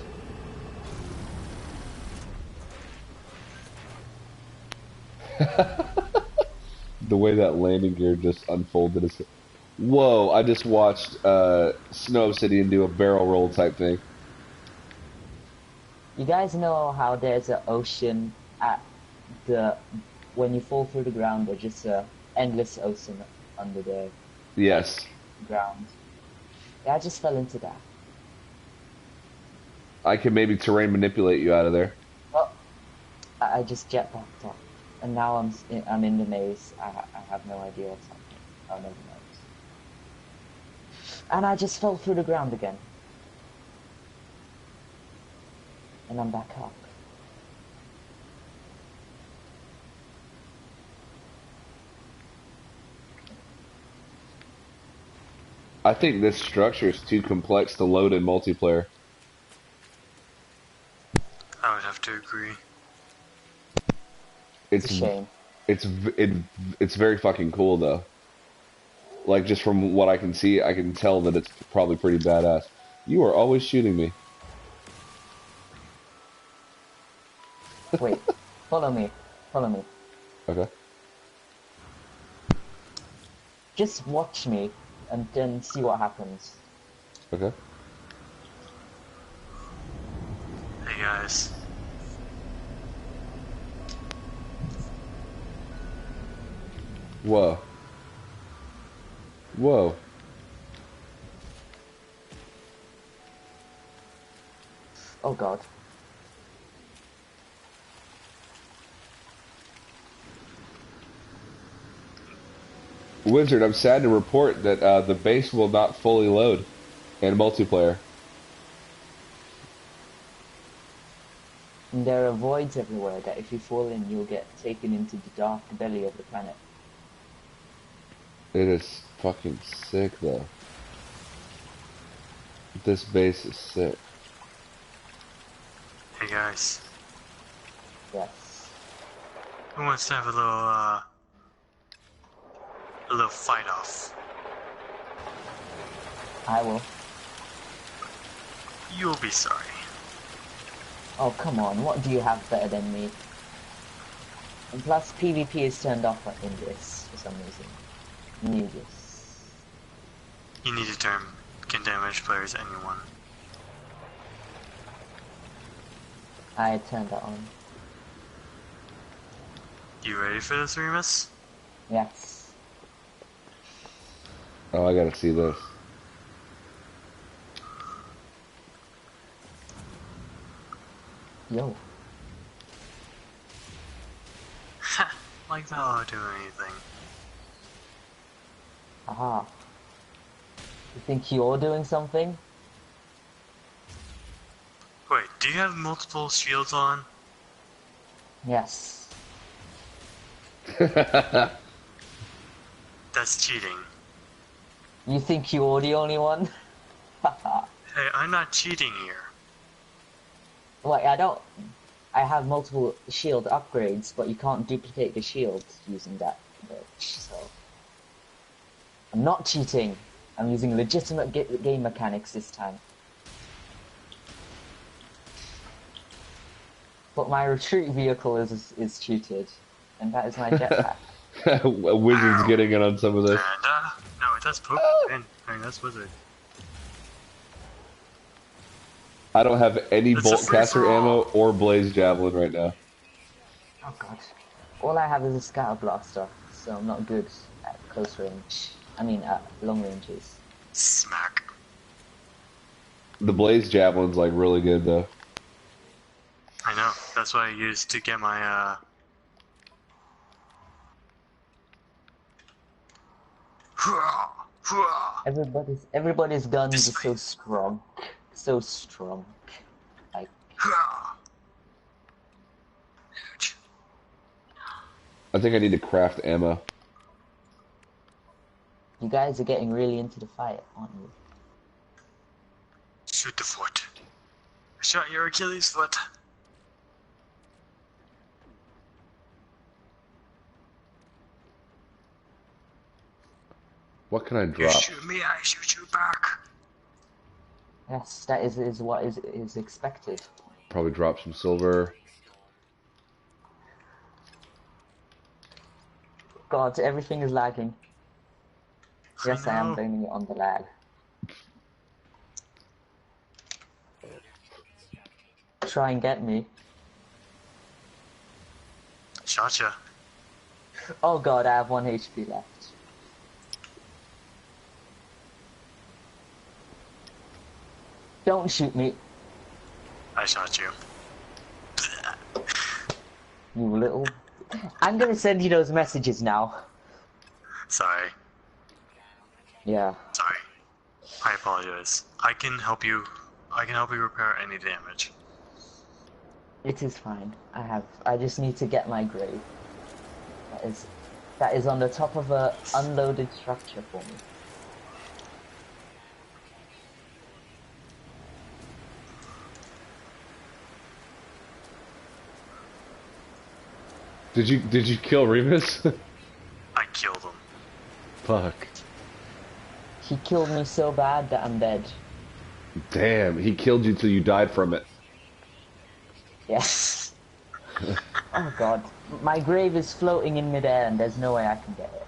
The way that landing gear just unfolded is. Whoa! I just watched Snow Obsidian do a barrel roll type thing. You guys know how there's an ocean at the when you fall through the ground, there's just a endless ocean under the Yes, ground. Yeah, I just fell into that. I can maybe terrain manipulate you out of there. Well, I just jetpacked up, and now I'm in the maze. I have no idea what's happening. Oh, never mind. And I just fell through the ground again, and I'm back up. I think this structure is too complex to load in multiplayer. I would have to agree. It's a It's shame. it's very fucking cool though. Like just from what I can see, I can tell that it's probably pretty badass. You are always shooting me. Wait, follow me. Follow me. Okay. Just watch me, and then see what happens. Okay. Hey guys. Whoa. Whoa. Oh god. Wizard, I'm sad to report that the base will not fully load in multiplayer. And there are voids everywhere that if you fall in, you'll get taken into the dark belly of the planet. It is fucking sick though. This base is sick. Hey guys. Yes. Who wants to have a little fight off? I will. You'll be sorry. Oh, come on. What do you have better than me? And plus, PvP is turned off in this for some reason. Knew this. You need to turn can damage players anyone. I turned that on. You ready for this, Remus? Yes. Oh, I gotta see this. Yo. Ha! Like that ought to do anything. Aha. You think you're doing something? Wait, do you have multiple shields on? Yes. That's cheating. You think you're the only one? Haha. Hey, I'm not cheating here. Like, I have multiple shield upgrades, but you can't duplicate the shield using that glitch, so... I'm not cheating. I'm using legitimate game mechanics this time. But my retreat vehicle is cheated, and that is my jetpack. Wizard's getting in on some of this. Panda? No, that's Pokemon. I mean, that's Wizard. I don't have any It's a bolt caster free-for-all. ammo or blaze javelin right now. Oh god. All I have is a scatter blaster, so I'm not good at close range. I mean, at long ranges. Smack. The blaze javelin's like really good though. I know. That's what I used to get my, Everybody's guns This are so way. strong. So strong. Like, Ouch. I think I need to craft ammo. you guys are getting really into the fight, aren't you? Shoot the foot. I shot your Achilles foot. What can I You drop? shoot me, I shoot you back. Yes, that is what is expected. Probably drop some silver. God, everything is lagging. I Yes, I am know. blaming it on the lag. Try and get me. Gotcha. Oh God, I have 1 HP left. Don't shoot me, I shot you. you little... I'm gonna send you those messages now. Sorry. Yeah. Sorry. I apologize. I can help you. I can help you repair any damage. It is fine. I just need to get my grave. That is on the top of a unloaded structure for me. Did you kill Remus? I killed him. Fuck. He killed me so bad that I'm dead. Damn, he killed you till you died from it. Yes. Oh God. My grave is floating in midair and there's no way I can get it.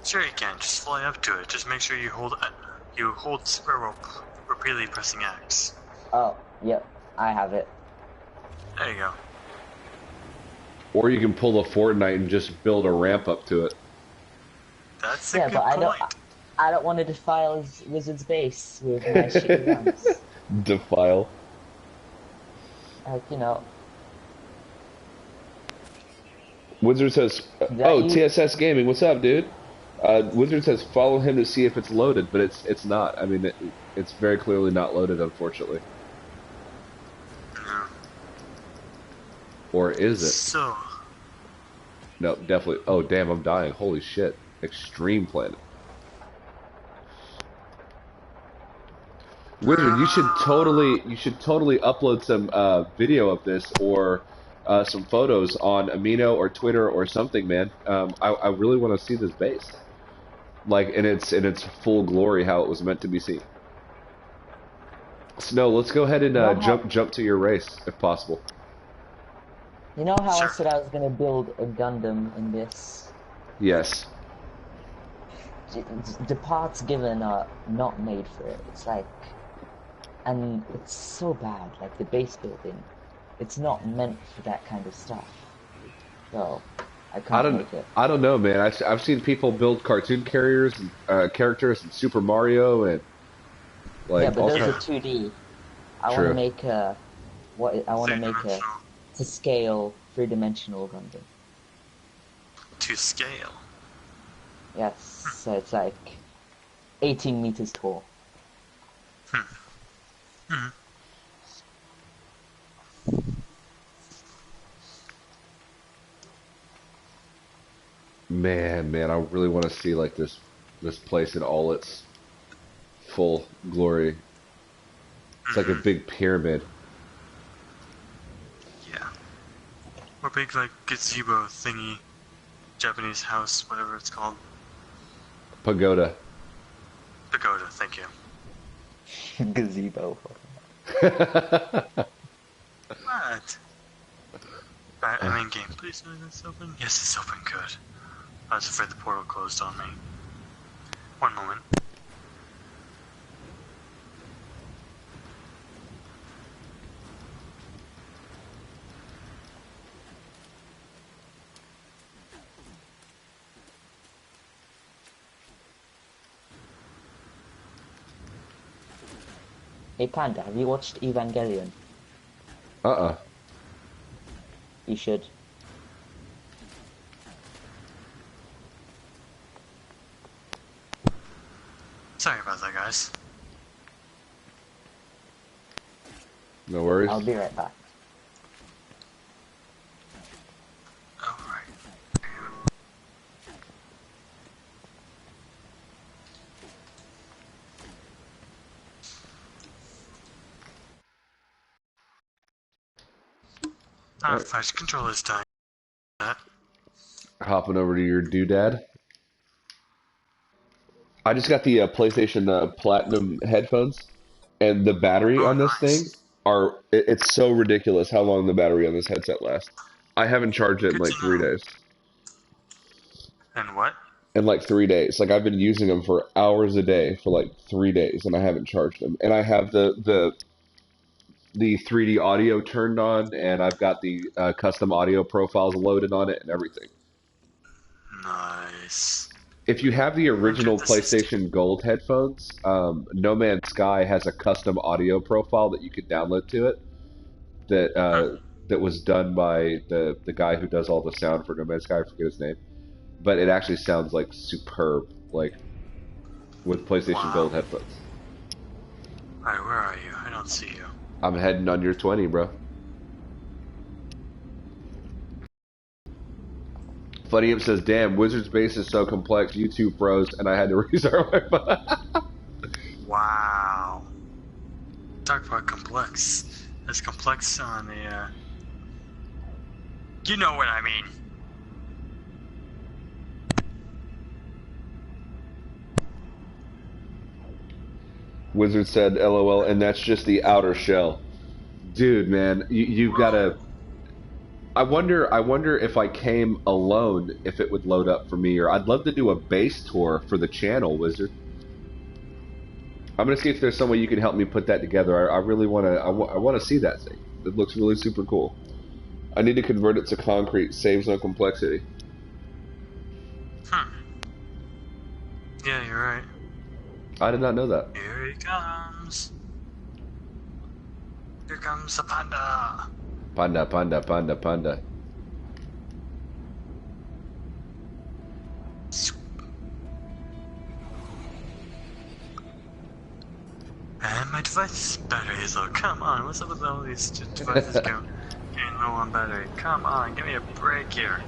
Sure you can. Just fly up to it. Just make sure you hold square rope, repeatedly pressing X. Oh, yep. I have it. There you go. Or you can pull a Fortnite and just build a ramp up to it. That's a Yeah, good but point. I don't want to defile his wizard's base with my shitty guns. Defile. Like, you know, Wizard says, that "Oh, you... TSS Gaming, what's up, dude?" Wizard says, "Follow him to see if it's loaded," but it's not. I mean, it's very clearly not loaded, unfortunately. No. Or is it? So, No, definitely. Oh, damn, I'm dying. Holy shit! Extreme Planet. Wizard, you should totally upload some video of this or some photos on Amino or Twitter or something, man. I really want to see this base, like in its full glory, how it was meant to be seen. Snow, let's go ahead and You know how jump to your race if possible. I sure. said I was gonna build a Gundam in this? Yes. The parts given are not made for it. It's like, and it's so bad. Like the base building, it's not meant for that kind of stuff. So I I can't don't make it. I don't know, man. I've seen people build cartoon carriers and characters in Super Mario and Yeah, like but all those are kinds. 2D. I want to True. make a I want to make a Three-dimensional to scale three-dimensional Gundam. to scale. Yes, so it's like 18 meters tall. Hmm. Man, I really want to see like this place in all its full glory. It's like a big pyramid. Yeah. Or big like gazebo thingy, Japanese house, whatever it's called. Pagoda. Pagoda. Thank you. Gazebo. What? I mean, game. Please know that's open. Yes, it's open. Good. I was afraid the portal closed on me. One moment. Hey Panda, have you watched Evangelion? Uh-uh. You should. Sorry about that, guys. No worries. I'll be right back. Alright. Flash controller's dying. Hopping over to your doodad. I just got the PlayStation Platinum headphones. And the battery Oh, on this thing nice. it's so ridiculous how long the battery on this headset lasts. I haven't charged it in Good to like three know. days. And what? In like 3 days. Like I've been using them for hours a day for like 3 days, and I haven't charged them. And I have the 3D audio turned on, and I've got the custom audio profiles loaded on it and everything. Nice. If you have the Oh, dude, original this is. PlayStation Gold headphones, No Man's Sky has a custom audio profile that you can download to it that Hmm. that was done by the guy who does all the sound for No Man's Sky. I forget his name, but it actually sounds like superb, like with PlayStation Wow. Gold headphones. Alright, where are you? I don't see you. I'm heading on your 20, bro. Funny Imp says, "Damn, Wizard's base is so complex. YouTube froze, and I had to restart my phone." Wow. Talk about complex. It's complex on the, You know what I mean. Wizard said, "LOL," and that's just the outer shell, dude. Man, you've got to. I wonder if I came alone, if it would load up for me, or I'd love to do a base tour for the channel, Wizard. I'm gonna see if there's some way you can help me put that together. I really want to. I want to see that thing. It looks really super cool. I need to convert it to concrete. Saves on complexity. Hmm. Yeah, you're right. I did not know that. Here he comes. Here comes the panda. Panda, panda, panda, panda. And my device battery is low. Come on, what's up with all these devices going low on battery? Come on, give me a break here.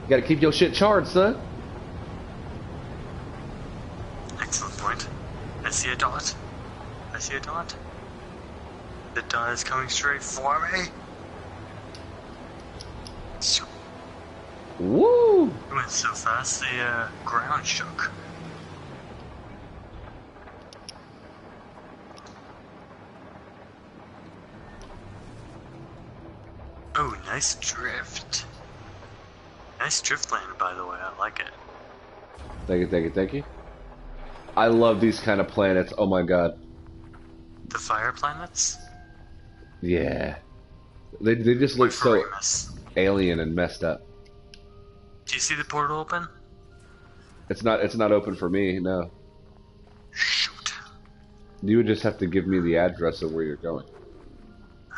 You gotta keep your shit charged, son. Excellent point. I see a dot. I see a dot. The dot is coming straight for me. Woo! It went so fast, the ground shook. Oh, nice drift. Nice drift lane, by the way. I like it. Thank you, thank you, thank you. I love these kind of planets. Oh my god. The fire planets? Yeah. They just look so Famous. alien and messed up. Do you see the portal open? It's not open for me, no. Shoot. You would just have to give me the address of where you're going.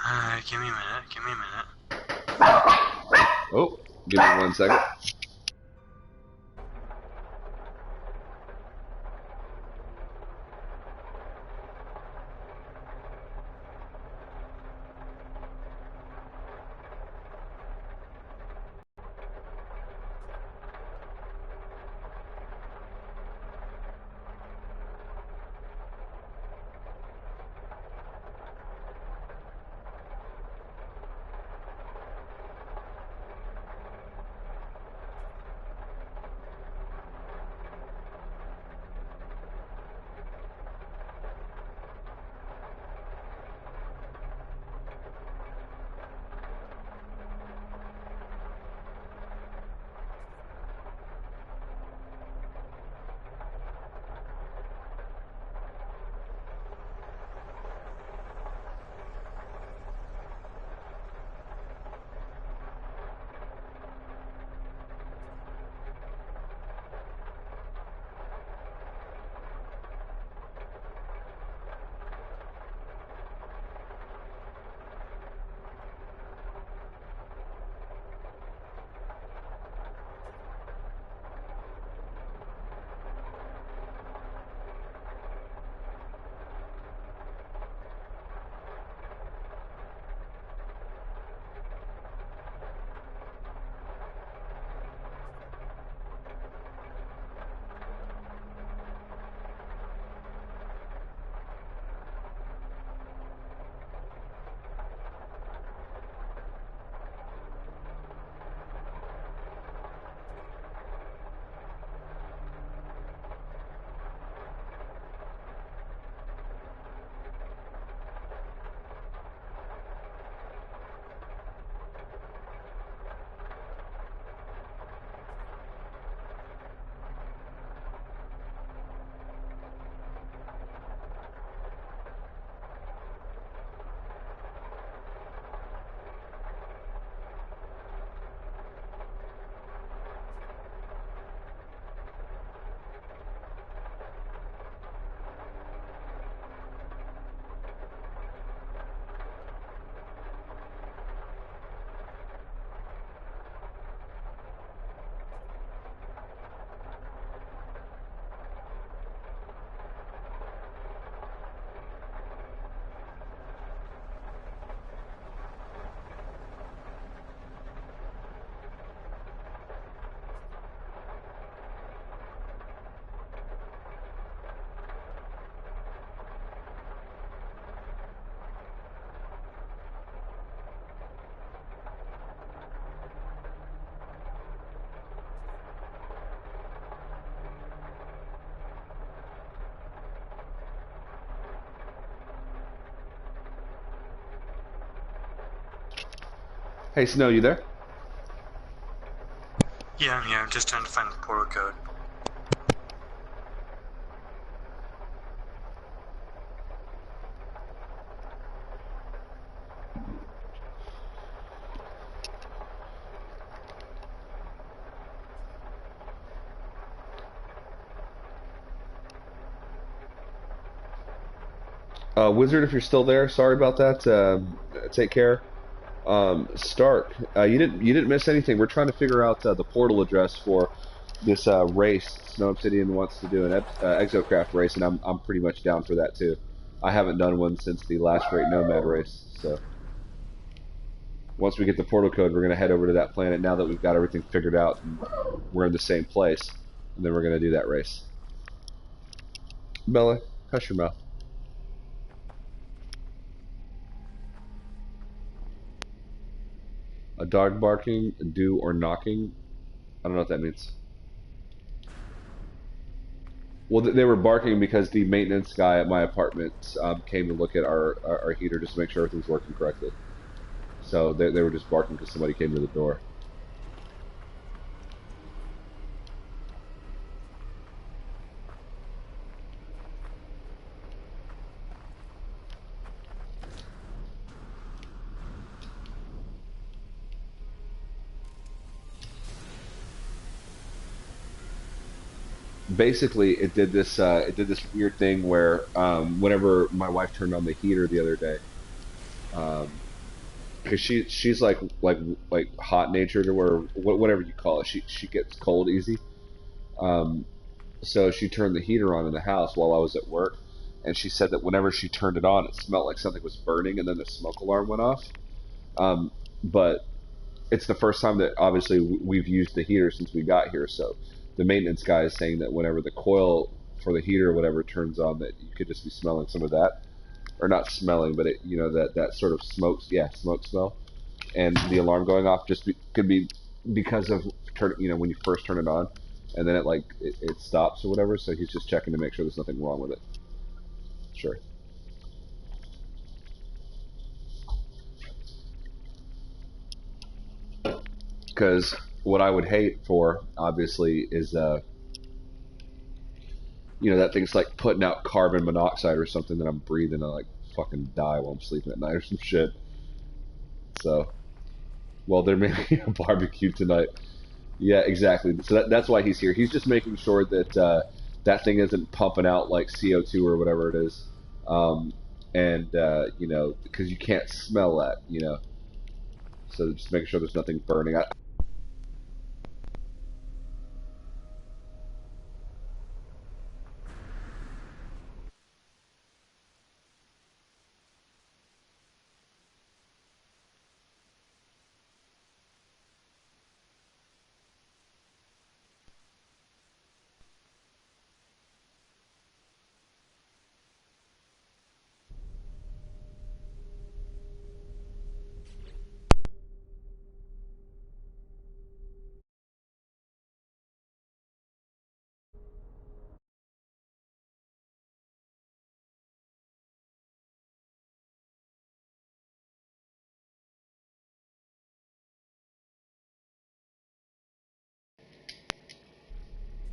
Alright, give me a minute. Give me a minute. Oh, give me 1 second. Hey, Snow, you there? Yeah, I'm here. I'm just trying to find the portal code. Wizard, if you're still there, sorry about that. Take care. Stark, you didn't miss anything. We're trying to figure out the portal address for this race Snow Obsidian wants to do an exocraft race, and I'm pretty much down for that too. I haven't done one since the last Great Nomad race, so once we get the portal code, we're gonna head over to that planet now that we've got everything figured out and we're in the same place, and then we're gonna do that race. Bella, hush your mouth. A dog barking, do or knocking. I don't know what that means. Well, they were barking because the maintenance guy at my apartment came to look at our heater just to make sure everything's working correctly. So they were just barking because somebody came to the door. Basically, it did this weird thing where whenever my wife turned on the heater the other day, because she's like hot natured or whatever you call it, she gets cold easy. Um, so she turned the heater on in the house while I was at work, and she said that whenever she turned it on, it smelled like something was burning, and then the smoke alarm went off. Um, but it's the first time that obviously we've used the heater since we got here. So the maintenance guy is saying that whenever the coil for the heater or whatever turns on, that you could just be smelling some of that, or not smelling, but that sort of smoke, yeah, smoke smell, and the alarm going off could be because of when you first turn it on, and then it stops or whatever. So he's just checking to make sure there's nothing wrong with it. Sure. Because what I would hate for obviously is that thing's like putting out carbon monoxide or something that I'm breathing. I like fucking die while I'm sleeping at night or some shit. So, well, there may be a barbecue tonight. Yeah, exactly. So that's why he's here. He's just making sure that that thing isn't pumping out like CO2 or whatever it is, and because you can't smell that. So just making sure there's nothing burning.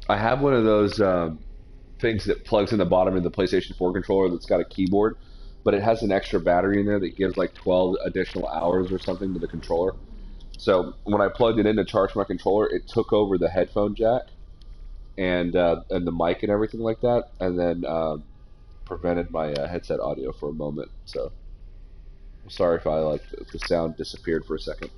I have one of those things that plugs in the bottom of the PlayStation 4 controller that's got a keyboard, but it has an extra battery in there that gives like 12 additional hours or something to the controller. So when I plugged it in to charge my controller, it took over the headphone jack and the mic and everything like that, and then prevented my headset audio for a moment. So I'm sorry if the sound disappeared for a second.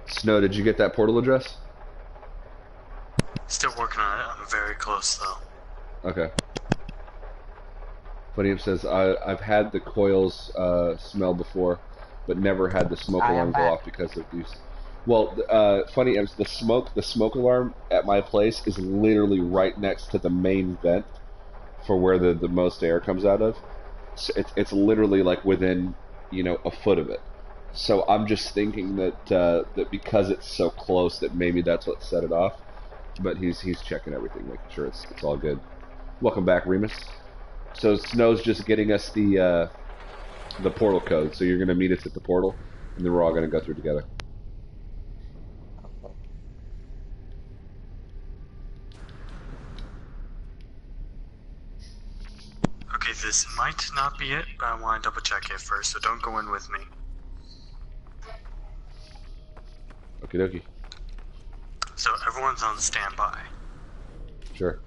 Snow, did you get that portal address? Still working on it. I'm very close though. Okay. Funny says I've had the coils smell before, but never had the smoke I am alarm go back. off because of these. Well, funny is the smoke alarm at my place is literally right next to the main vent for where the most air comes out of. So it's literally like within a foot of it. So I'm just thinking that that because it's so close that maybe that's what set it off. But he's checking everything, making sure it's all good. Welcome back, Remus. So Snow's just getting us the portal code. So you're gonna meet us at the portal, and then we're all gonna go through together. Okay. Okay, this might not be it, but I want to double check it first, so don't go in with me. Okie dokie. So everyone's on standby. Sure.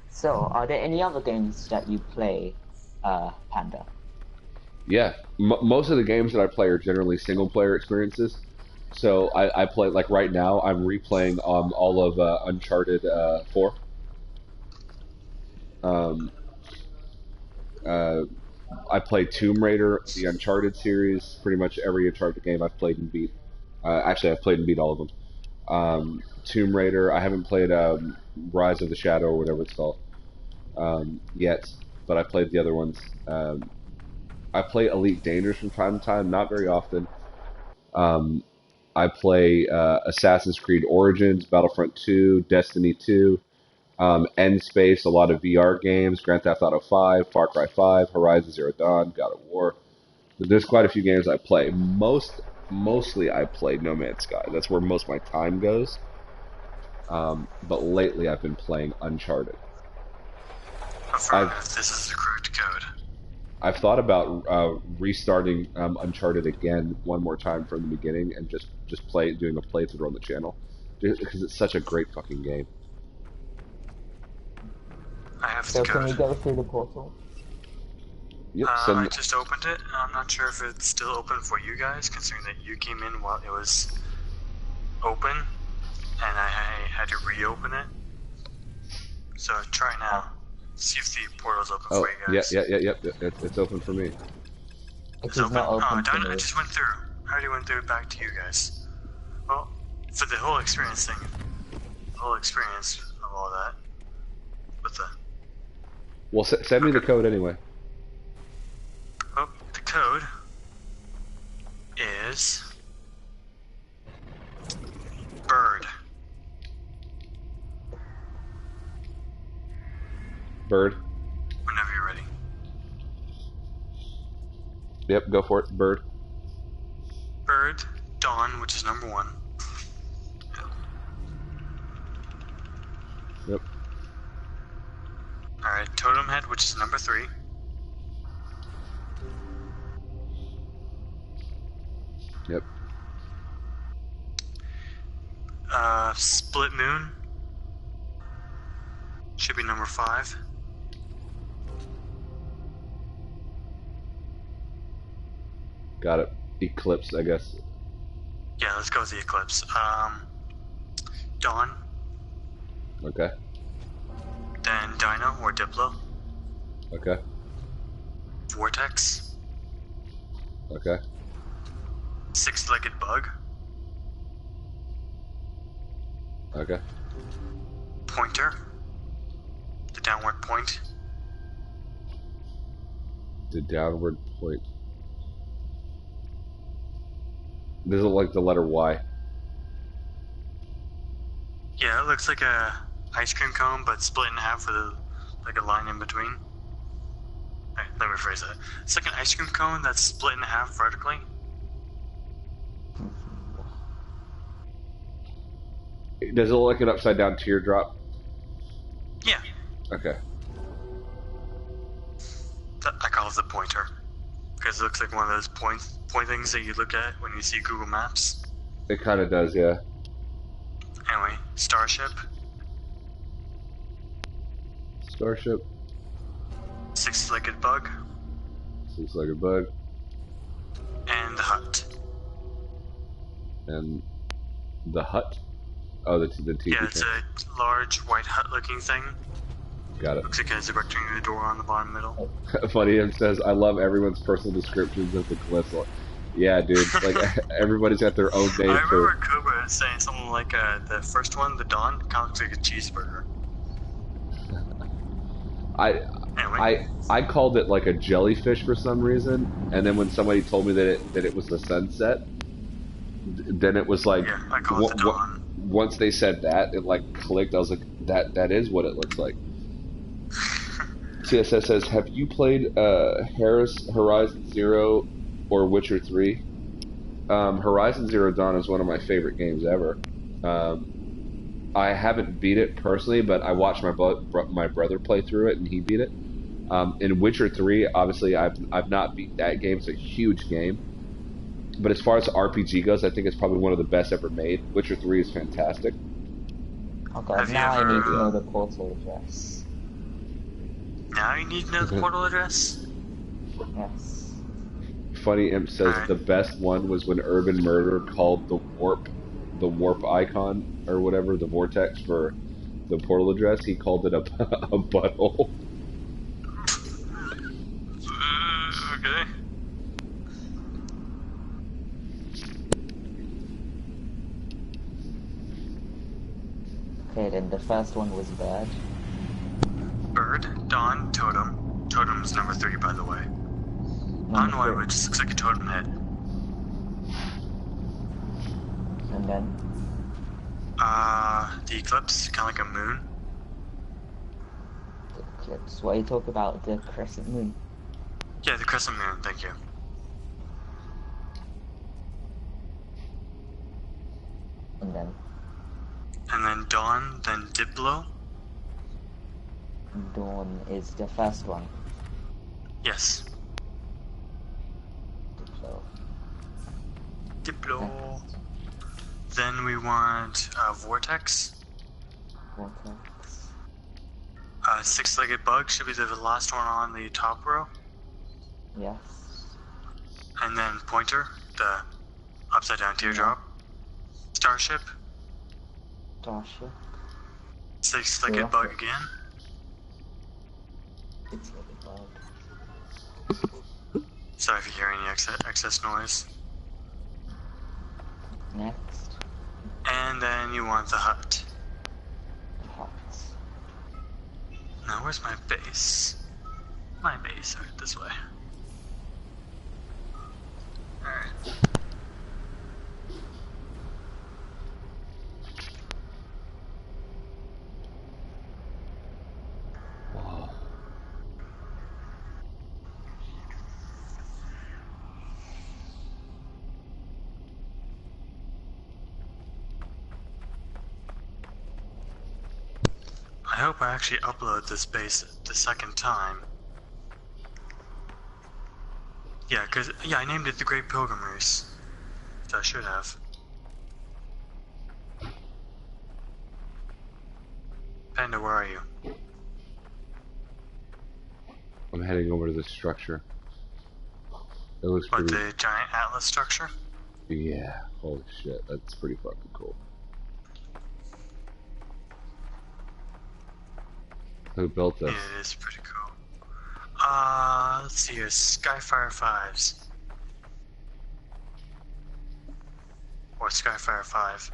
So, are there any other games that you play, Panda? Yeah, most of the games that I play are generally single player experiences. So I play like right now. I'm replaying all of Uncharted 4. Um, uh, I played Tomb Raider, the Uncharted series. Pretty much every Uncharted game I've played and beat. Actually, I've played and beat all of them. Tomb Raider. I haven't played Rise of the Shadow or whatever it's called yet, but I played the other ones. I play Elite Dangerous from time to time, not very often. Um, I play Assassin's Creed Origins, Battlefront 2, Destiny 2, End Space, a lot of VR games, Grand Theft Auto 5, Far Cry 5, Horizon Zero Dawn, God of War. There's quite a few games I play. Mostly I play No Man's Sky. That's where most of my time goes. But lately I've been playing Uncharted. Confirm if this is the correct code. I've thought about restarting Uncharted again one more time from the beginning and just doing a playthrough on the channel, because it's such a great fucking game. I have So, the can we code. go through the portal? Yep. I just opened it. I'm not sure if it's still open for you guys, considering that you came in while it was open, and I had to reopen it. So try now. See if the portal's open for you guys. Yep. It's open for me. It It's is open? not open Oh, to darn it, me. I just went through. I already went through it back to you guys. Well, for the whole experience thing, the whole experience of all that, with the... Well, send me the code anyway. Oh, the code is... Bird. Bird. Whenever you're ready. Yep, go for it. Bird. Bird, Dawn, which is number 1. Yep. Alright, Totem Head, which is number 3. Yep. Split Moon should be number 5. Got it. Eclipse, I guess. Yeah, let's go with the Eclipse. Dawn, Okay. then Dino or Diplo, Okay. Vortex, Okay. Six-Legged Bug, Okay. Pointer, the downward point, The downward point. Does it look like the letter Y? yeah, it looks like a ice cream cone, but split in half with like a line in between. Alright, let me rephrase that. It's like an ice cream cone that's split in half vertically. Does it look like an upside down teardrop? Yeah, Okay. I call it the pointer, because it looks like one of those point things that you look at when you see Google Maps. It kind of does, yeah. Anyway, Starship, Starship. Six-Legged Bug, Looks like a bug. and the Hut. And the hut. Oh, the teepee. Yeah, it's a large white hut-looking thing. Got it. Looks like it has a rectangular door on the bottom middle. Funny him says, I love everyone's personal descriptions of the glyphs. Yeah, dude. Like everybody's got their own name I for. remember Cobra saying something like the first one, the Dawn, kind of looks like a cheeseburger. I called it like a jellyfish for some reason, and then when somebody told me that it was the sunset, then it was like, yeah, I call it the Dawn. Once they said that, it like clicked. I was like, that is what it looks like. CSS says, have you played Horizon Zero or Witcher 3? Horizon Zero Dawn is one of my favorite games ever. I haven't beat it personally, but I watched my brother play through it, and he beat it. In Witcher 3, obviously, I've not beat that game. It's a huge game. But as far as the RPG goes, I think it's probably one of the best ever made. Witcher 3 is fantastic. Oh god, now I need to know the portal address. Now you need to know the portal address? Yes. Funny Imp says the best one was when Urban Murder called the warp icon, or whatever, the vortex for the portal address. He called it a butthole. Okay. Okay, then the first one was bird. Bird, Dawn, Totem. Totem's number 3, by the way. I don't know why it just looks like a totem head. And then? The eclipse, kind of like a moon. The eclipse. What are you talking about? The crescent moon? Yeah, the crescent moon, thank you. And then? And then Dawn, then Diplo. Dawn is the first one. Yes. Diplo. Diplo. Then we want Vortex. Vortex. Six-legged bug should be the last one on the top row. Yes. And then Pointer, the upside-down teardrop. Starship. Starship. Six-legged bug again. Six-legged bug. Sorry if you hear any excess noise. Next. And then you want the hut. Hut. Now where's my base? My base, right this way. Alright. I hope I actually upload this base the second time. Yeah, I named it the Great Pilgrimers. So I should have. Panda, where are you? I'm heading over to this structure. It looks pretty... the giant atlas structure? Yeah, holy shit, that's pretty fucking cool. Who built this? Yeah, it is pretty cool. Let's see here, Skyfire 5s. Or Skyfire 5.